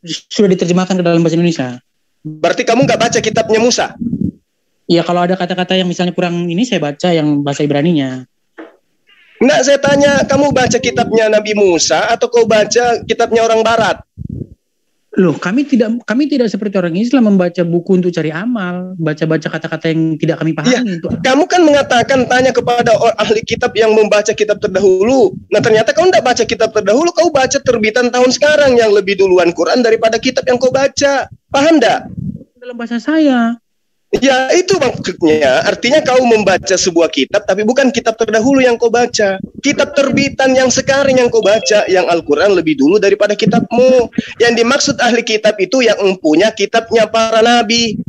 Sudah diterjemahkan ke dalam bahasa Indonesia. Berarti kamu nggak baca kitabnya Musa? Iya, kalau ada kata-kata yang misalnya kurang ini saya baca yang bahasa Ibraninya. Enggak, saya tanya, kamu baca kitabnya Nabi Musa atau kau baca kitabnya orang Barat? Loh, kami tidak seperti orang Islam membaca buku untuk cari amal, baca-baca kata-kata yang tidak kami pahami. Ya, kamu kan mengatakan tanya kepada ahli kitab yang membaca kitab terdahulu. Nah, ternyata kau tidak baca kitab terdahulu, kau baca terbitan tahun sekarang yang lebih duluan Quran daripada kitab yang kau baca. Paham enggak? Dalam bahasa saya. Ya, itu maksudnya. Artinya kau membaca sebuah kitab, tapi bukan kitab terdahulu yang kau baca. Kitab terbitan yang sekarang yang kau baca, yang Al-Quran lebih dulu daripada kitabmu. Yang dimaksud ahli kitab itu yang mempunyai kitabnya para nabi.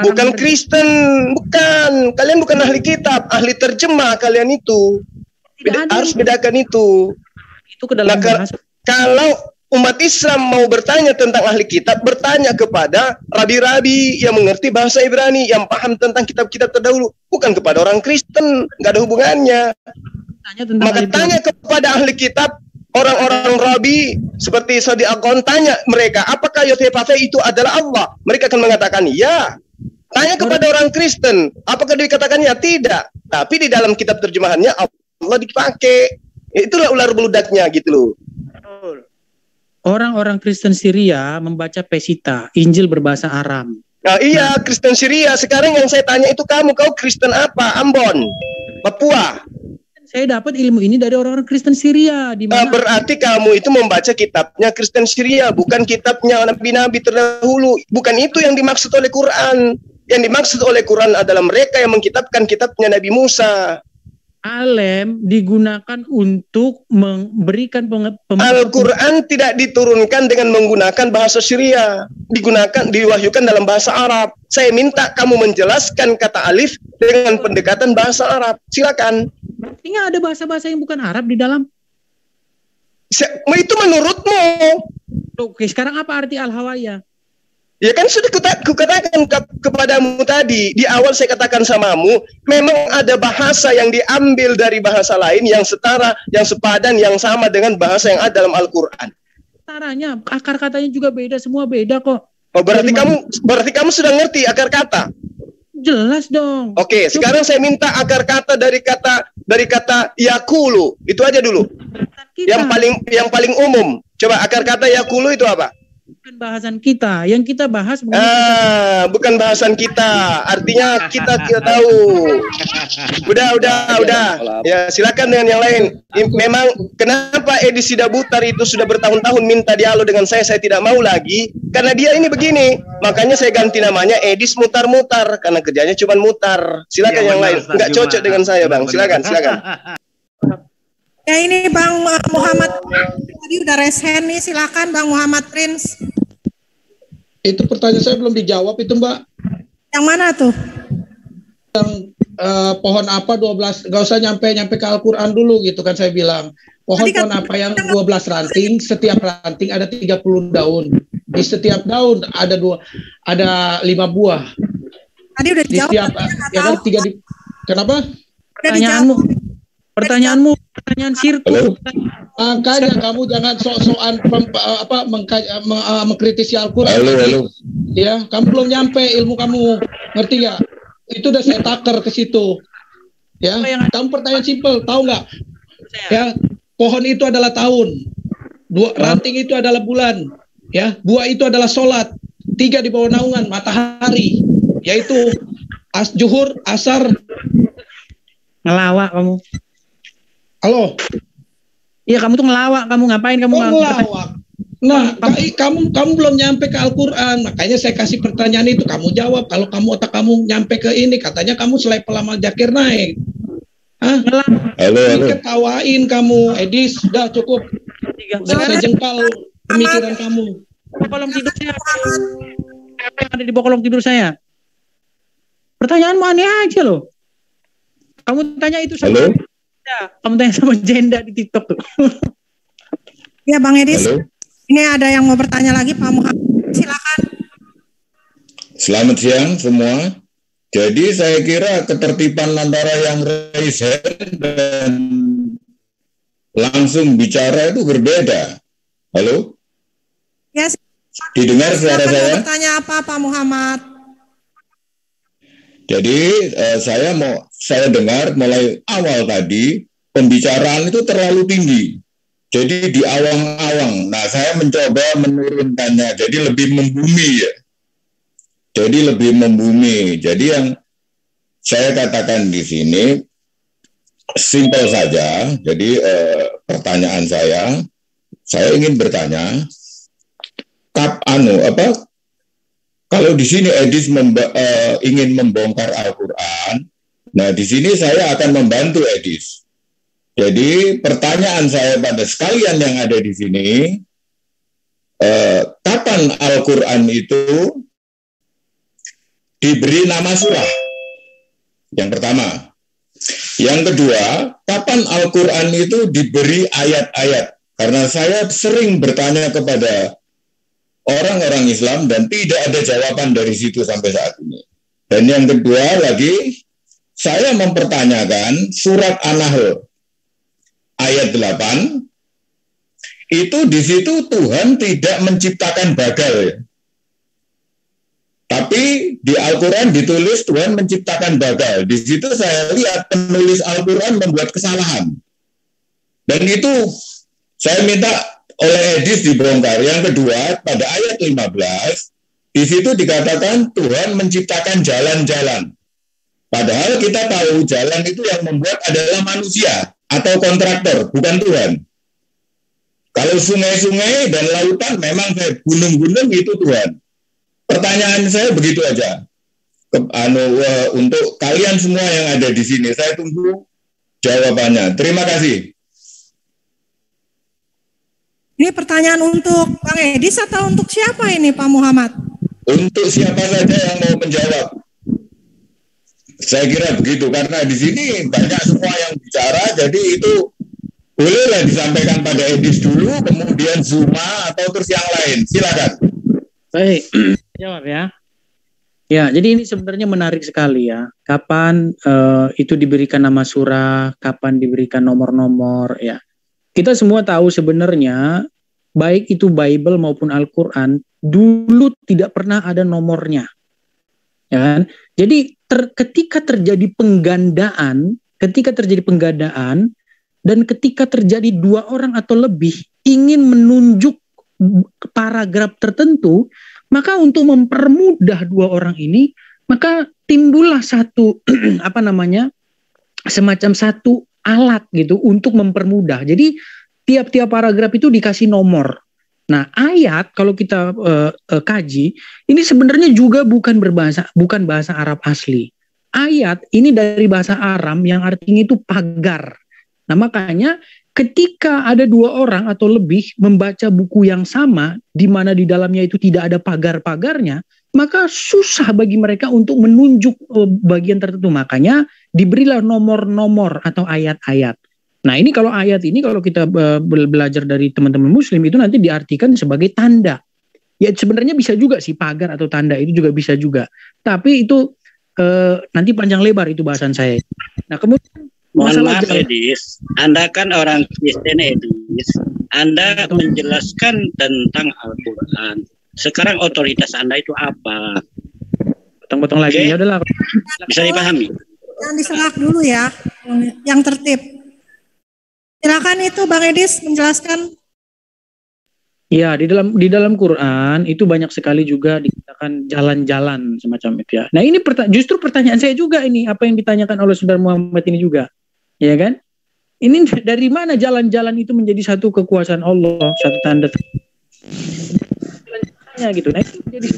Bukan Kristen, bukan. Kalian bukan ahli kitab, ahli terjemah kalian itu. Harus bedakan itu. Itu ke dalam bahasa. Kalau umat Islam mau bertanya tentang ahli kitab, bertanya kepada rabi-rabi yang mengerti bahasa Ibrani, yang paham tentang kitab-kitab terdahulu, bukan kepada orang Kristen, nggak ada hubungannya. Maka tanya kepada ahli kitab, orang-orang rabi seperti Sadi Agon, tanya mereka, apakah Yod-Heh-Vav-Heh itu adalah Allah? Mereka akan mengatakan ya. Tanya kepada orang Kristen, apakah dikatakan ya? Tidak. Tapi di dalam kitab terjemahannya Allah dipakai. Itulah ular beludaknya gitu loh. Orang-orang Kristen Syria membaca Pesita, Injil berbahasa Aram. Nah, iya, Kristen Syria. Sekarang yang saya tanya itu kau Kristen apa? Ambon, Papua. Saya dapat ilmu ini dari orang-orang Kristen Syria. Di mana? Berarti kamu itu membaca kitabnya Kristen Syria, bukan kitabnya nabi-nabi terdahulu. Bukan itu yang dimaksud oleh Quran. Yang dimaksud oleh Quran adalah mereka yang mengkitabkan kitabnya Nabi Musa. Alem digunakan untuk memberikan Al-Quran tidak diturunkan dengan menggunakan bahasa Syria, diwahyukan dalam bahasa Arab. Saya minta kamu menjelaskan kata alif dengan pendekatan bahasa Arab. Silakan. Artinya ada bahasa-bahasa yang bukan Arab di dalam. Itu menurutmu. Oke, sekarang apa arti al-hawaya? Ya kan sudah kukatakan kepadamu tadi, di awal saya katakan samamu, memang ada bahasa yang diambil dari bahasa lain yang setara, yang sepadan, yang sama dengan bahasa yang ada dalam Al-Quran. Caranya, akar katanya juga beda, semua beda kok. Oh, berarti kamu sudah ngerti akar kata? Jelas dong. Oke, sekarang saya minta akar kata dari kata yakulu. Itu aja dulu. Yang paling umum. Coba akar kata yakulu itu apa? Bukan bahasan kita. Yang kita bahas bukan bahasan kita. Artinya kita tidak tahu. Udah. Ya, silakan dengan yang lain. Memang kenapa edisi Dabutar itu sudah bertahun-tahun minta dialog dengan saya tidak mau lagi karena dia ini begini. Makanya saya ganti namanya Edis Mutar-Mutar karena kerjanya cuma mutar. Silakan yang lain. Enggak cocok dengan saya, Bang. Silakan. Ya ini Bang Muhammad tadi udah resen nih, silakan Bang Muhammad Prince. Itu pertanyaan saya belum dijawab itu Mbak. Yang mana tuh? Yang pohon apa 12, nggak usah nyampe ke Al-Quran dulu gitu kan saya bilang. Pohon apa yang 12 ranting, setiap ranting ada 30 daun. Di setiap daun ada 5 buah. Tadi udah dijawab. Ya kan 3 di. Kenapa? Pertanyaanmu pertanyaan sirkus. Makanya kamu jangan sok-sokan mengkritisi Al-Quran. Halo. Ya, kamu belum nyampe ilmu kamu, ngerti nggak? Itu udah saya taker ke situ. Ya, kamu pertanyaan simpel, tahu nggak? Ya, pohon itu adalah tahun, ranting itu adalah bulan, ya, buah itu adalah sholat, 3 di bawah naungan matahari, yaitu zuhur, asar. Ngelawak kamu. Halo. Iya, kamu tuh ngelawak, kamu ngapain kamu ngelawak? Nah, kamu belum nyampe ke Al-Quran, makanya saya kasih pertanyaan itu, kamu jawab. Kalau otak kamu nyampe ke ini, katanya kamu selai pelama Jakir naik. Hah? Halo. Ketawain kamu, Edis, sudah cukup. Udah saya jengkal pemikiran kamu. Kolom tidur saya. Apa yang ada di bawah kolom tidur saya? Pertanyaanmu aneh aja loh. Kamu tanya itu sama kamu tanya sama Jenda di TikTok tuh. Ya Bang Edis. Halo. Ini ada yang mau bertanya lagi, Pak Muhammad. Silakan. Selamat siang semua. Jadi saya kira ketertiban antara yang raise hand dan langsung bicara itu berbeda. Halo? Ya. Didengar suara saya? Bertanya apa, Pak Muhammad? Jadi saya dengar mulai awal tadi pembicaraan itu terlalu tinggi. Jadi di awang-awang. Nah, saya mencoba menurunkannya. Jadi lebih membumi ya. Jadi yang saya katakan di sini simpel saja. Jadi pertanyaan saya ingin bertanya, kalau di sini Edis ingin membongkar Al-Quran, nah di sini saya akan membantu Edis. Jadi pertanyaan saya pada sekalian yang ada di sini, kapan Al-Quran itu diberi nama surah? Yang pertama. Yang kedua, kapan Al-Quran itu diberi ayat-ayat? Karena saya sering bertanya kepada orang-orang Islam dan tidak ada jawaban dari situ sampai saat ini. Dan yang kedua lagi, saya mempertanyakan surat An-Nahl ayat 8, itu di situ Tuhan tidak menciptakan bagal ya. Tapi di Al-Quran ditulis Tuhan menciptakan bagal. Di situ saya lihat penulis Al-Quran membuat kesalahan. Dan itu saya minta oleh Edis dibongkar. Yang kedua, pada ayat 15, di situ dikatakan Tuhan menciptakan jalan-jalan. Padahal kita tahu jalan itu yang membuat adalah manusia atau kontraktor, bukan Tuhan. Kalau sungai-sungai dan lautan memang gunung-gunung itu Tuhan. Pertanyaan saya begitu aja. Untuk kalian semua yang ada di sini, saya tunggu jawabannya. Terima kasih. Ini pertanyaan untuk Bang Edis atau untuk siapa ini Pak Muhammad? Untuk siapa saja yang mau menjawab. Saya kira begitu, karena di sini banyak semua yang bicara, jadi itu bolehlah disampaikan pada Edis dulu, kemudian Zuma atau terus yang lain. Silakan. Baik, Jawab ya. Ya, jadi ini sebenarnya menarik sekali ya. Kapan itu diberikan nama surah, kapan diberikan nomor-nomor ya. Kita semua tahu sebenarnya baik itu Bible maupun Al-Qur'an dulu tidak pernah ada nomornya. Ya kan? Jadi ketika terjadi penggandaan dan ketika terjadi 2 orang atau lebih ingin menunjuk paragraf tertentu, maka untuk mempermudah 2 orang ini, maka timbullah satu semacam satu alat gitu untuk mempermudah. Jadi tiap-tiap paragraf itu dikasih nomor. Nah, ayat kalau kita kaji, ini sebenarnya juga bukan bahasa Arab asli. Ayat ini dari bahasa Aram yang artinya itu pagar. Nah, makanya ketika ada 2 orang atau lebih membaca buku yang sama, di mana di dalamnya itu tidak ada pagar-pagarnya, maka susah bagi mereka untuk menunjuk bagian tertentu. Makanya diberilah nomor-nomor atau ayat-ayat. Nah, ini kalau ayat ini kalau kita belajar dari teman-teman Muslim itu nanti diartikan sebagai tanda. Ya sebenarnya bisa juga sih pagar atau tanda itu juga bisa juga. Tapi itu nanti panjang lebar itu bahasan saya. Nah, kemudian mohon maaf Edis, Anda kan orang Kristen Edis, Anda menjelaskan tentang Al-Quran. Sekarang otoritas Anda itu apa? Potong-potong lagi, ya udahlah. Bisa dipahami? Yang diselak dulu ya, yang tertib. Silakan itu Bang Edis menjelaskan. Ya, di dalam Quran itu banyak sekali juga dikatakan jalan-jalan semacam itu ya. Nah, ini justru pertanyaan saya juga ini, apa yang ditanyakan oleh Saudara Muhammad ini juga. Ya kan? Ini dari mana jalan-jalan itu menjadi satu kekuasaan Allah, satu tanda gitu. Nah, itu menjadi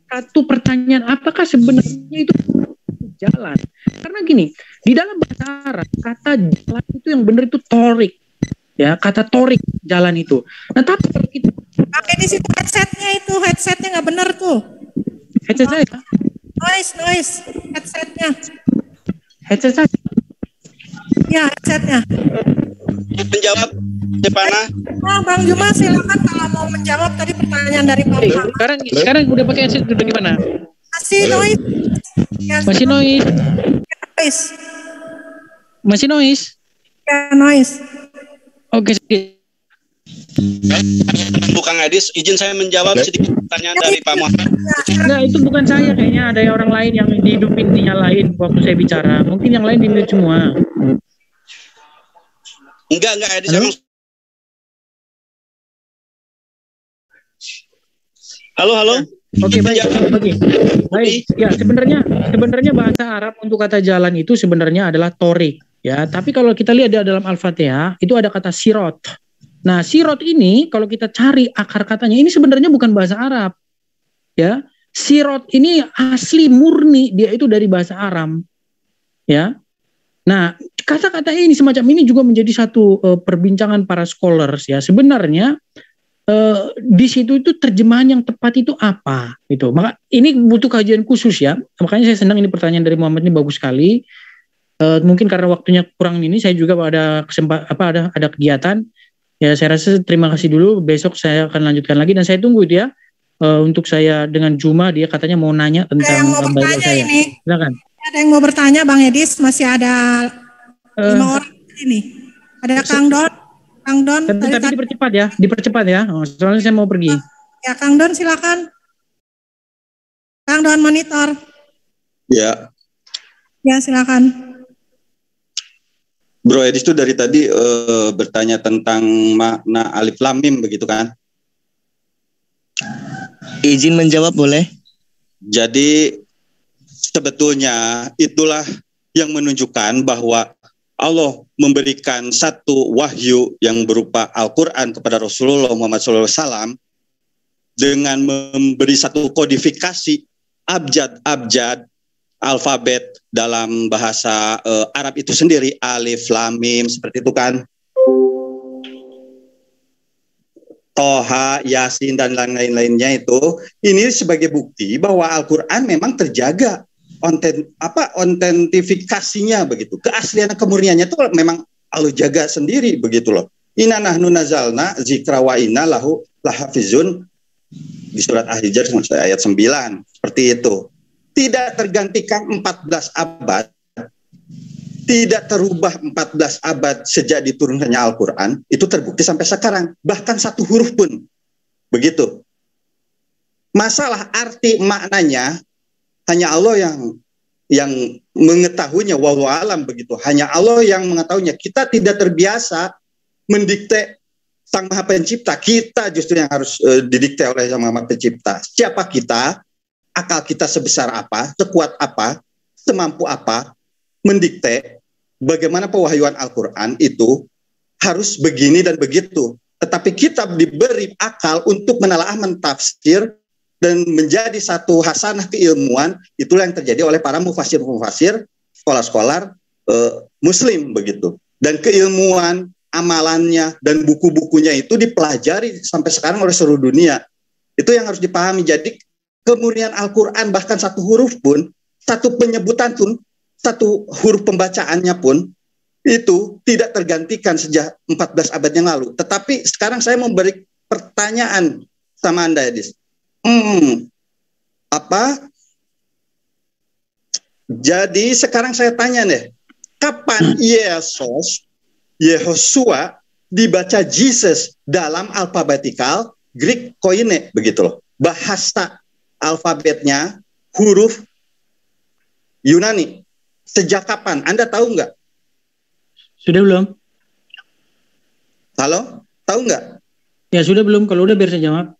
satu pertanyaan, apakah sebenarnya itu jalan? Karena gini, di dalam bahasa Arab kata jalan itu yang benar itu torik. Ya, kata torik jalan itu. Nah, tapi kalau kita pakai di situ headsetnya nggak benar tuh. Headset saya. Noise, headsetnya. Headset saya. Ya, headsetnya. Menjawab, Jepana. Nah, Bang Juma silakan kalau mau menjawab tadi pertanyaan dari Pak. Sekarang udah pakai headset udah gimana? Masih noise. Ya, Masih noise. Masih noise. Ya, noise. Oke. Bukan Edis, izin saya menjawab sedikit pertanyaan dari Pak Muhammad. Nah, itu bukan saya, kayaknya ada orang lain yang dihidupin, dinyalain waktu saya bicara. Mungkin yang lain di-mute semua. Enggak Edis, emang. Halo. Oke, baik. Ya, sebenarnya bahasa Arab untuk kata jalan itu sebenarnya adalah torik. Ya, tapi kalau kita lihat di dalam Al-Fatihah itu ada kata sirot. Nah, sirot ini kalau kita cari akar katanya ini sebenarnya bukan bahasa Arab. Ya, sirot ini asli murni dia itu dari bahasa Aram. Ya. Nah, kata-kata ini semacam ini juga menjadi satu perbincangan para scholars ya. Sebenarnya di situ itu terjemahan yang tepat itu apa gitu. Maka ini butuh kajian khusus ya. Makanya saya senang ini pertanyaan dari Muhammad ini bagus sekali. Mungkin karena waktunya kurang ini saya juga ada ada kegiatan. Ya, saya rasa terima kasih dulu. Besok saya akan lanjutkan lagi dan saya tunggu itu ya. Untuk saya dengan Juma dia katanya mau nanya tentang Bible saya. Ini. Silakan. Ada yang mau bertanya Bang Edis, masih ada 5 orang ini. Ada Kang Don. Tapi dipercepat ya. Soalnya saya mau pergi. Ya, Kang Don silakan. Kang Don monitor. Ya. Ya, silakan. Bro Edis itu dari tadi bertanya tentang makna alif lam mim begitu kan? Izin menjawab boleh? Jadi sebetulnya itulah yang menunjukkan bahwa Allah memberikan satu wahyu yang berupa Al-Quran kepada Rasulullah Muhammad SAW dengan memberi satu kodifikasi abjad alfabet dalam bahasa Arab itu sendiri, alif, lam, mim, seperti itu kan. Toha, Yasin, dan lain-lainnya itu. Ini sebagai bukti bahwa Al-Quran memang terjaga otentifikasinya begitu. Keaslian kemurniannya itu memang Allah jaga sendiri begitu loh. Inna nahnu nazalna zikra wa inna lahu lahafizun. Di surat Al-Hijr ayat 9 seperti itu. Tidak tergantikan 14 abad, tidak terubah 14 abad sejak diturunkannya Al-Quran, itu terbukti sampai sekarang. Bahkan satu huruf pun. Begitu. Masalah arti maknanya, hanya Allah yang mengetahuinya, wallahu alam begitu. Hanya Allah yang mengetahuinya. Kita tidak terbiasa mendikte Sang Maha Pencipta. Kita justru yang harus didikte oleh Sang Maha Pencipta. Siapa kita? Akal kita sebesar apa? Sekuat apa? Semampu apa? Mendikte bagaimana pewahyuan Al-Quran itu harus begini dan begitu. Tetapi kita diberi akal untuk menelaah, mentafsir, dan menjadi satu hasanah keilmuan. Itulah yang terjadi oleh para mufasir-mufasir, sekolah-sekolah muslim begitu. Dan keilmuan, amalannya, dan buku-bukunya itu dipelajari sampai sekarang oleh seluruh dunia. Itu yang harus dipahami. Jadi kemurnian Al-Quran, bahkan satu huruf pun, satu penyebutan pun, satu huruf pembacaannya pun itu tidak tergantikan sejak 14 abad yang lalu. Tetapi sekarang saya memberi pertanyaan sama Anda, Edis. Jadi sekarang saya tanya nih, kapan Yehosua dibaca Jesus dalam alfabetikal Greek Koine begitu loh. Bahasa alfabetnya huruf Yunani. Sejak kapan? Anda tahu nggak? Sudah belum? Halo? Tahu nggak? Ya sudah belum? Kalau udah biar saya jawab.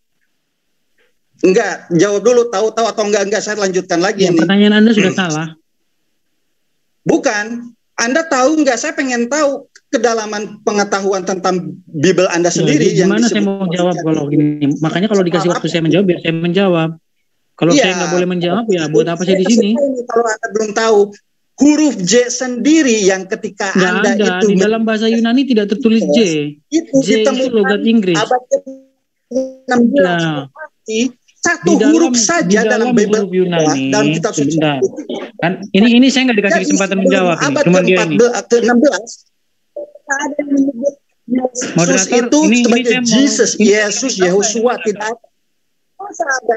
Enggak, jawab dulu. Tahu atau enggak? Saya lanjutkan lagi. Ya, pertanyaan Anda sudah salah. Bukan. Anda tahu nggak? Saya pengen tahu kedalaman pengetahuan tentang Bible Anda sendiri. Ya, gimana saya mau jawab kalau gini? Makanya kalau dikasih waktu saya menjawab, biar saya menjawab. Kalau saya nggak boleh menjawab, ya buat apa saya di sini? Kalau Anda belum tahu, huruf J sendiri yang ketika nggak Anda ada. itu Di dalam bahasa Yunani tidak tertulis J. J itu logat Inggris. Abad 16 satu huruf saja dalam Bible Yunani. dalam kitab suci. Kan ini saya nggak dikasih kesempatan menjawab. Cuma dia ini. Ke-16 ada yang menyebut Yesus itu sebagai Jesus, Yesus, Yehosua, tidak ada. Masa ada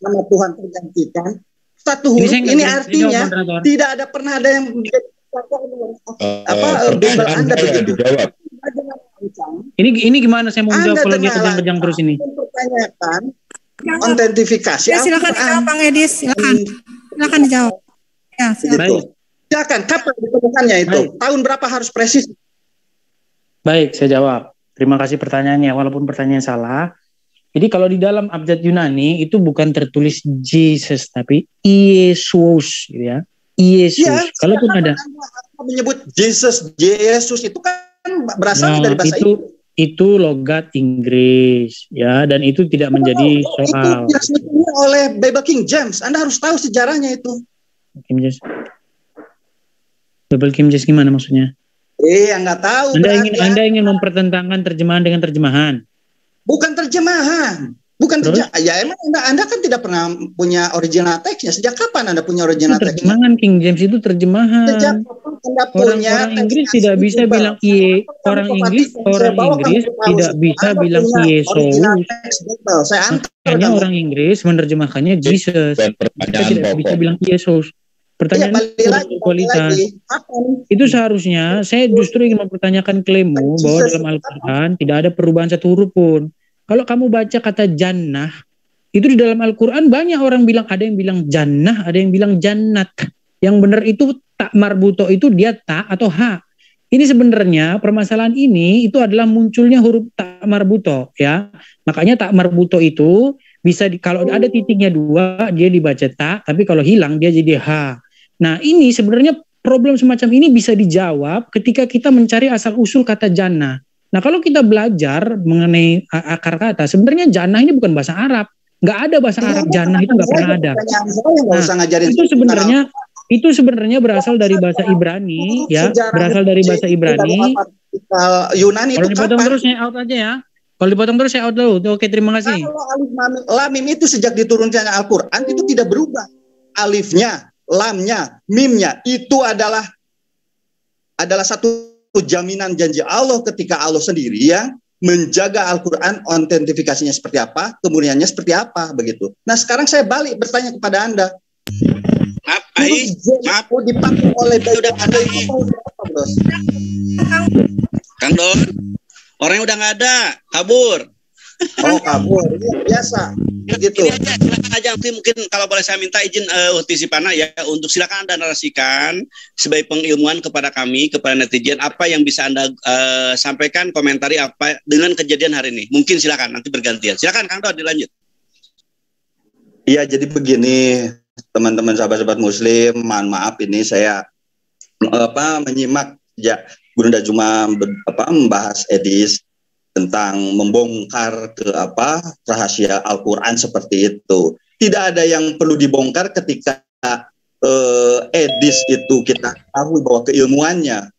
nama Tuhan tergantikan? Satu huruf ini artinya tidak ada pernah ada yang Bible Anda begitu. Ini gimana saya mau menjawab kalau dia kejang-kejang terus ini? Mempertanyakan autentifikasi. Ya, silakan dijawab, Bang Edis. Silakan dijawab. Ya, silakan. Kapan ditemukannya itu? Tahun berapa harus presis? Baik, saya jawab. Terima kasih pertanyaannya, walaupun pertanyaan salah. Jadi kalau di dalam abjad Yunani itu bukan tertulis Jesus, tapi Yesus, gitu ya. Yesus. Ya, kalaupun ada menyebut Jesus, Yesus itu kan berasal dari bahasa Inggris. Itu logat Inggris, ya, dan itu tidak menjadi soal. Itu diresmikan oleh Bible King James. Anda harus tahu sejarahnya itu. King James. Bible King James gimana maksudnya? Nggak tahu. Anda ingin mempertentangkan terjemahan dengan terjemahan? Bukan terjemahan. Bukan terjemahan. Ya emang Anda kan tidak pernah punya original teksnya. Sejak kapan Anda punya original teksnya? Terjemahan King James itu terjemahan. Sejak kapan Anda punya orang Inggris tidak bisa bilang orang Inggris tidak bisa bilang Yesus. Hanya orang Inggris menerjemahkannya Jesus. Kita tidak bisa bilang Yesus. Pertanyaan kualitas. Itu seharusnya saya justru ingin mempertanyakan klaimmu bahwa dalam Al-Quran tidak ada perubahan satu huruf pun. Kalau kamu baca kata jannah, itu di dalam Al-Quran banyak orang bilang, ada yang bilang jannah, ada yang bilang jannat. Yang benar itu tak marbuto itu dia ta atau ha. Ini sebenarnya permasalahan ini itu adalah munculnya huruf tak marbuto, ya. Makanya tak marbuto itu bisa kalau ada titiknya dua dia dibaca ta, tapi kalau hilang dia jadi ha. Nah ini sebenarnya problem semacam ini bisa dijawab ketika kita mencari asal usul kata jannah. Nah kalau kita belajar mengenai akar kata, sebenarnya jannah ini bukan bahasa Arab. Nggak ada bahasa Arab jannah, itu nggak pernah ada. Nah, itu sebenarnya berasal dari bahasa Ibrani, ya, berasal dari bahasa Ibrani. Yunani kalau dipotong terus saya out aja ya. Kalau dipotong terus saya out dulu. Oke, terima kasih. Kalau alif lamim itu sejak diturunkannya Al-Quran itu tidak berubah. Alifnya, lamnya, mimnya itu adalah satu jaminan janji Allah ketika Allah sendiri yang menjaga Al-Quran, autentifikasinya seperti apa, kemurniannya seperti apa, begitu. Nah sekarang saya balik bertanya kepada Anda. Maaf, dipakai oleh udah ada Bros. Kang Don, orangnya udah nggak ada, kabur. Oh kabur, ini biasa. Begitu. Ini aja, silakan aja nanti mungkin kalau boleh saya minta izin Uhti Sipana ya untuk silakan Anda narasikan sebagai pengilmuan kepada kami, kepada netizen apa yang bisa Anda sampaikan, komentari apa dengan kejadian hari ini. Mungkin silakan nanti bergantian. Silakan Kang Don dilanjut. Iya, jadi begini teman-teman sahabat-sahabat Muslim, mohon maaf ini saya menyimak ya Gurunda Juma membahas Edis tentang membongkar rahasia Al-Quran seperti itu. Tidak ada yang perlu dibongkar ketika Edis itu kita tahu bahwa keilmuannya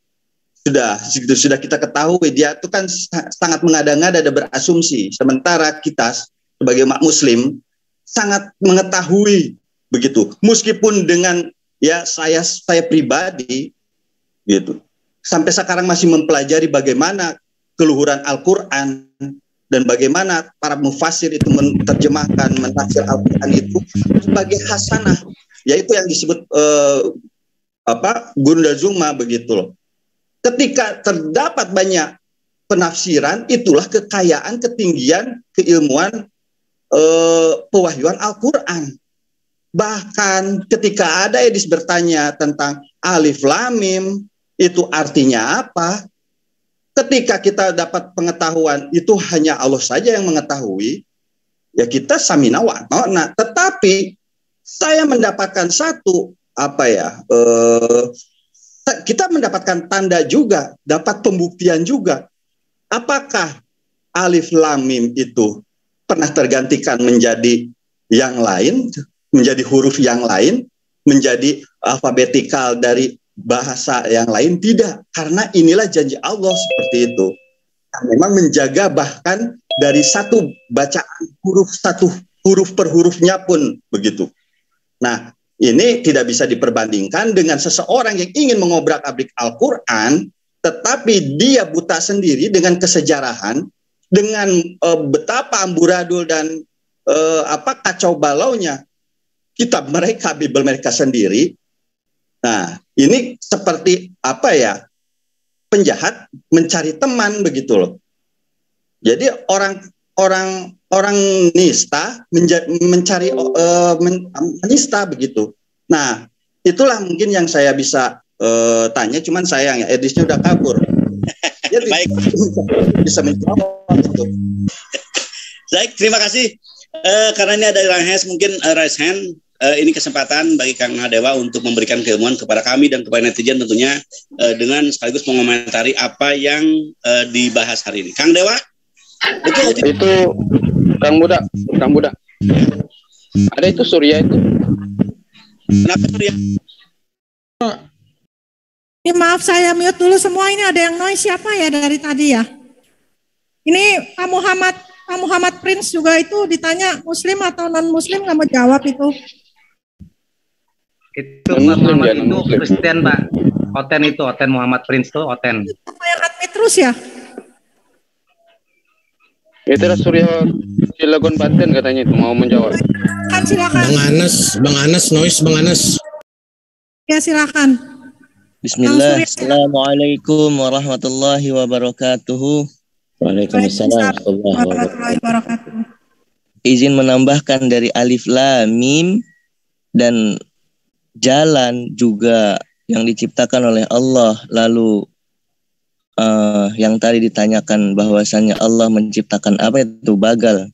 sudah kita ketahui, dia itu kan sangat mengada-ngada dan berasumsi. Sementara kita sebagai umat Muslim sangat mengetahui begitu. Meskipun dengan ya saya pribadi gitu sampai sekarang masih mempelajari bagaimana keluhuran Al-Quran dan bagaimana para mufasir itu menerjemahkan, menafsir Al-Quran itu sebagai hasanah, yaitu yang disebut Gurunda Juma begitu loh. Ketika terdapat banyak penafsiran, itulah kekayaan, ketinggian, keilmuan pewahyuan Al-Quran. Bahkan ketika ada Edis bertanya tentang Alif Lam Mim, itu artinya apa? Ketika kita dapat pengetahuan itu hanya Allah saja yang mengetahui, ya kita samina wa ta'na. Tetapi saya mendapatkan satu kita mendapatkan tanda juga, dapat pembuktian juga. Apakah Alif Lam Mim itu pernah tergantikan menjadi yang lain, menjadi huruf yang lain, menjadi alfabetikal dari bahasa yang lain? Tidak, karena inilah janji Allah seperti itu. Memang menjaga bahkan dari satu bacaan satu huruf per hurufnya pun begitu. Nah, ini tidak bisa diperbandingkan dengan seseorang yang ingin mengobrak-abrik Al-Quran, tetapi dia buta sendiri dengan kesejarahan, dengan betapa amburadul dan kacau balaunya kitab mereka, Bible mereka sendiri. Nah, ini seperti penjahat mencari teman begitu loh. Jadi orang nista mencari menista begitu. Nah, itulah mungkin yang saya bisa tanya, cuman sayang ya Edisnya udah kabur. Dia baik bisa menjawab gitu. Baik, terima kasih. Karena ini ada raise hand. Ini kesempatan bagi Kang Hadewa untuk memberikan keilmuan kepada kami dan kepada netizen tentunya dengan sekaligus mengomentari apa yang dibahas hari ini. Kang Dewa? Itu Kang Budak. Ada itu Surya itu. Kenapa Surya? Ini maaf saya mute dulu semua, ini ada yang noise siapa ya dari tadi ya? Ini Pak Muhammad Prince juga itu ditanya Muslim atau non Muslim, nggak mau jawab itu. Itu Muhammad itu Kristen Pak. Oten Muhammad Prince tuh Oten. Apa yang admit terus ya? Itu Surya Cilegon Banten katanya itu mau menjawab. Silakan. Bang Anas noise Bang Anas. Ya silakan. Bismillah. Assalamualaikum warahmatullahi wabarakatuh. Waalaikumsalam warahmatullahi wabarakatuh. Izin menambahkan dari Alif Lam Mim dan jalan juga yang diciptakan oleh Allah. Lalu yang tadi ditanyakan bahwasannya Allah menciptakan apa itu bagal.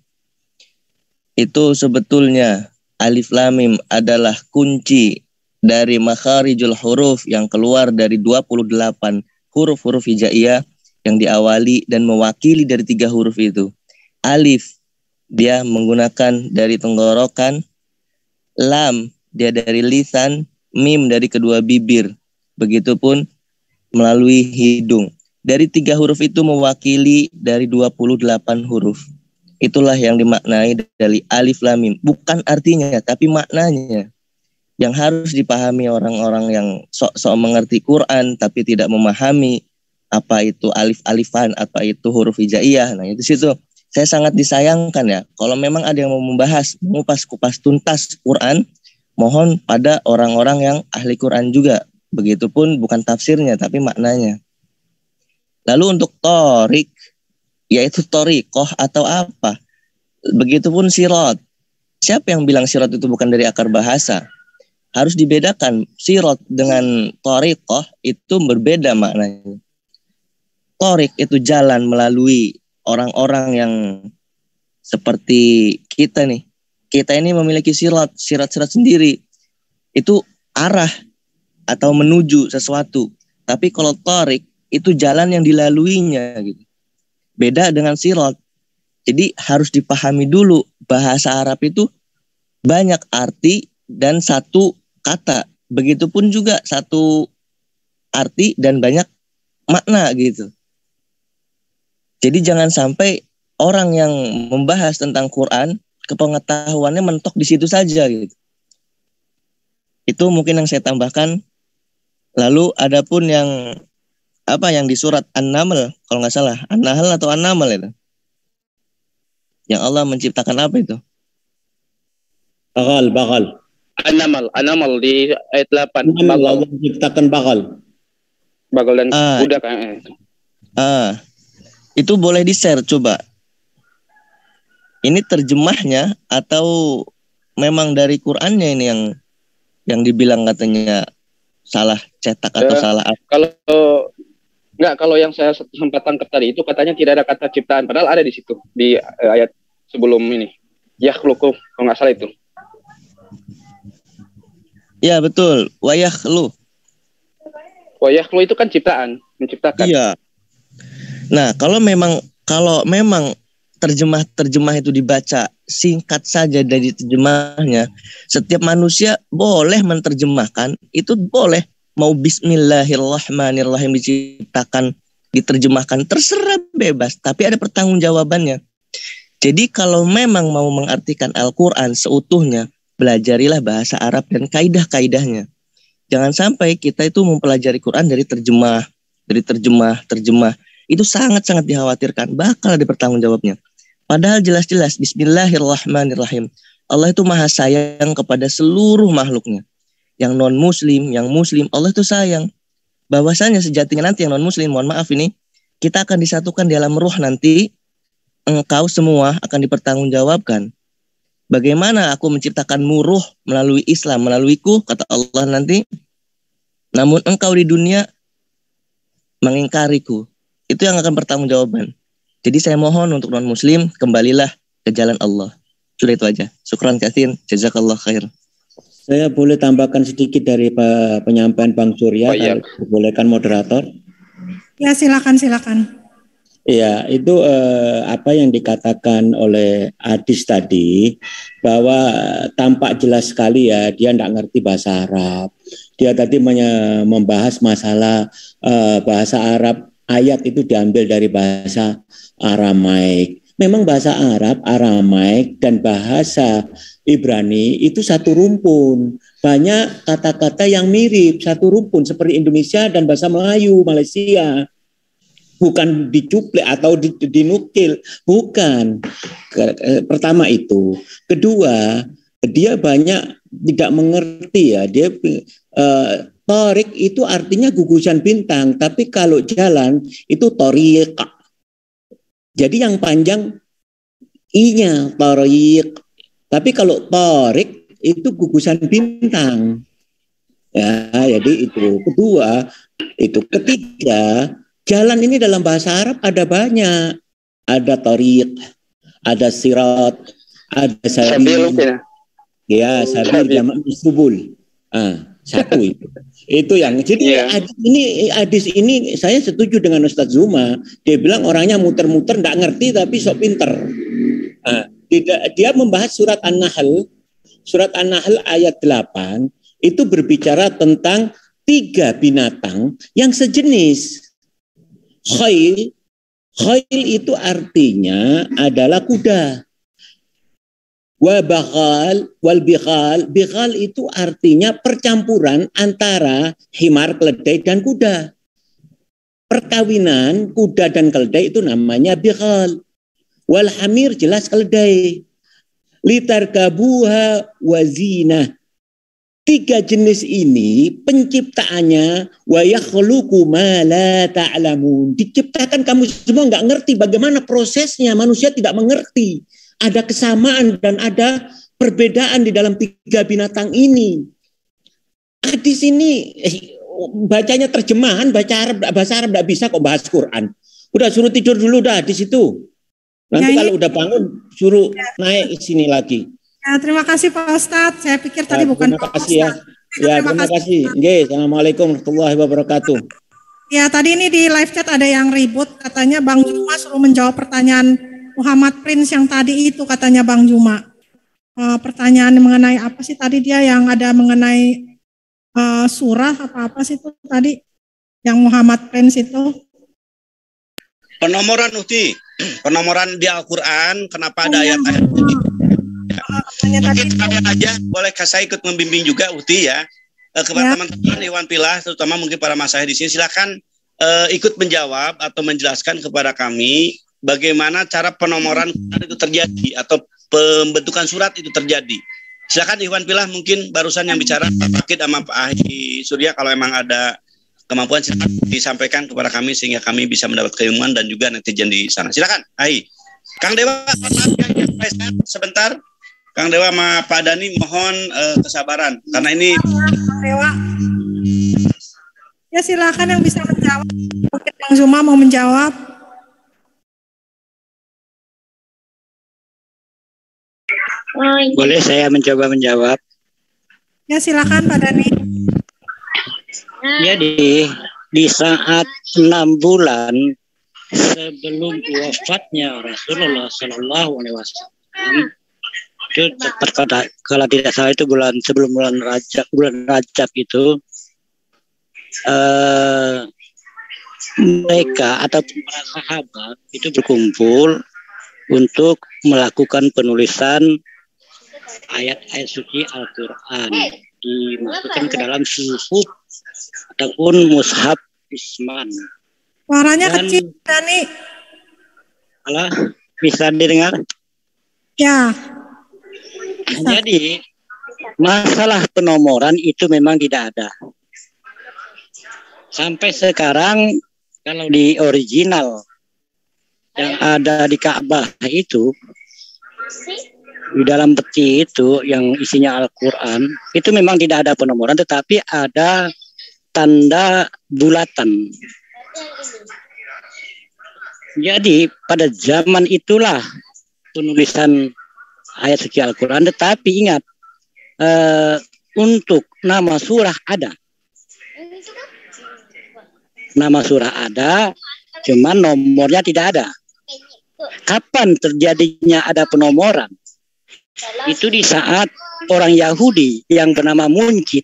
Itu sebetulnya Alif Lam Mim adalah kunci dari makharijul huruf yang keluar dari 28 huruf-huruf hijaiyah yang diawali dan mewakili dari 3 huruf itu. Alif, dia menggunakan dari tenggorokan. Lam, dia dari lisan. Mim dari kedua bibir. Begitupun melalui hidung. Dari 3 huruf itu mewakili dari 28 huruf. Itulah yang dimaknai dari Alif Lam Mim. Bukan artinya, tapi maknanya. Yang harus dipahami orang-orang yang sok-sok mengerti Quran tapi tidak memahami apa itu alif-alifan, apa itu huruf hijaiyah. Nah, itu situ saya sangat disayangkan ya. Kalau memang ada yang mau membahas, mengupas kupas tuntas Quran, mohon pada orang-orang yang ahli Quran juga. Begitupun bukan tafsirnya tapi maknanya. Lalu untuk torik, yaitu torikoh atau apa? Begitupun sirot. Siapa yang bilang sirot itu bukan dari akar bahasa? Harus dibedakan. Sirot dengan torikoh itu berbeda maknanya. Torik itu jalan melalui orang-orang yang seperti kita nih. Kita ini memiliki sirat sendiri. Itu arah atau menuju sesuatu. Tapi kalau torik itu jalan yang dilaluinya gitu. Beda dengan sirat. Jadi harus dipahami dulu bahasa Arab itu banyak arti dan satu kata. Begitupun juga satu arti dan banyak makna gitu. Jadi jangan sampai orang yang membahas tentang Quran kepengetahuannya mentok di situ saja gitu. Itu mungkin yang saya tambahkan. Lalu adapun yang apa yang di surat An-Naml kalau nggak salah, An-Nahl atau An-Naml itu. Yang Allah menciptakan apa itu? Bakal. An-Naml di ayat 8. Allah menciptakan bakal. Bakal dan kuda kan. Itu boleh di-share coba. Ini terjemahnya atau memang dari Qur'annya ini yang dibilang katanya salah cetak atau salah apa? Kalau yang saya sempat tangkap tadi itu katanya tidak ada kata ciptaan, padahal ada di situ di ayat sebelum ini. Yakhluqu, kalau nggak salah itu. Ya betul, wa yakhlu. Wa yakhlu itu kan ciptaan, menciptakan. Iya. Nah, kalau memang terjemah itu dibaca singkat saja dari terjemahnya, setiap manusia boleh menerjemahkan, itu boleh. Mau bismillahirrahmanirrahim diterjemahkan, terserah bebas, tapi ada pertanggungjawabannya. Jadi kalau memang mau mengartikan Al-Quran seutuhnya, belajarilah bahasa Arab dan kaidah-kaidahnya. Jangan sampai kita itu mempelajari Quran dari terjemah. Itu sangat-sangat dikhawatirkan, bakal ada pertanggungjawabnya. Padahal jelas-jelas bismillahirrahmanirrahim. Allah itu maha sayang kepada seluruh makhluknya. Yang non-muslim, yang muslim, Allah itu sayang. Bahwasanya sejatinya nanti yang non-muslim, mohon maaf ini, kita akan disatukan di alam ruh nanti, engkau semua akan dipertanggungjawabkan. Bagaimana aku menciptakanmu ruh melalui Islam, melaluiku, kata Allah nanti. Namun engkau di dunia mengingkariku. Itu yang akan pertanggungjawaban. Jadi saya mohon untuk non-muslim, kembalilah ke jalan Allah. Sudah itu aja. Syukran katsir, jazakallah khair. Saya boleh tambahkan sedikit dari penyampaian Bang Surya, kalau dibolehkan moderator. Ya silakan. Ya, itu apa yang dikatakan oleh Adis tadi, bahwa tampak jelas sekali ya, dia tidak ngerti bahasa Arab. Dia tadi membahas masalah bahasa Arab, ayat itu diambil dari bahasa Aramaik. Memang bahasa Arab, Aramaik, dan bahasa Ibrani itu satu rumpun. Banyak kata-kata yang mirip, satu rumpun, seperti Indonesia dan bahasa Melayu, Malaysia. Bukan dicuplek atau dinukil, bukan. Pertama itu. Kedua, dia banyak tidak mengerti ya. Dia torik itu artinya gugusan bintang, tapi kalau jalan itu torik. Jadi yang panjang i-nya torik. Tapi kalau torik itu gugusan bintang. Ya, jadi itu. Kedua, itu. Ketiga, jalan ini dalam bahasa Arab ada banyak. Ada torik, ada sirat, ada sabil. Ya, sabil jamak subul. Satu itu. Itu yang. Jadi hadis ini saya setuju dengan Ustadz Zuma. Dia bilang orangnya muter-muter, tidak ngerti tapi sok pinter. Dia membahas surat An-Nahl. Surat An-Nahl ayat 8 itu berbicara tentang 3 binatang yang sejenis. Khail itu artinya adalah kuda. Wal bighal itu artinya percampuran antara himar, keledai dan kuda. perkawinan kuda dan keledai itu namanya bighal. Wal hamir jelas keledai. Litarkabuha wazina. 3 jenis ini penciptaannya wa yakhluqu ma la ta'lamun. Diciptakan kamu semua nggak ngerti bagaimana prosesnya. Manusia tidak mengerti. Ada kesamaan dan ada perbedaan di dalam 3 binatang ini. Di sini bacanya terjemahan, bahasa Arab nggak bisa kok bahas Quran. Udah suruh tidur dulu dah di situ. Nanti kalau udah bangun suruh naik sini lagi. Ya, terima kasih Pak Ustadz. Saya pikir tadi bukan Pak Ustadz. Terima kasih. Assalamualaikum warahmatullahi wabarakatuh. Ya, tadi ini di live chat ada yang ribut. Katanya Bang Juma suruh menjawab pertanyaan Muhammad Prince yang tadi itu, katanya Bang Juma. Pertanyaan mengenai apa sih tadi dia yang ada mengenai surah apa sih itu tadi yang Muhammad Prince itu? Penomoran penomoran di Al-Quran, kenapa ada ayat-ayat ini? Mungkin kalian aja boleh saya ikut membimbing juga Uti ya, kepada teman-teman Iwan Pilah, terutama mungkin para masyarakat di sini, silakan ikut menjawab atau menjelaskan kepada kami bagaimana cara penomoran itu terjadi atau pembentukan surat itu terjadi. Silakan Iwan Pilah, mungkin barusan yang bicara Pak Pakit sama Pak Ahi Surya, kalau memang ada kemampuan silakan disampaikan kepada kami sehingga kami bisa mendapat keilmuan dan juga netizen di sana. Silakan Ahi. Kang Dewa, sebentar. Kang Dewa sama Pak Dani mohon kesabaran karena ini Kang Dewa. Ya silakan yang bisa menjawab. Mungkin Bang Zuma mau menjawab. Boleh saya mencoba menjawab? Ya silakan Pak Dani. Jadi di saat 6 bulan sebelum wafatnya Rasulullah Shallallahu Alaihi Wasallam, itu tepat kalau tidak salah itu sebelum bulan Rajab itu mereka atau para sahabat itu berkumpul untuk melakukan penulisan ayat-ayat suci Al-Quran, dimasukkan ke dalam suhuf ataupun mushaf Isman. Suaranya kecil, Dani. Halo, bisa didengar? Ya. Jadi masalah penomoran itu memang tidak ada. Sampai sekarang kalau di original yang ada di Ka'bah itu, di dalam peti itu yang isinya Al-Quran, itu memang tidak ada penomoran, tetapi ada tanda bulatan. Jadi pada zaman itulah penulisan ayat suci Al-Quran, tetapi ingat, untuk nama surah ada. Nama surah ada, cuman nomornya tidak ada. Kapan terjadinya ada penomoran? Itu di saat orang Yahudi yang bernama Munjid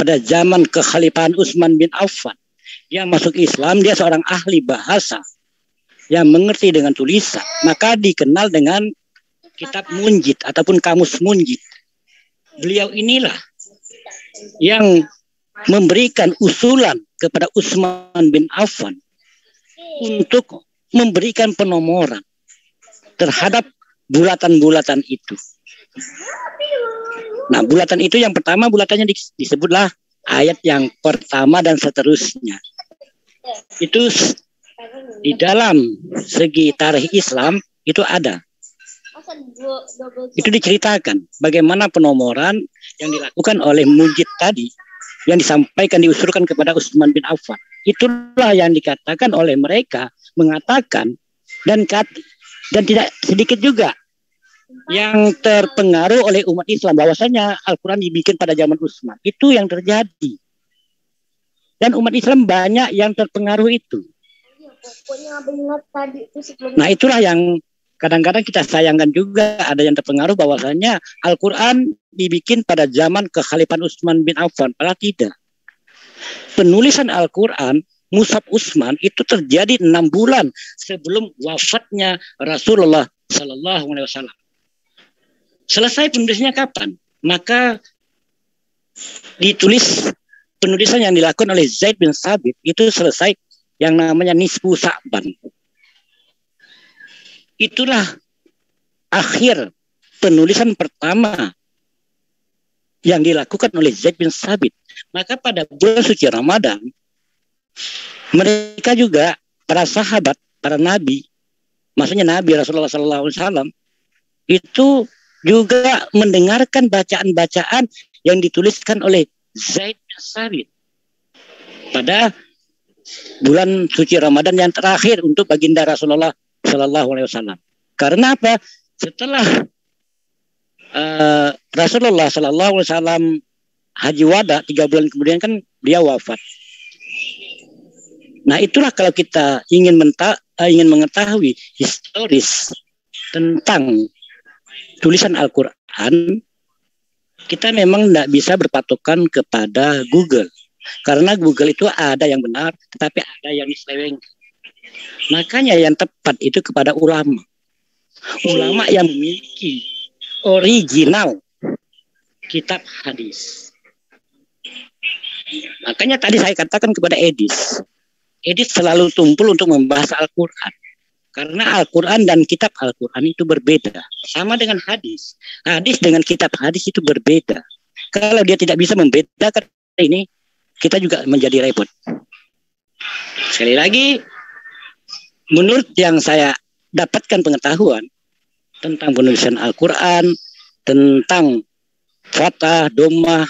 pada zaman kekhalifahan Utsman bin Affan. Dia masuk Islam, dia seorang ahli bahasa yang mengerti dengan tulisan. Maka dikenal dengan kitab Munjid ataupun kamus Munjid. Beliau inilah yang memberikan usulan kepada Utsman bin Affan untuk memberikan penomoran terhadap bulatan-bulatan itu. Nah, bulatan itu yang pertama, bulatannya disebutlah ayat yang pertama dan seterusnya. Itu di dalam segi tarikh Islam itu ada. Itu diceritakan bagaimana penomoran yang dilakukan oleh Munjid tadi, yang disampaikan, diusulkan kepada Utsman bin Affan. Itulah yang dikatakan oleh mereka, mengatakan dan tidak sedikit juga yang terpengaruh oleh umat Islam bahwasanya Al-Quran dibikin pada zaman Utsman. Itu yang terjadi. Dan umat Islam banyak yang terpengaruh itu. Nah, itulah yang kadang-kadang kita sayangkan juga, ada yang terpengaruh bahwasanya Al-Quran dibikin pada zaman kekhalifahan Utsman bin Affan. Padahal tidak. Penulisan Al-Quran, Mushaf Utsman itu terjadi 6 bulan sebelum wafatnya Rasulullah Sallallahu Alaihi Wasallam. Selesai penulisannya kapan? Maka ditulis, penulisan yang dilakukan oleh Zaid bin Sabit itu selesai yang namanya nisfu Sa'ban. Itulah akhir penulisan pertama yang dilakukan oleh Zaid bin Sabit. Maka pada bulan suci Ramadan, mereka juga para sahabat, para nabi, maksudnya Nabi Rasulullah SAW, itu juga mendengarkan bacaan-bacaan yang dituliskan oleh Zaid bin Sabit pada bulan suci Ramadan yang terakhir untuk baginda Rasulullah SAW. Karena apa? Setelah Rasulullah SAW haji wada 3 bulan kemudian kan dia wafat. Nah itulah kalau kita ingin mengetahui historis tentang tulisan Al-Quran, kita memang tidak bisa berpatokan kepada Google. Karena Google itu ada yang benar, tetapi ada yang diseleweng. Makanya yang tepat itu kepada ulama. Ulama yang memiliki original kitab hadis. Makanya tadi saya katakan kepada Edis selalu tumpul untuk membahas Al-Quran. Karena Al-Quran dan kitab Al-Quran itu berbeda. Sama dengan hadis. Hadis dengan kitab hadis itu berbeda. Kalau dia tidak bisa membedakan ini, kita juga menjadi repot. Sekali lagi, menurut yang saya dapatkan pengetahuan tentang penulisan Al-Quran, tentang Fatah, Domah,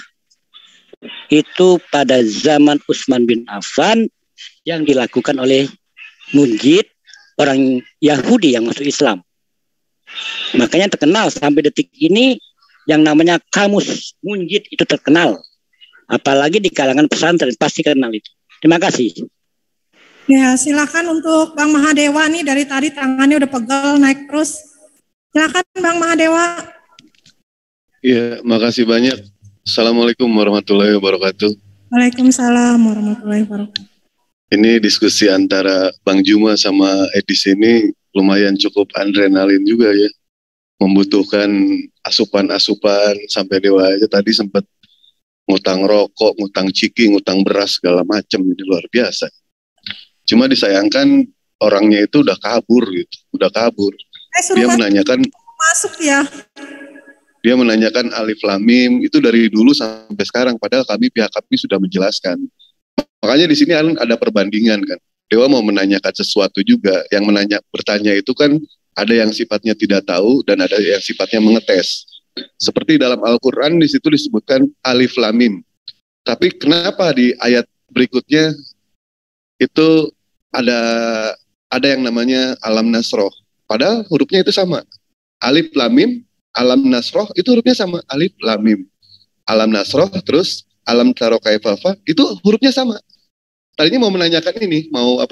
itu pada zaman Utsman bin Affan yang dilakukan oleh Munjid, orang Yahudi yang masuk Islam. Makanya terkenal sampai detik ini yang namanya kamus Munjid itu terkenal. Apalagi di kalangan pesantren pasti kenal itu. Terima kasih. Ya, silakan untuk Bang Mahadewa nih, dari tadi tangannya udah pegel naik terus. Silakan Bang Mahadewa. Ya, makasih banyak. Assalamualaikum warahmatullahi wabarakatuh. Waalaikumsalam warahmatullahi wabarakatuh. Ini diskusi antara Bang Juma sama Edis ini lumayan cukup adrenalin juga ya. Membutuhkan asupan-asupan sampai dewa aja tadi sempat ngutang rokok, ngutang ciki, ngutang beras segala macam, ini luar biasa. Cuma disayangkan orangnya itu udah kabur gitu, udah kabur. Dia menanyakan masuk ya. Dia menanyakan alif lam mim itu dari dulu sampai sekarang, padahal pihak kami sudah menjelaskan. Makanya di sini ada perbandingan kan. Dewa mau menanyakan sesuatu juga, yang bertanya itu kan ada yang sifatnya tidak tahu dan ada yang sifatnya mengetes. Seperti dalam Al-Quran di situ disebutkan alif lam mim. Tapi kenapa di ayat berikutnya itu ada yang namanya alam nasroh? Padahal hurufnya itu sama. Alif lam mim, alam nasroh itu hurufnya sama. Alif lam mim, alam nasroh, terus alam taro kaifafa itu hurufnya sama. Tadinya mau menanyakan ini, mau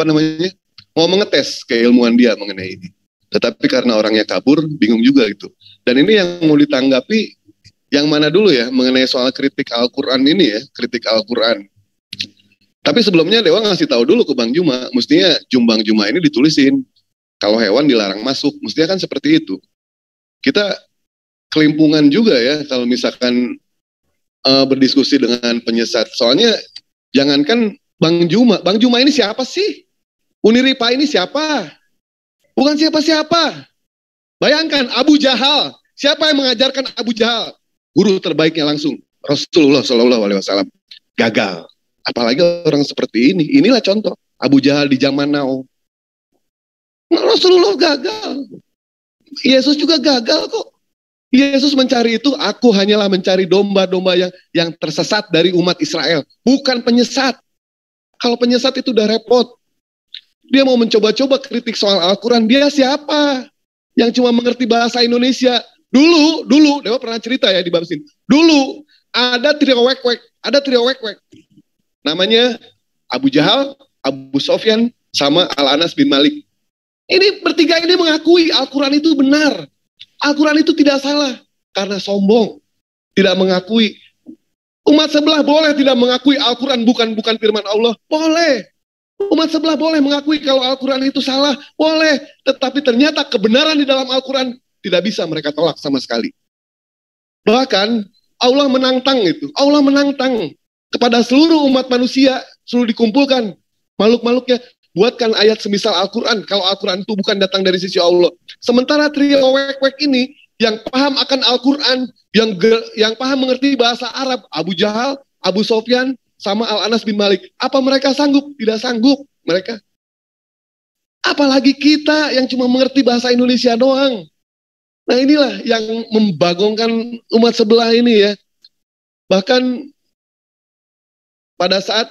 mengetes keilmuan dia mengenai ini. Tetapi karena orangnya kabur, bingung juga gitu. Dan ini yang mau ditanggapi, yang mana dulu ya, mengenai soal kritik Al-Quran ini ya, kritik Al-Quran. Tapi sebelumnya Dewa ngasih tahu dulu ke Bang Juma, mestinya Jumbang Juma ini ditulisin. Kalau hewan dilarang masuk, mestinya kan seperti itu. Kita kelimpungan juga ya, kalau misalkan berdiskusi dengan penyesat. Soalnya, jangankan Bang Juma ini siapa sih? Uniripa ini siapa? Bukan siapa-siapa. Bayangkan Abu Jahal. Siapa yang mengajarkan Abu Jahal? Guru terbaiknya langsung Rasulullah SAW. Gagal. Apalagi orang seperti ini. Inilah contoh Abu Jahal di zaman now. Rasulullah gagal. Yesus juga gagal kok. Yesus mencari itu, aku hanyalah mencari domba-domba yang tersesat dari umat Israel. Bukan penyesat. Kalau penyesat itu udah repot. Dia mau mencoba-coba kritik soal Al-Quran. Dia siapa? Yang cuma mengerti bahasa Indonesia. Dulu, Dewa pernah cerita ya di bab sini. Dulu, ada trio wek-wek. Namanya Abu Jahal, Abu Sofyan, sama Al-Anas bin Malik. Ini bertiga ini mengakui Al-Quran itu benar. Al-Quran itu tidak salah. Karena sombong. Tidak mengakui. Umat sebelah boleh tidak mengakui Al-Quran bukan firman Allah. Boleh. Umat sebelah boleh mengakui kalau Al-Quran itu salah. Boleh. Tetapi ternyata kebenaran di dalam Al-Quran tidak bisa mereka tolak sama sekali. Bahkan Allah menantang itu. Allah menantang kepada seluruh umat manusia. Seluruh dikumpulkan. Makhluk-makhluknya. buatkan ayat semisal Al-Quran kalau Al-Quran itu bukan datang dari sisi Allah. Sementara trio wek-wek ini yang paham akan Al-Quran, yang paham mengerti bahasa Arab, Abu Jahal, Abu Sofyan, sama Al-Anas bin Malik. Apa mereka sanggup? Tidak sanggup mereka. Apalagi kita yang cuma mengerti bahasa Indonesia doang. Nah inilah yang membagongkan umat sebelah ini ya. Bahkan pada saat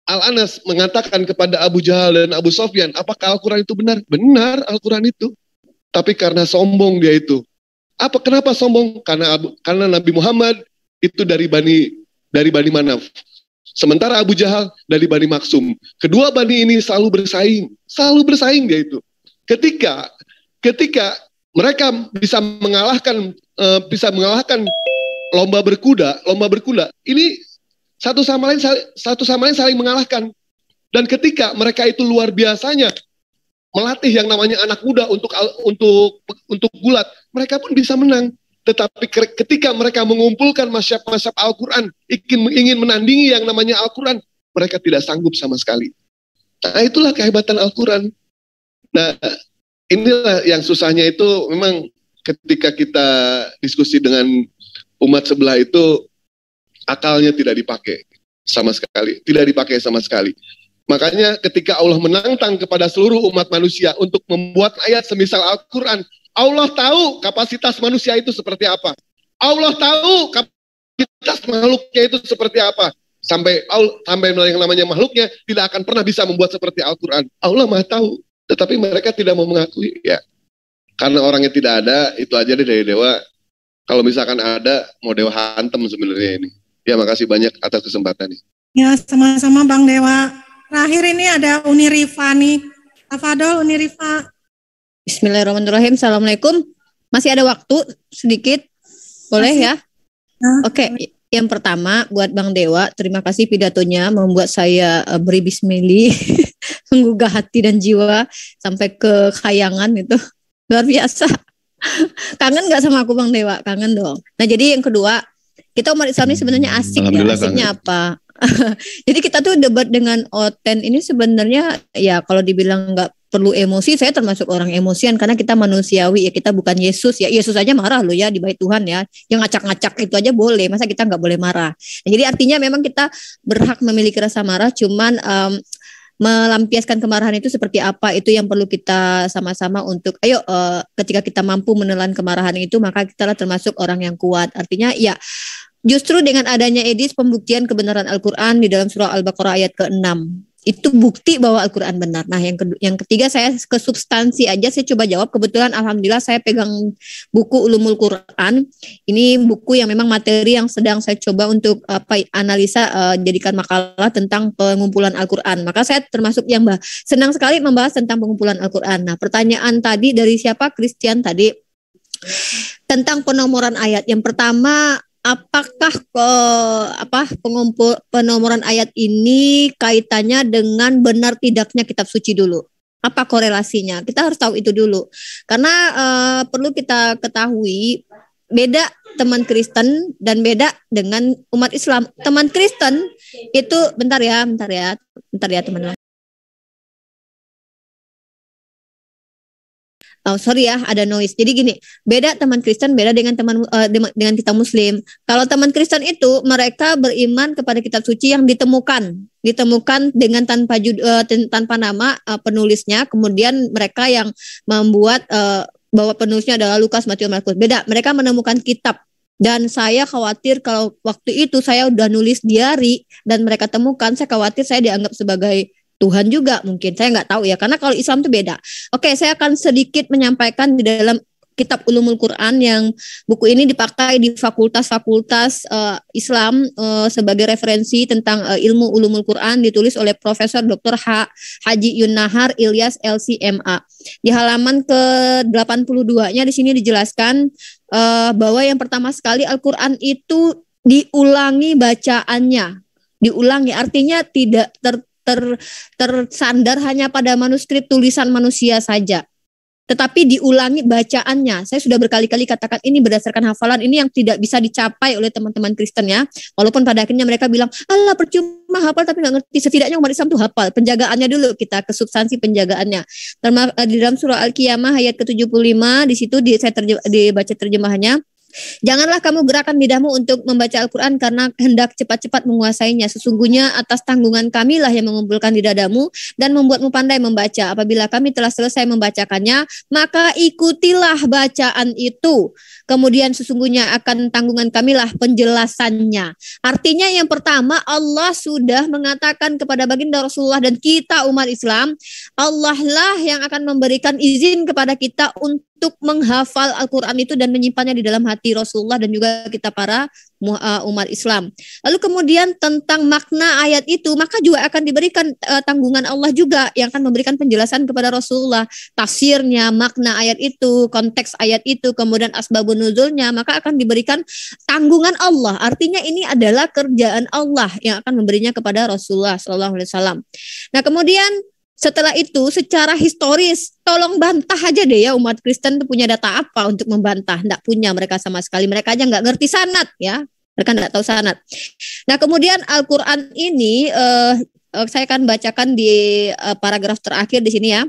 Al-Anas mengatakan kepada Abu Jahal dan Abu Sofyan, apakah Al-Quran itu benar? Benar Al-Quran itu. Tapi karena sombong dia itu. Kenapa sombong? Karena Nabi Muhammad itu dari Bani Manaf. Sementara Abu Jahal dari Bani Maksum. Kedua bani ini selalu bersaing dia itu. Ketika mereka bisa mengalahkan lomba berkuda, ini satu sama lain saling mengalahkan. Dan ketika mereka itu luar biasanya melatih yang namanya anak muda untuk gulat, mereka pun bisa menang. Tetapi ketika mereka mengumpulkan masyhab Al-Quran, ingin menandingi yang namanya Al-Quran, mereka tidak sanggup sama sekali. Nah itulah kehebatan Al-Quran. Nah inilah yang susahnya itu memang ketika kita diskusi dengan umat sebelah itu, akalnya tidak dipakai sama sekali. Makanya ketika Allah menantang kepada seluruh umat manusia untuk membuat ayat semisal Al-Quran, Allah tahu kapasitas manusia itu seperti apa. Allah tahu kapasitas makhluknya itu seperti apa. Sampai yang namanya makhluknya tidak akan pernah bisa membuat seperti Al-Quran. Allah Maha tahu, tetapi mereka tidak mau mengakui. Ya, karena orangnya tidak ada, itu aja deh dari dewa. Kalau misalkan ada, mau dewa hantem sebenarnya ini. Ya, makasih banyak atas kesempatan ini. Ya, sama-sama Bang Dewa. Terakhir ini ada Uni Rifa nih. Tafadol Uni Rifa. Bismillahirrahmanirrahim. Assalamualaikum. Masih ada waktu sedikit? Boleh ya? Oke. Yang pertama buat Bang Dewa, terima kasih pidatonya membuat saya beri bismillah, menggugah hati dan jiwa sampai ke khayangan itu. Luar biasa. Kangen gak sama aku Bang Dewa? Kangen dong. Nah jadi yang kedua, kita umat Islam ini sebenarnya asik ya. Asiknya apa? Jadi kita tuh debat dengan Oten ini sebenarnya ya kalau dibilang nggak perlu emosi, saya termasuk orang emosian karena kita manusiawi ya, kita bukan Yesus ya. Yesus aja marah loh ya di bait Tuhan ya, yang ngacak-ngacak itu aja boleh, masa kita nggak boleh marah. Nah, jadi artinya memang kita berhak memiliki rasa marah, cuman melampiaskan kemarahan itu seperti apa, itu yang perlu kita sama-sama untuk ketika kita mampu menelan kemarahan itu, maka kita termasuk orang yang kuat. Artinya ya justru dengan adanya edis pembuktian kebenaran Al-Quran di dalam surah Al-Baqarah ayat ke-6. Itu bukti bahwa Al-Quran benar. Nah yang ketiga saya ke substansi aja, saya coba jawab. Kebetulan alhamdulillah saya pegang buku Ulumul Quran. Ini buku yang memang materi yang sedang saya coba untuk analisa, jadikan makalah tentang pengumpulan Al-Quran. Maka saya termasuk yang senang sekali membahas tentang pengumpulan Al-Quran. Nah pertanyaan tadi dari siapa? Christian tadi. Tentang penomoran ayat. Yang pertama, apakah penomoran ayat ini kaitannya dengan benar tidaknya kitab suci dulu? Apa korelasinya? Kita harus tahu itu dulu. Karena perlu kita ketahui beda teman Kristen dan beda dengan umat Islam. Teman Kristen itu bentar ya teman-teman. Oh sorry ya, ada noise. Jadi gini, beda teman Kristen, beda dengan dengan kita Muslim. Kalau teman Kristen itu mereka beriman kepada kitab suci yang ditemukan dengan tanpa nama penulisnya. Kemudian mereka yang membuat bahwa penulisnya adalah Lukas, Matius, Markus. Beda, mereka menemukan kitab. Dan saya khawatir kalau waktu itu saya udah nulis diari dan mereka temukan, saya khawatir saya dianggap sebagai Tuhan juga mungkin, saya nggak tahu ya, karena kalau Islam itu beda. Oke, saya akan sedikit menyampaikan di dalam kitab Ulumul Quran yang buku ini dipakai di fakultas-fakultas Islam sebagai referensi tentang ilmu Ulumul Quran, ditulis oleh Profesor Dr. Haji Yunnahar Ilyas LCMA. Di halaman ke-82-nya di sini dijelaskan bahwa yang pertama sekali Al-Quran itu diulangi bacaannya. Diulangi artinya tidak tersandar hanya pada manuskrip tulisan manusia saja. tetapi diulangi bacaannya. Saya sudah berkali-kali katakan ini berdasarkan hafalan, ini yang tidak bisa dicapai oleh teman-teman Kristen ya. Walaupun pada akhirnya mereka bilang, alah percuma hafal tapi nggak ngerti. Setidaknya umat Islam itu hafal. Penjagaannya dulu, kita ke substansi penjagaannya. Di dalam surah Al-Qiyamah ayat ke-75, di situ saya dibaca terjemahannya. Janganlah kamu gerakkan lidahmu untuk membaca Al-Quran karena hendak cepat-cepat menguasainya. Sesungguhnya atas tanggungan kamilah yang mengumpulkan di dadamu dan membuatmu pandai membaca. Apabila kami telah selesai membacakannya, maka ikutilah bacaan itu. Kemudian sesungguhnya akan tanggungan kamilah penjelasannya. Artinya yang pertama, Allah sudah mengatakan kepada baginda Rasulullah dan kita umat Islam, Allah lah yang akan memberikan izin kepada kita untuk menghafal Al-Quran itu dan menyimpannya di dalam hati Rasulullah dan juga kita para umat Islam. Lalu kemudian tentang makna ayat itu, maka juga akan diberikan tanggungan Allah juga yang akan memberikan penjelasan kepada Rasulullah, tafsirnya, makna ayat itu, konteks ayat itu, kemudian asbabun nuzulnya, maka akan diberikan tanggungan Allah. Artinya ini adalah kerjaan Allah yang akan memberinya kepada Rasulullah SAW. Nah kemudian setelah itu secara historis tolong bantah aja deh ya, umat Kristen itu punya data apa untuk membantah? Nggak punya mereka sama sekali, mereka aja nggak ngerti sanad ya, mereka nggak tahu sanad. Nah kemudian Al-Quran ini saya akan bacakan di paragraf terakhir di sini ya.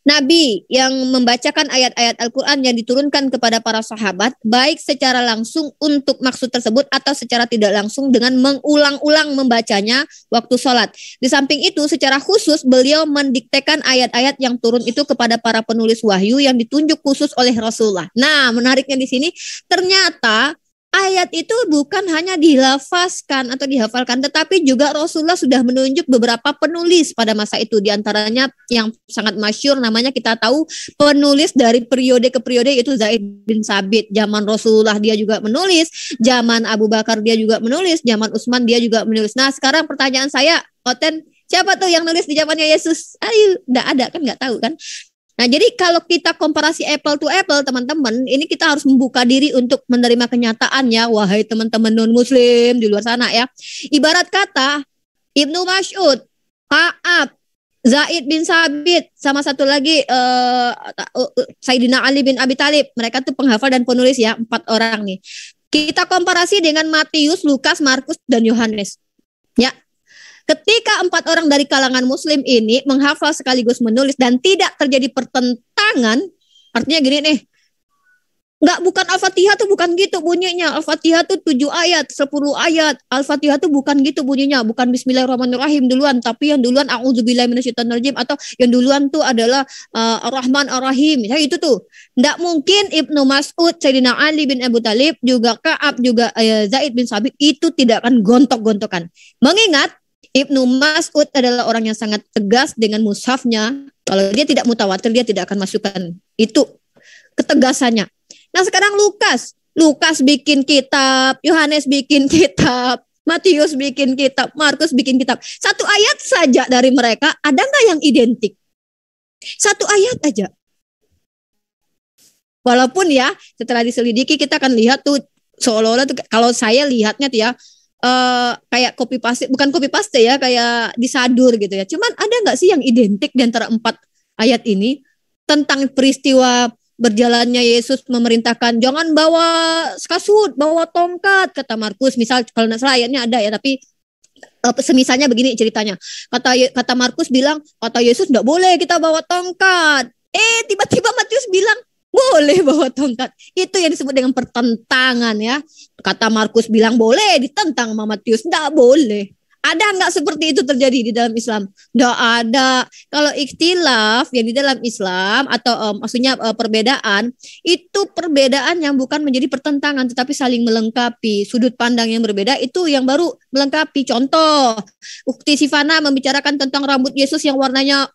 Nabi yang membacakan ayat-ayat Al-Quran yang diturunkan kepada para sahabat, baik secara langsung untuk maksud tersebut atau secara tidak langsung dengan mengulang-ulang membacanya waktu sholat. Di samping itu, secara khusus beliau mendiktekan ayat-ayat yang turun itu kepada para penulis wahyu yang ditunjuk khusus oleh Rasulullah. Nah, menariknya di sini, ternyata ayat itu bukan hanya dilafazkan atau dihafalkan, tetapi juga Rasulullah sudah menunjuk beberapa penulis pada masa itu. Di antaranya yang sangat masyhur namanya kita tahu penulis dari periode ke periode yaitu Zaid bin Sabit. Zaman Rasulullah dia juga menulis, zaman Abu Bakar dia juga menulis, zaman Utsman dia juga menulis. Nah sekarang pertanyaan saya, Oten, siapa tuh yang nulis di zamannya Yesus? Ayo, enggak ada kan, enggak tahu kan? Nah, jadi kalau kita komparasi apple to apple, teman-teman, ini kita harus membuka diri untuk menerima kenyataannya, wahai teman-teman non-muslim di luar sana ya. Ibarat kata, Ibnu Mas'ud, Ka'ab, Zaid bin Sabit, sama satu lagi Sayyidina Ali bin Abi Thalib, mereka tuh penghafal dan penulis ya, 4 orang nih. Kita komparasi dengan Matius, Lukas, Markus, dan Yohanes. Ya. Ketika 4 orang dari kalangan muslim ini menghafal sekaligus menulis dan tidak terjadi pertentangan, artinya gini nih, bukan Al-Fatihah tuh bukan gitu bunyinya, Al-Fatihah tuh 7 ayat, 10 ayat, Al-Fatihah tuh bukan gitu bunyinya, bukan Bismillahirrahmanirrahim duluan, tapi yang duluan A'udzubillahi minasyaitonirrajim atau yang duluan tuh adalah Ar-Rahman Ar-Rahim, ya itu tuh. Nggak mungkin Ibnu Mas'ud, Sayyidina Ali bin Abi Thalib, juga Ka'ab, juga Zaid bin Sabit itu tidak akan gontok-gontokan. Mengingat Ibnu Mas'ud adalah orang yang sangat tegas dengan mushafnya. Kalau dia tidak mutawatir, dia tidak akan masukkan. Itu ketegasannya. Nah sekarang Lukas bikin kitab, Yohanes bikin kitab, Matius bikin kitab, Markus bikin kitab. 1 ayat saja dari mereka, ada nggak yang identik? 1 ayat aja. Walaupun ya setelah diselidiki kita akan lihat tuh seolah-olah tuh, kalau saya lihatnya tuh ya, kayak copy paste, bukan copy paste ya, kayak disadur gitu ya. Cuman ada nggak sih yang identik di antara 4 ayat ini tentang peristiwa berjalannya Yesus memerintahkan jangan bawa kasut, bawa tongkat, kata Markus. Misal kalau nggak salah ayatnya ada ya, tapi semisalnya begini ceritanya. Kata Markus bilang, kata Yesus nggak boleh kita bawa tongkat. Tiba-tiba Matius bilang boleh bawa tongkat. Itu yang disebut dengan pertentangan ya. Kata Markus bilang boleh, ditentang sama Matius enggak boleh. Ada nggak seperti itu terjadi di dalam Islam? Nggak ada. Kalau ikhtilaf yang di dalam Islam atau maksudnya perbedaan, itu perbedaan yang bukan menjadi pertentangan tetapi saling melengkapi. Sudut pandang yang berbeda itu yang baru melengkapi. Contoh, Ukti Sivana membicarakan tentang rambut Yesus yang warnanya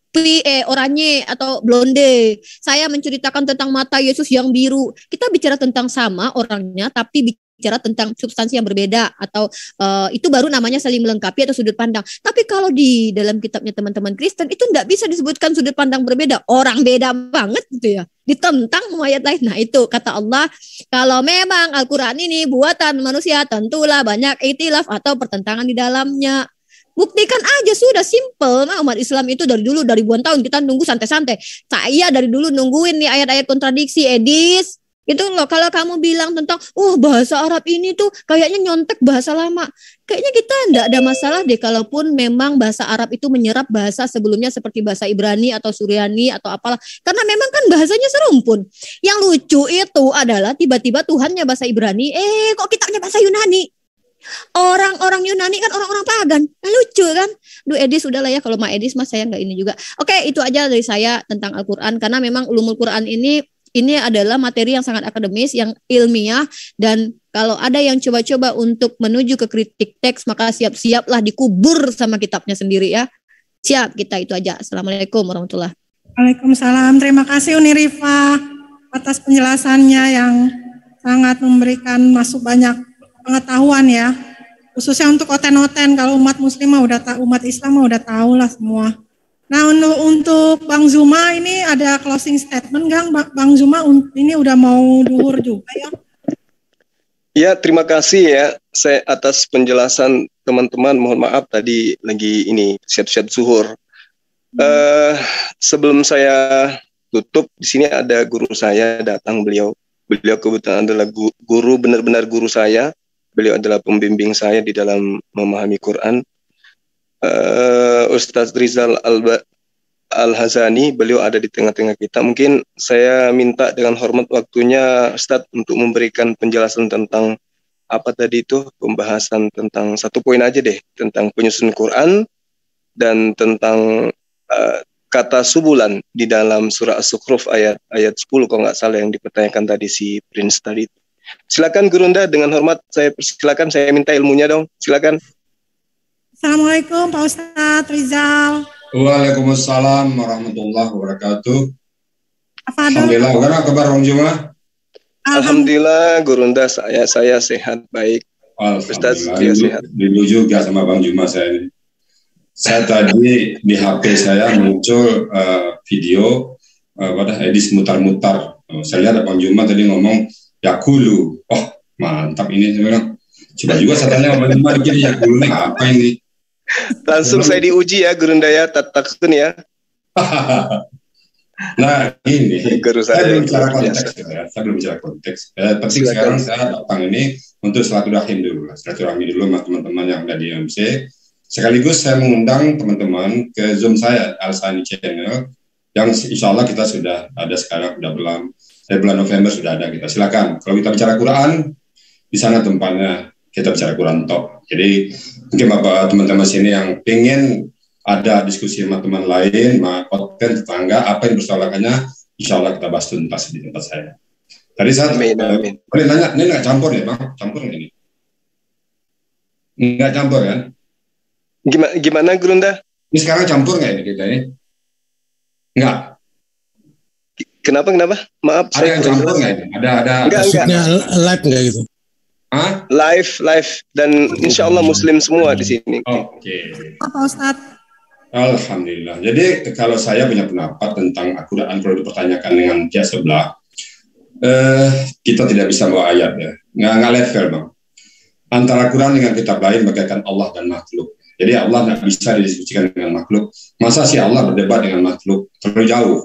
oranye atau blonde. Saya menceritakan tentang mata Yesus yang biru. Kita bicara tentang sama orangnya tapi bicara tentang substansi yang berbeda atau itu baru namanya saling melengkapi atau sudut pandang. Tapi kalau di dalam kitabnya teman-teman Kristen itu tidak bisa disebutkan sudut pandang berbeda. Orang beda banget gitu ya. Ditentang sama ayat lain. Nah itu kata Allah, kalau memang Al-Quran ini buatan manusia tentulah banyak ikhtilaf atau pertentangan di dalamnya. Buktikan aja, sudah simple. Nah, umat Islam itu dari dulu, dari ribuan tahun kita nunggu santai-santai. Saya dari dulu nungguin nih ayat-ayat kontradiksi, Edis. Itu loh, kalau kamu bilang tentang, bahasa Arab ini tuh kayaknya nyontek bahasa lama. Kayaknya kita enggak ada masalah deh kalaupun memang bahasa Arab itu menyerap bahasa sebelumnya seperti bahasa Ibrani atau Suryani atau apalah. Karena memang kan bahasanya serumpun. Yang lucu itu adalah tiba-tiba Tuhannya bahasa Ibrani, kok kitabnya bahasa Yunani. Orang-orang Yunani kan orang-orang pagan. Nah, lucu kan? Duh, Edis udahlah ya, kalau Ma Edis mas saya nggak ini juga. Oke, itu aja dari saya tentang Al-Quran, karena memang ulumul Quran ini adalah materi yang sangat akademis, yang ilmiah, dan kalau ada yang coba-coba untuk menuju ke kritik teks, maka siap-siaplah dikubur sama kitabnya sendiri ya. Siap, kita itu aja. Assalamualaikum warahmatullahi wabarakatuh. Waalaikumsalam. Terima kasih Uni Rifa atas penjelasannya yang sangat memberikan banyak pengetahuan ya, khususnya untuk oten-oten. Kalau umat muslim umat Islam udah tahu lah semua. Nah, untuk Bang Zuma ini ada closing statement nggak, Bang Zuma? Ini udah mau duhur juga ya. Ya, terima kasih ya saya atas penjelasan teman-teman. Mohon maaf tadi lagi ini siap-siap zuhur. Sebelum saya tutup, di sini ada guru saya datang, beliau kebetulan adalah guru, benar-benar guru saya. Beliau adalah pembimbing saya di dalam memahami Quran. Ustaz Rizal Al-Hazani, beliau ada di tengah-tengah kita. Mungkin saya minta dengan hormat waktunya Ustaz untuk memberikan penjelasan tentang apa tadi itu, pembahasan tentang satu poin aja deh, tentang penyusun Quran dan tentang kata subulan di dalam surah As-Zukhruf ayat 10 kalau nggak salah yang dipertanyakan tadi si Prince tadi. Silakan Gurunda, dengan hormat saya persilakan, saya minta ilmunya dong. Silakan. Assalamualaikum Pak Ustadz Rizal. Waalaikumsalam warahmatullahi wabarakatuh. Alhamdulillah, bagaimana kabar Bang Juma? Alhamdulillah Gurunda, saya sehat baik. Ustaz saya sehat. Dulu juga sama Bang Juma saya ini. Saya tadi di HP saya muncul video pada Edis mutar-mutar. Saya lihat Bang Juma tadi ngomong Yakulu. Oh, mantap ini sebenarnya. Coba juga saya tanya Bang Juma begini, Yakulu ini apa ini? Langsung saya diuji ya Gurunda ya, takun ya. Nah ini, saya belum bicara konteks ya. Saya belum bicara konteks. Penting sekarang saya datang ini untuk silaturahim dulu. Silaturahmi dulu sama teman-teman yang ada di MC. Sekaligus saya mengundang teman-teman ke Zoom saya, Al-Sani Channel, yang insya Allah kita sudah ada sekarang, bulan November sudah ada kita. Silakan. Kalau kita bicara Quran, di sana tempatnya kita bicara Quran top. Jadi mungkin Bapak teman-teman sini yang pengen ada diskusi sama teman lain, sama konten tetangga, apa yang persoalannya, insya Allah kita bahas tuntas di tempat saya. Tadi saya boleh nanya, ini nggak campur ya Bang? Campur nggak ini? Nggak campur kan? Gimana Gurunda? Ini sekarang campur nggak ini kita ini? Nggak. Kenapa? Maaf. Ada yang campur nggak ini? Ada. Maksudnya live nggak gitu? Hah? Live dan insya Allah Muslim semua di sini. Oke. Apa Ustaz? Alhamdulillah. Jadi kalau saya punya pendapat tentang Al-Quran kalau dipertanyakan dengan pihak sebelah, kita tidak bisa bawa ayat ya. Nggak level Bang. Antara Quran dengan kitab lain bagaikan Allah dan makhluk. Jadi Allah nggak bisa didiskusikan dengan makhluk. Masa sih Allah berdebat dengan makhluk? Terlalu jauh.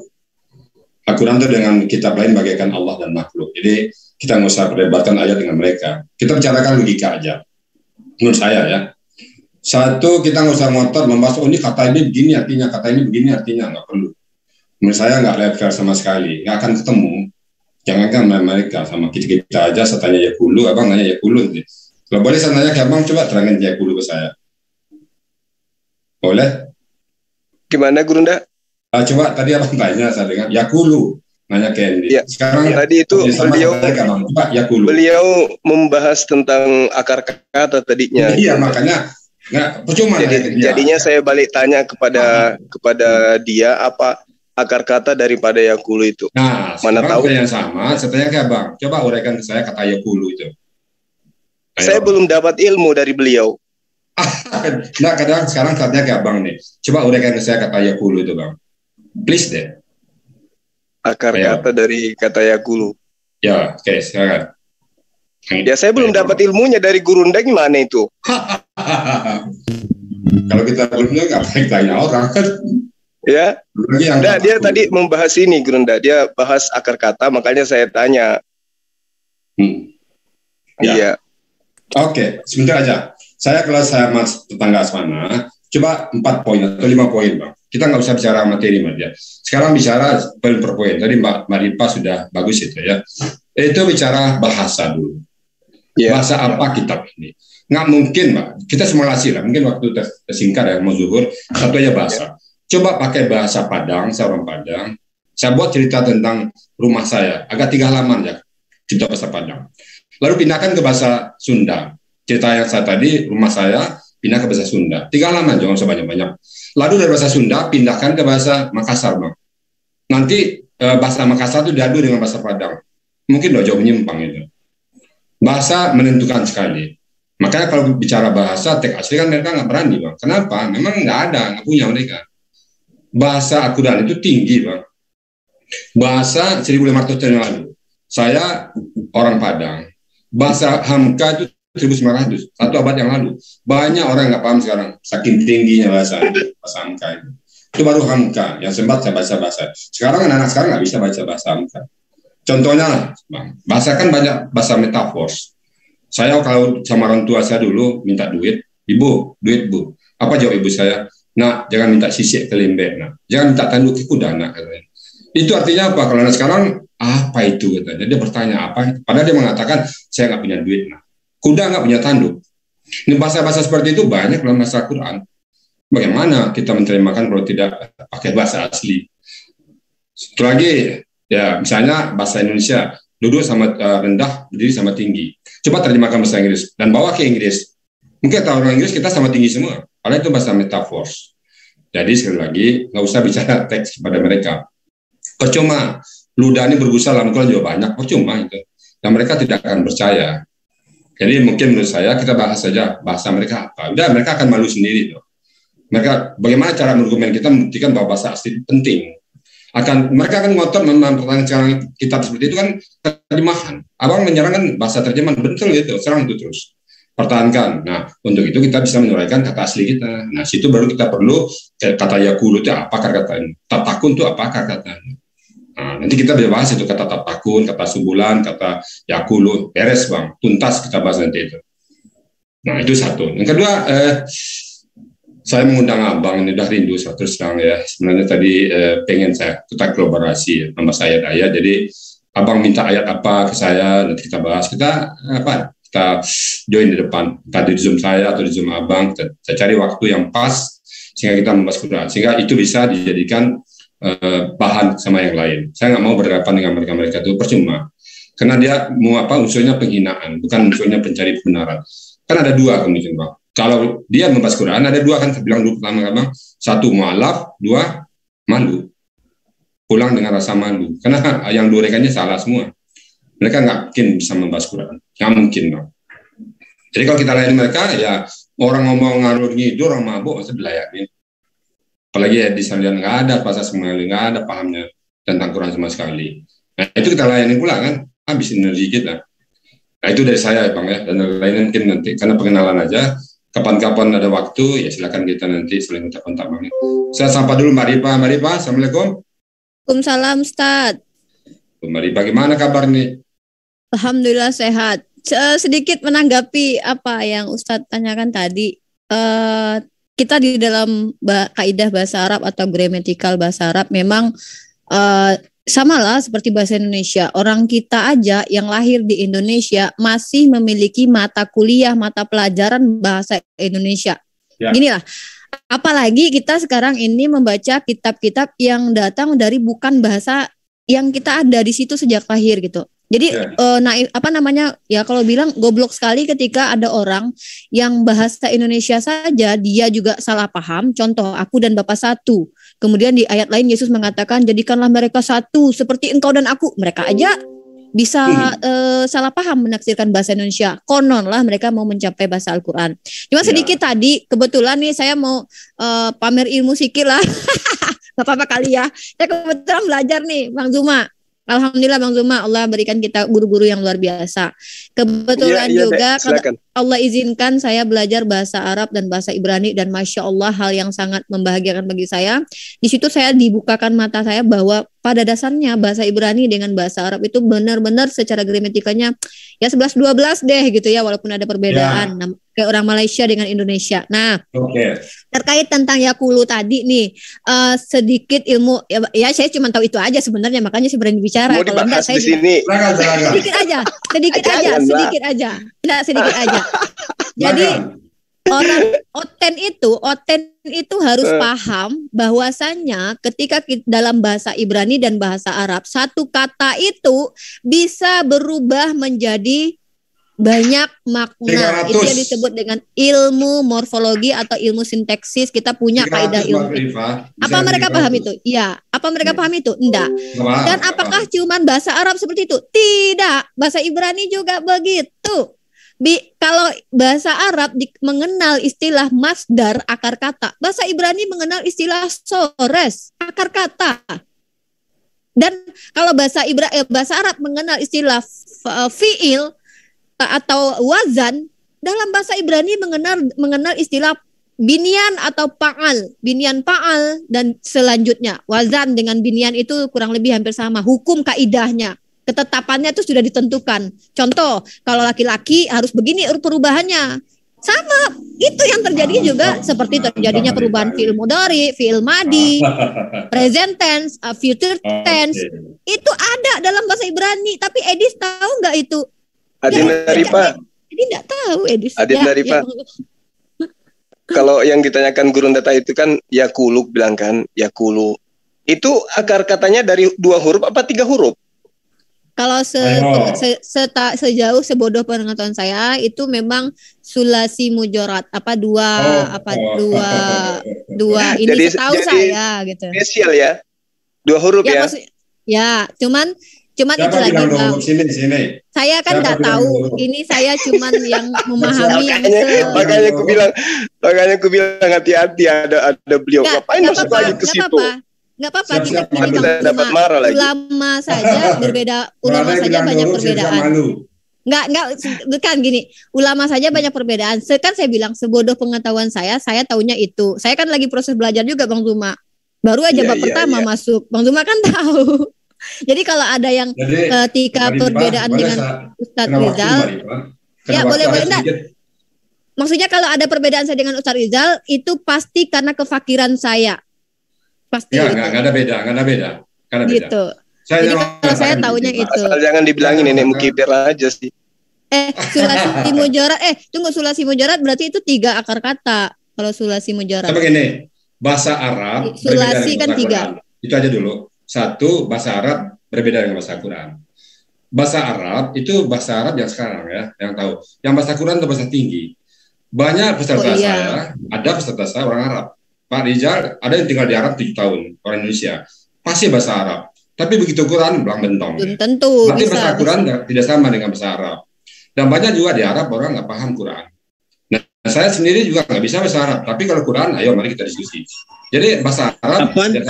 Al-Quran itu dengan kitab lain bagaikan Allah dan makhluk. Jadi kita nggak usah perdebatkan ayat dengan mereka. Kita bicarakan logika aja. Menurut saya ya. Satu, kita nggak usah ngotot membahas, ini kata ini begini artinya, kata ini begini artinya. Nggak perlu. Menurut saya nggak level sama sekali. Nggak akan ketemu. Jangankan mereka, sama kita aja. Saya tanya Yakulu, abang nanya Yakulu. Kalau boleh saya nanya ke abang, coba terangin Yakulu ke saya. Boleh? Gimana Gurunda? Coba tadi abang tanya, saya dengar Yakulu. Nanya ke Andy. Ya, sekarang tadi itu beliau membahas tentang akar kata tadinya. Iya, makanya nggak percuma. Jadinya saya balik tanya kepada dia apa akar kata daripada Yakulu itu. Nah, mana tahu yang sama. Saya tanya ke abang, coba uraikan ke saya kata Yakulu itu. Ayo. Saya belum dapat ilmu dari beliau. Nah, kadang sekarang katanya ke abang nih, coba uraikan ke saya kata Yakulu itu bang. Please deh. Akar kata dari kata Yakulu. Ya, oke, silakan. Ya saya belum dapat ilmunya dari Gurunda, gimana itu? Kalau kita belum ngapain tanya orang kan? Ya, dia tadi membahas ini, Grunda. Dia bahas akar kata, makanya saya tanya. Iya. Oke, sebentar aja. Kalau saya mas tetangga Asmana, coba 4 poin atau 5 poin, Bang. Kita nggak usah bicara materi, Mas ya. Sekarang bicara poin per poin. Tadi Mbak Maripa sudah bagus itu ya. Itu bicara bahasa dulu. Bahasa apa kitab ini? Nggak mungkin, Mbak. Kita simulasi lah. Mungkin waktu tersingkat ya, mau zuhur, satu aja bahasa. Coba pakai bahasa Padang, saya orang Padang. Saya buat cerita tentang rumah saya. Agak 3 halaman ya, cerita bahasa Padang. Lalu pindahkan ke bahasa Sunda. Cerita yang saya tadi, rumah saya, pindah ke bahasa Sunda. 3 halaman, jangan usah banyak-banyak. Lalu dari bahasa Sunda, pindahkan ke bahasa Makassar, Bang. Nanti bahasa Makassar itu diadu dengan bahasa Padang. Mungkin udah jauh menyimpang itu. Bahasa menentukan sekali. Makanya kalau bicara bahasa, teks asli kan mereka nggak berani, Bang. Kenapa? Memang nggak ada, nggak punya mereka. Bahasa Al-Quran itu tinggi, Bang. Bahasa 1500 tahun yang lalu. Saya orang Padang. Bahasa Hamka itu 1900, 1 abad yang lalu. Banyak orang nggak paham sekarang, saking tingginya bahasa Hamka itu. Itu baru Hamka, yang sempat saya baca-baca. Sekarang anak-anak sekarang nggak bisa baca bahasa Hamka. Contohnya, Bang, bahasa kan banyak bahasa metafor. Saya kalau sama orang tua saya dulu minta duit, ibu, duit bu. Apa jawab ibu saya? Nak, jangan minta sisik ke lembek, nak. Jangan minta tanduk ke kuda, nak. Katanya. Itu artinya apa? Kalau anak sekarang, apa itu? Katanya. Dia bertanya apa? Padahal dia mengatakan, saya nggak punya duit, nak. Kuda nggak punya tanduk. Ini bahasa-bahasa seperti itu banyak dalam bahasa Quran. Bagaimana kita menerimakan kalau tidak pakai bahasa asli? Satu lagi, ya misalnya bahasa Indonesia, duduk sama rendah, berdiri sama tinggi. Coba terjemahkan bahasa Inggris dan bawa ke Inggris. Mungkin tahu orang Inggris kita sama tinggi semua. Padahal itu bahasa metafor. Jadi sekali lagi nggak usah bicara teks kepada mereka. Percuma, ludah ini berbusa dalam Quran juga banyak. Percuma itu. Dan mereka tidak akan percaya. Jadi mungkin menurut saya kita bahas saja bahasa mereka apa. Udah mereka akan malu sendiri tuh. Mereka bagaimana cara berargumen kita membuktikan bahwa bahasa asli penting. Mereka akan ngotot mempertahankan kitab seperti itu kan terjemahan. Abang menyerang kan bahasa terjemahan betul gitu, serang itu terus. Pertahankan. Nah, untuk itu kita bisa menurunkan kata asli kita. Nah, situ baru kita perlu kata yakulu itu apa katanya. Tatakun itu apa katanya. Nah, nanti kita bisa bahas itu kata tatakun, kata subulan, kata yakulu, beres Bang, tuntas kita bahas nanti itu. Nah, itu satu. Yang kedua, saya mengundang Abang ini udah rindu terus terang ya. Sebenarnya tadi pengen kita kolaborasi sama saya ayat. Jadi Abang minta ayat apa ke saya, nanti kita bahas. Kita join di depan, entah di Zoom saya atau di Zoom Abang. Saya cari waktu yang pas sehingga kita membahas Quran, sehingga itu bisa dijadikan bahan sama yang lain. Saya nggak mau berhadapan dengan mereka itu percuma, karena dia mau unsurnya penghinaan, bukan unsurnya pencari kebenaran. Kan ada 2 kemudian Bang. Kalau dia membahas Quran ada 2 kan, saya bilang dulu pertama, 1 mu'alaf, 2 malu, pulang dengan rasa malu, karena yang diuraikannya salah semua. Mereka nggak mungkin bisa membahas Quran, nggak mungkin Bang. Jadi kalau kita layani mereka, ya orang ngomong ngalur ngidul, orang mabuk, masa dilayani. Apalagi ya di sana nggak ada bahasa sekali, nggak ada pahamnya tentang Quran sama sekali. Nah itu kita layani pula kan, habis energi kita. Nah itu dari saya Bang ya, dan lain mungkin nanti karena pengenalan aja. Kapan-kapan ada waktu ya silakan kita nanti saling minta kontak Bang. Saya sapa dulu Mbak Ripa. Mbak Ripa, assalamualaikum. Waalaikumsalam Ustaz. Mbak Ripa gimana kabar nih? Alhamdulillah sehat. Sedikit menanggapi apa yang Ustadz tanyakan tadi. Kita di dalam kaidah bahasa Arab atau gramatikal bahasa Arab memang samalah seperti bahasa Indonesia. Orang kita aja yang lahir di Indonesia masih memiliki mata kuliah, mata pelajaran bahasa Indonesia. Ya. Ginilah. Apalagi kita sekarang ini membaca kitab-kitab yang datang dari bukan bahasa yang kita ada di situ sejak lahir gitu. Jadi kalau bilang goblok sekali ketika ada orang yang bahasa Indonesia saja dia juga salah paham. Contoh, aku dan Bapak satu. Kemudian di ayat lain Yesus mengatakan jadikanlah mereka satu seperti engkau dan aku. Mereka aja bisa salah paham menafsirkan bahasa Indonesia. Konon lah mereka mau mencapai bahasa Al-Quran. Cuma sedikit tadi kebetulan nih saya mau pamer ilmu sikit lah. Gak apa-apa kali ya. Saya kebetulan belajar nih Bang Zuma. Alhamdulillah Bang Zuma, Allah berikan kita guru-guru yang luar biasa. Kebetulan juga Allah izinkan saya belajar bahasa Arab dan bahasa Ibrani, dan Masya Allah hal yang sangat membahagiakan bagi saya. Di situ saya dibukakan mata saya bahwa pada dasarnya bahasa Ibrani dengan bahasa Arab itu benar-benar secara gramatikanya ya 11-12 deh gitu ya, walaupun ada perbedaan. Nah, kayak orang Malaysia dengan Indonesia. Nah, terkait tentang yakulu tadi nih, sedikit ilmu ya saya cuma tahu itu aja sebenarnya, makanya saya berani bicara. Mau Kalau enggak saya sini. sedikit aja. Nah, sedikit aja. Jadi orang oten itu harus paham bahwasannya ketika dalam bahasa Ibrani dan bahasa Arab, satu kata itu bisa berubah menjadi banyak makna. 300. Itu yang disebut dengan ilmu morfologi atau ilmu sintaksis. Kita punya kaidah ilmu. Apa mereka paham itu? Iya. Apa mereka paham itu? Enggak. Dan apakah cuman bahasa Arab seperti itu? Tidak. Bahasa Ibrani juga begitu. Kalau bahasa Arab mengenal istilah masdar, akar kata. Bahasa Ibrani mengenal istilah sores, akar kata. Dan kalau bahasa Arab mengenal istilah fiil atau wazan, dalam bahasa Ibrani mengenal istilah binyan atau pa'al, binyan pa'al, dan selanjutnya wazan dengan binyan itu kurang lebih hampir sama. Hukum kaidahnya, ketetapannya itu sudah ditentukan. Contoh, kalau laki-laki harus begini perubahannya. Sama, itu yang terjadi juga seperti terjadinya perubahan fi'il mudhari, fi'il madi, present tense, future tense. Itu ada dalam bahasa Ibrani, tapi Edis tahu nggak itu? Adin Rifa. Jadi nggak tahu Edis. Adin Rifa. Kalau yang ditanyakan guru data itu kan yakulu, bilang kan yakulu. Itu akar katanya dari 2 huruf apa 3 huruf? Kalau sejauh sebodoh pengetahuan saya itu memang sulasi mujorat dua ini jadi, setahu saya gitu. Spesial ya. 2 huruf ya. Cuman Siapa itu lagi Bang. Sini. Saya kan nggak tahu. Ini saya cuman yang memahami yang makanya aku bilang hati-hati ada beliau. Ngapain masuk lagi ke situ? Nggak apa-apa, kita dapat marah lagi. Ulama saja berbeda, ulama saja banyak perbedaan. Nggak, bukan gini. Ulama saja banyak perbedaan. Kan saya bilang sebodoh pengetahuan saya taunya itu. Saya kan lagi proses belajar juga Bang Zuma. Baru aja bab pertama masuk. Bang Zuma kan tahu. Jadi kalau ada yang ketika perbedaan dengan Ustadz Rizal, ya boleh enggak. Maksudnya kalau ada perbedaan saya dengan Ustadz Rizal itu pasti karena kefakiran saya. Pasti. Ya, nggak ada beda. Gitu. Jadi kalau saya tahunya itu. Asal jangan dibilangin nenek mukibir aja sih. Sulasi mujorat. Tunggu, sulasi mujorat berarti itu 3 akar kata. Kalau sulasi mujorat. Tapi gini, bahasa Arab. Sulasi kan 3. Itu aja dulu. 1, bahasa Arab berbeda dengan bahasa Quran. Bahasa Arab itu bahasa Arab yang sekarang ya, yang tahu. Yang bahasa Quran itu bahasa tinggi. Banyak peserta saya, ada peserta saya orang Arab. Pak Rizal ada yang tinggal di Arab 7 tahun, orang Indonesia, pasti bahasa Arab. Tapi begitu Quran belang bentong. Tentu. Berarti bahasa Quran tidak sama dengan bahasa Arab. Dan banyak juga di Arab orang nggak paham Quran. Nah, saya sendiri juga nggak bisa bahasa Arab. Tapi kalau Quran, ayo mari kita diskusi. Jadi bahasa Arab. Apaan?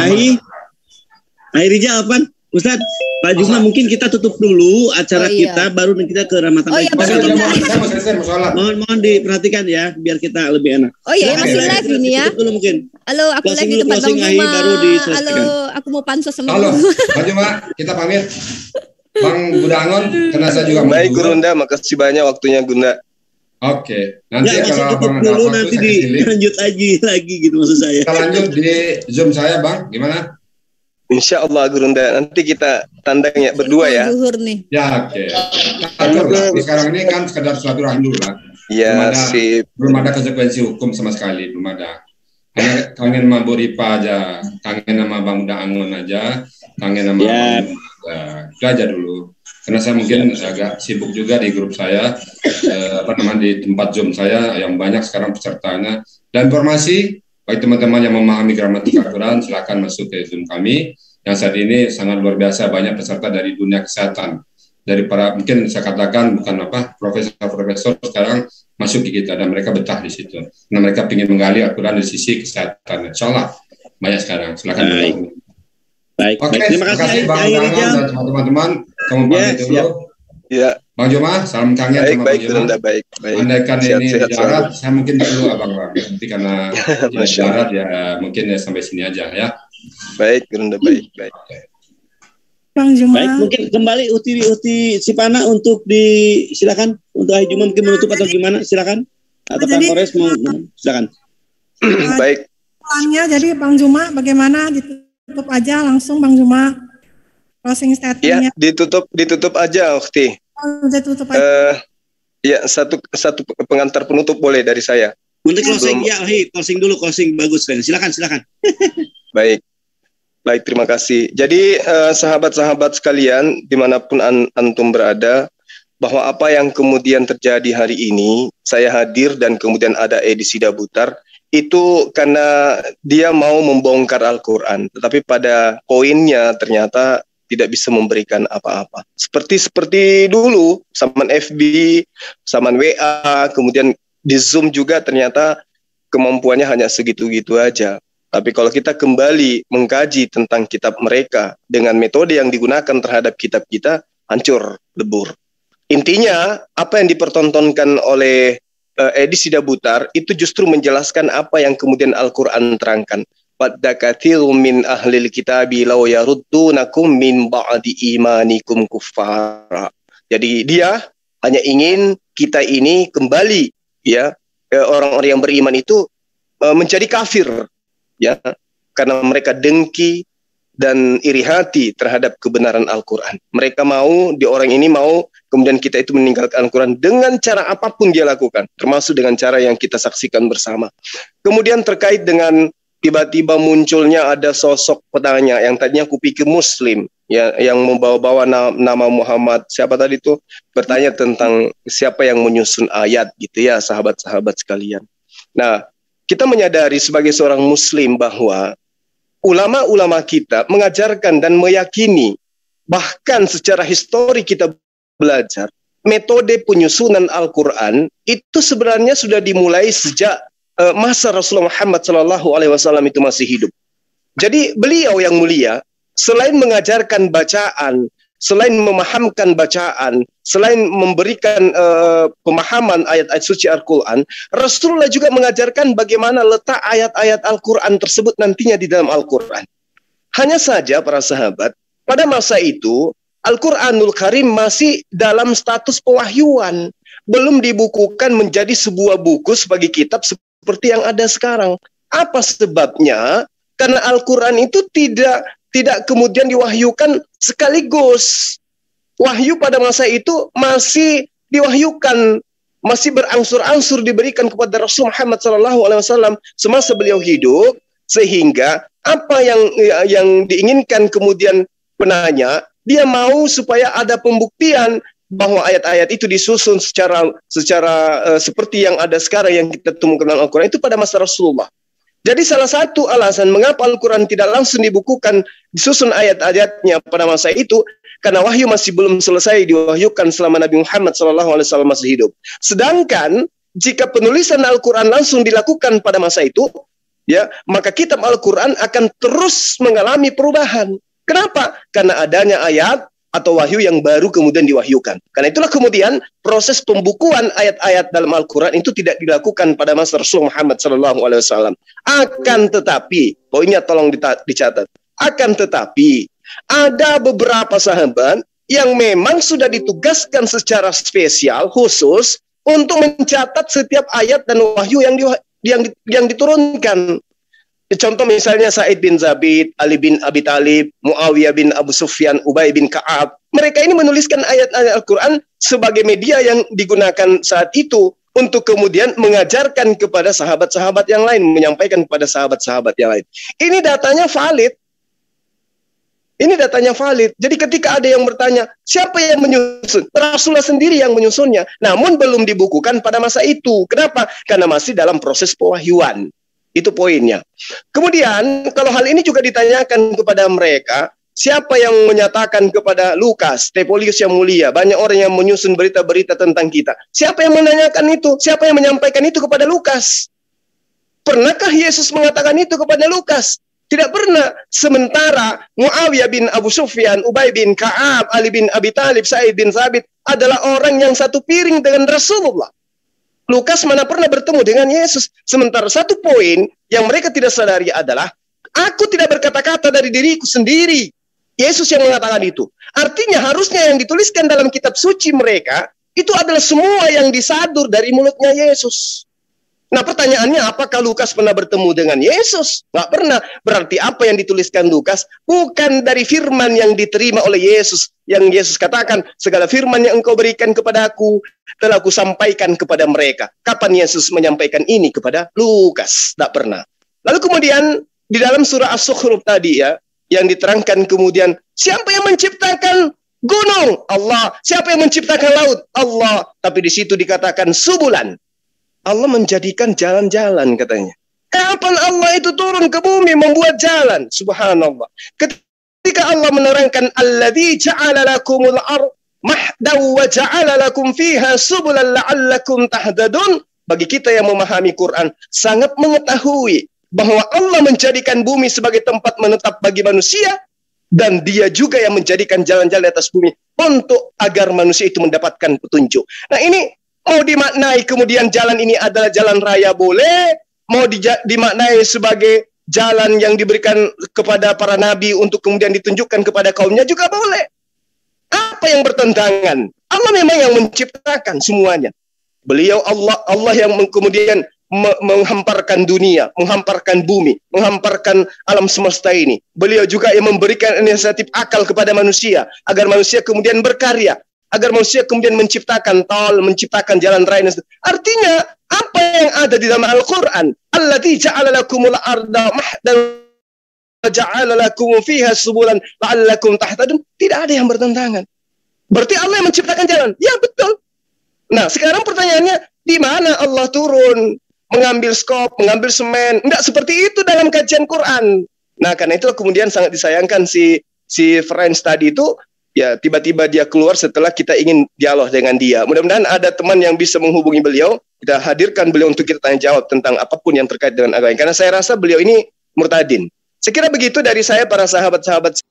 Rizal apaan? Ustadz, Pak Juma mungkin kita tutup dulu acara kita, baru kita ke Ramatan. Mohon diperhatikan ya, biar kita lebih enak. Masih live ini ya. Dulu mungkin. Halo, aku live di tempat Bang Juma. Halo, aku mau pansos sama Halo, Pak Juma, kita pamit. Bang Budangon, karena saya juga baik Gunda, makasih banyak waktunya Gunda. Oke, nanti kalau Bang dulu nanti dilanjut lagi gitu maksud saya. Kita lanjut di Zoom saya, Bang. Gimana? Insya Allah Gurunda, nanti kita tandang ya berdua ya. Ya oke. Sekarang ini kan sekedar silaturahmi dulu lah. Iya sih. Belum ada konsekuensi hukum sama sekali, belum ada. Hanya kangen sama Bu Ripa aja, kangen sama Bang Daangon aja, kangen sama Bang itu aja dulu. Karena saya mungkin agak sibuk juga di grup saya, di tempat Zoom saya yang banyak sekarang pesertanya. Dan informasi bagi teman-teman yang memahami gramatika Quran, silakan masuk ke Zoom kami. Yang saat ini sangat luar biasa, banyak peserta dari dunia kesehatan. Dari para, mungkin saya katakan bukan profesor-profesor sekarang masuk ke kita, dan mereka betah di situ. Karena mereka ingin menggali Al-Quran dari sisi kesehatan. Insya Allah banyak sekarang. Silakan. Baik. Oke, terima kasih Bang Dangon dan teman-teman. Kamu pamit dulu. Ya, Bang Joma, salam kangen sama Bang Joma. Baik. Andaikan Sehat, ini sehat, darat, saya mungkin dulu Abang Ram. Nanti karena darat ya mungkin ya sampai sini aja ya. Baik, baik. Bang Juma. Baik, mungkin kembali Uti Sipana untuk silakan untuk Hai Juma mungkin menutup atau gimana, silakan. Atau Kang Ores mau silakan. Baik. Pelannya jadi Bang Juma bagaimana ditutup aja langsung Bang Juma closing statement-nya. Ya, ditutup aja Ukti. Udah tutup aja. Ya, satu pengantar penutup boleh dari saya. Untuk closing ya, closing dulu, closing bagus kan. Silakan. Baik, terima kasih. Jadi sahabat-sahabat sekalian, dimanapun antum berada, bahwa apa yang kemudian terjadi hari ini, saya hadir dan kemudian ada edisi Dabutar, itu karena dia mau membongkar Al-Quran, tetapi pada poinnya ternyata tidak bisa memberikan apa-apa. Seperti dulu, zaman FB, zaman WA, kemudian di Zoom juga ternyata kemampuannya hanya segitu-gitu aja. Tapi kalau kita kembali mengkaji tentang kitab mereka dengan metode yang digunakan terhadap kitab kita, hancur, lebur. Intinya, apa yang dipertontonkan oleh edisi Dabutar itu justru menjelaskan apa yang kemudian Al-Quran terangkan. Wadda katsirun min ahlil kitabi law yaruddunakum min ba'di imanikum kuffara. Jadi dia hanya ingin kita ini kembali ya, orang-orang yang beriman itu menjadi kafir ya, karena mereka dengki dan iri hati terhadap kebenaran Al-Quran. Mereka mau, orang ini mau kemudian kita itu meninggalkan Al-Quran dengan cara apapun dia lakukan, termasuk dengan cara yang kita saksikan bersama. Kemudian terkait dengan tiba-tiba munculnya ada sosok penanya yang tadinya kupikir Muslim ya, yang membawa-bawa nama Muhammad, siapa tadi itu, bertanya tentang siapa yang menyusun ayat gitu ya, sahabat-sahabat sekalian. Nah, kita menyadari sebagai seorang Muslim bahwa ulama-ulama kita mengajarkan dan meyakini, bahkan secara histori kita belajar, metode penyusunan Al-Quran itu sebenarnya sudah dimulai sejak masa Rasulullah Muhammad SAW itu masih hidup. Jadi beliau yang mulia, selain mengajarkan bacaan, selain memahamkan bacaan, selain memberikan pemahaman ayat-ayat suci Al-Quran, Rasulullah juga mengajarkan bagaimana letak ayat-ayat Al-Quran tersebut nantinya di dalam Al-Quran. Hanya saja para sahabat, pada masa itu, Al-Quranul Karim masih dalam status pewahyuan, belum dibukukan menjadi sebuah buku sebagai kitab seperti yang ada sekarang. Apa sebabnya? Karena Al-Quran itu tidak kemudian diwahyukan sekaligus. Wahyu pada masa itu masih diwahyukan, masih berangsur-angsur diberikan kepada Rasul Muhammad SAW semasa beliau hidup, sehingga apa yang diinginkan kemudian penanya, dia mau supaya ada pembuktian bahwa ayat-ayat itu disusun secara seperti yang ada sekarang yang kita temukan dalam Al-Quran itu pada masa Rasulullah. Jadi salah satu alasan mengapa Al-Quran tidak langsung dibukukan, disusun ayat-ayatnya pada masa itu, karena wahyu masih belum selesai diwahyukan selama Nabi Muhammad SAW masih hidup. Sedangkan jika penulisan Al-Quran langsung dilakukan pada masa itu, ya, maka kitab Al-Quran akan terus mengalami perubahan. Kenapa? Karena adanya ayat atau wahyu yang baru kemudian diwahyukan. Karena itulah kemudian proses pembukuan ayat-ayat dalam Al-Quran itu tidak dilakukan pada masa Rasul Muhammad SAW. Akan tetapi, poinnya tolong dicatat, akan tetapi ada beberapa sahabat yang memang sudah ditugaskan secara spesial khusus untuk mencatat setiap ayat dan wahyu yang diturunkan. Contoh misalnya Sa'id bin Zabid, Ali bin Abi Thalib, Muawiyah bin Abu Sufyan, Ubay bin Ka'ab. Mereka ini menuliskan ayat-ayat Al-Quran sebagai media yang digunakan saat itu untuk kemudian mengajarkan kepada sahabat-sahabat yang lain, menyampaikan kepada sahabat-sahabat yang lain. Ini datanya valid. Jadi ketika ada yang bertanya, siapa yang menyusun? Rasulullah sendiri yang menyusunnya. Namun belum dibukukan pada masa itu. Kenapa? Karena masih dalam proses pewahyuan. Itu poinnya. Kemudian kalau hal ini juga ditanyakan kepada mereka, siapa yang menyatakan kepada Lukas, Tepolius yang mulia, banyak orang yang menyusun berita-berita tentang kita. Siapa yang menanyakan itu? Siapa yang menyampaikan itu kepada Lukas? Pernahkah Yesus mengatakan itu kepada Lukas? Tidak pernah. Sementara Muawiyah bin Abu Sufyan, Ubay bin Ka'ab, Ali bin Abi Thalib, Sa'id bin Thabit adalah orang yang satu piring dengan Rasulullah. Lukas mana pernah bertemu dengan Yesus. Sementara satu poin yang mereka tidak sadari adalah, aku tidak berkata-kata dari diriku sendiri. Yesus yang mengatakan itu. Artinya harusnya yang dituliskan dalam kitab suci mereka, itu adalah semua yang disadur dari mulutnya Yesus. Nah pertanyaannya, apakah Lukas pernah bertemu dengan Yesus? Nggak pernah. Berarti apa yang dituliskan Lukas bukan dari firman yang diterima oleh Yesus. Yang Yesus katakan, segala firman yang engkau berikan kepadaku telah aku sampaikan kepada mereka. Kapan Yesus menyampaikan ini kepada Lukas? Nggak pernah. Lalu kemudian di dalam surah As-Zukhruf tadi ya, yang diterangkan kemudian, siapa yang menciptakan gunung? Allah. Siapa yang menciptakan laut? Allah. Tapi di situ dikatakan subulan. Allah menjadikan jalan-jalan katanya. Kapan Allah itu turun ke bumi membuat jalan? Subhanallah. Ketika Allah menerangkan alladzi ja'ala lakumul ardh mahdaw wa ja'ala lakum fiha subulan la'allakum tahtadun, bagi kita yang memahami Quran sangat mengetahui bahwa Allah menjadikan bumi sebagai tempat menetap bagi manusia, dan dia juga yang menjadikan jalan-jalan di atas bumi untuk agar manusia itu mendapatkan petunjuk. Nah ini mau dimaknai kemudian jalan ini adalah jalan raya boleh, mau dimaknai sebagai jalan yang diberikan kepada para nabi untuk kemudian ditunjukkan kepada kaumnya juga boleh. Apa yang bertentangan? Allah memang yang menciptakan semuanya. Beliau Allah yang kemudian menghamparkan dunia, menghamparkan bumi, menghamparkan alam semesta ini. Beliau juga yang memberikan inisiatif akal kepada manusia agar manusia kemudian berkarya, agar manusia kemudian menciptakan tol, menciptakan jalan raya. Artinya apa yang ada di dalam Al-Quran, allati ja'ala lakumul arda mahdan wa ja'ala lakum fiha subulan la'allakum tahtadun, tidak ada yang bertentangan. Berarti Allah yang menciptakan jalan. Ya betul. Nah sekarang pertanyaannya, di mana Allah turun mengambil skop, mengambil semen? Enggak seperti itu dalam kajian Quran. Nah karena itu kemudian sangat disayangkan si Friends tadi itu, ya tiba-tiba dia keluar setelah kita ingin dialog dengan dia. Mudah-mudahan ada teman yang bisa menghubungi beliau, kita hadirkan beliau untuk kita tanya jawab tentang apapun yang terkait dengan agama. Karena saya rasa beliau ini murtadin. Saya kira begitu dari saya, para sahabat-sahabat.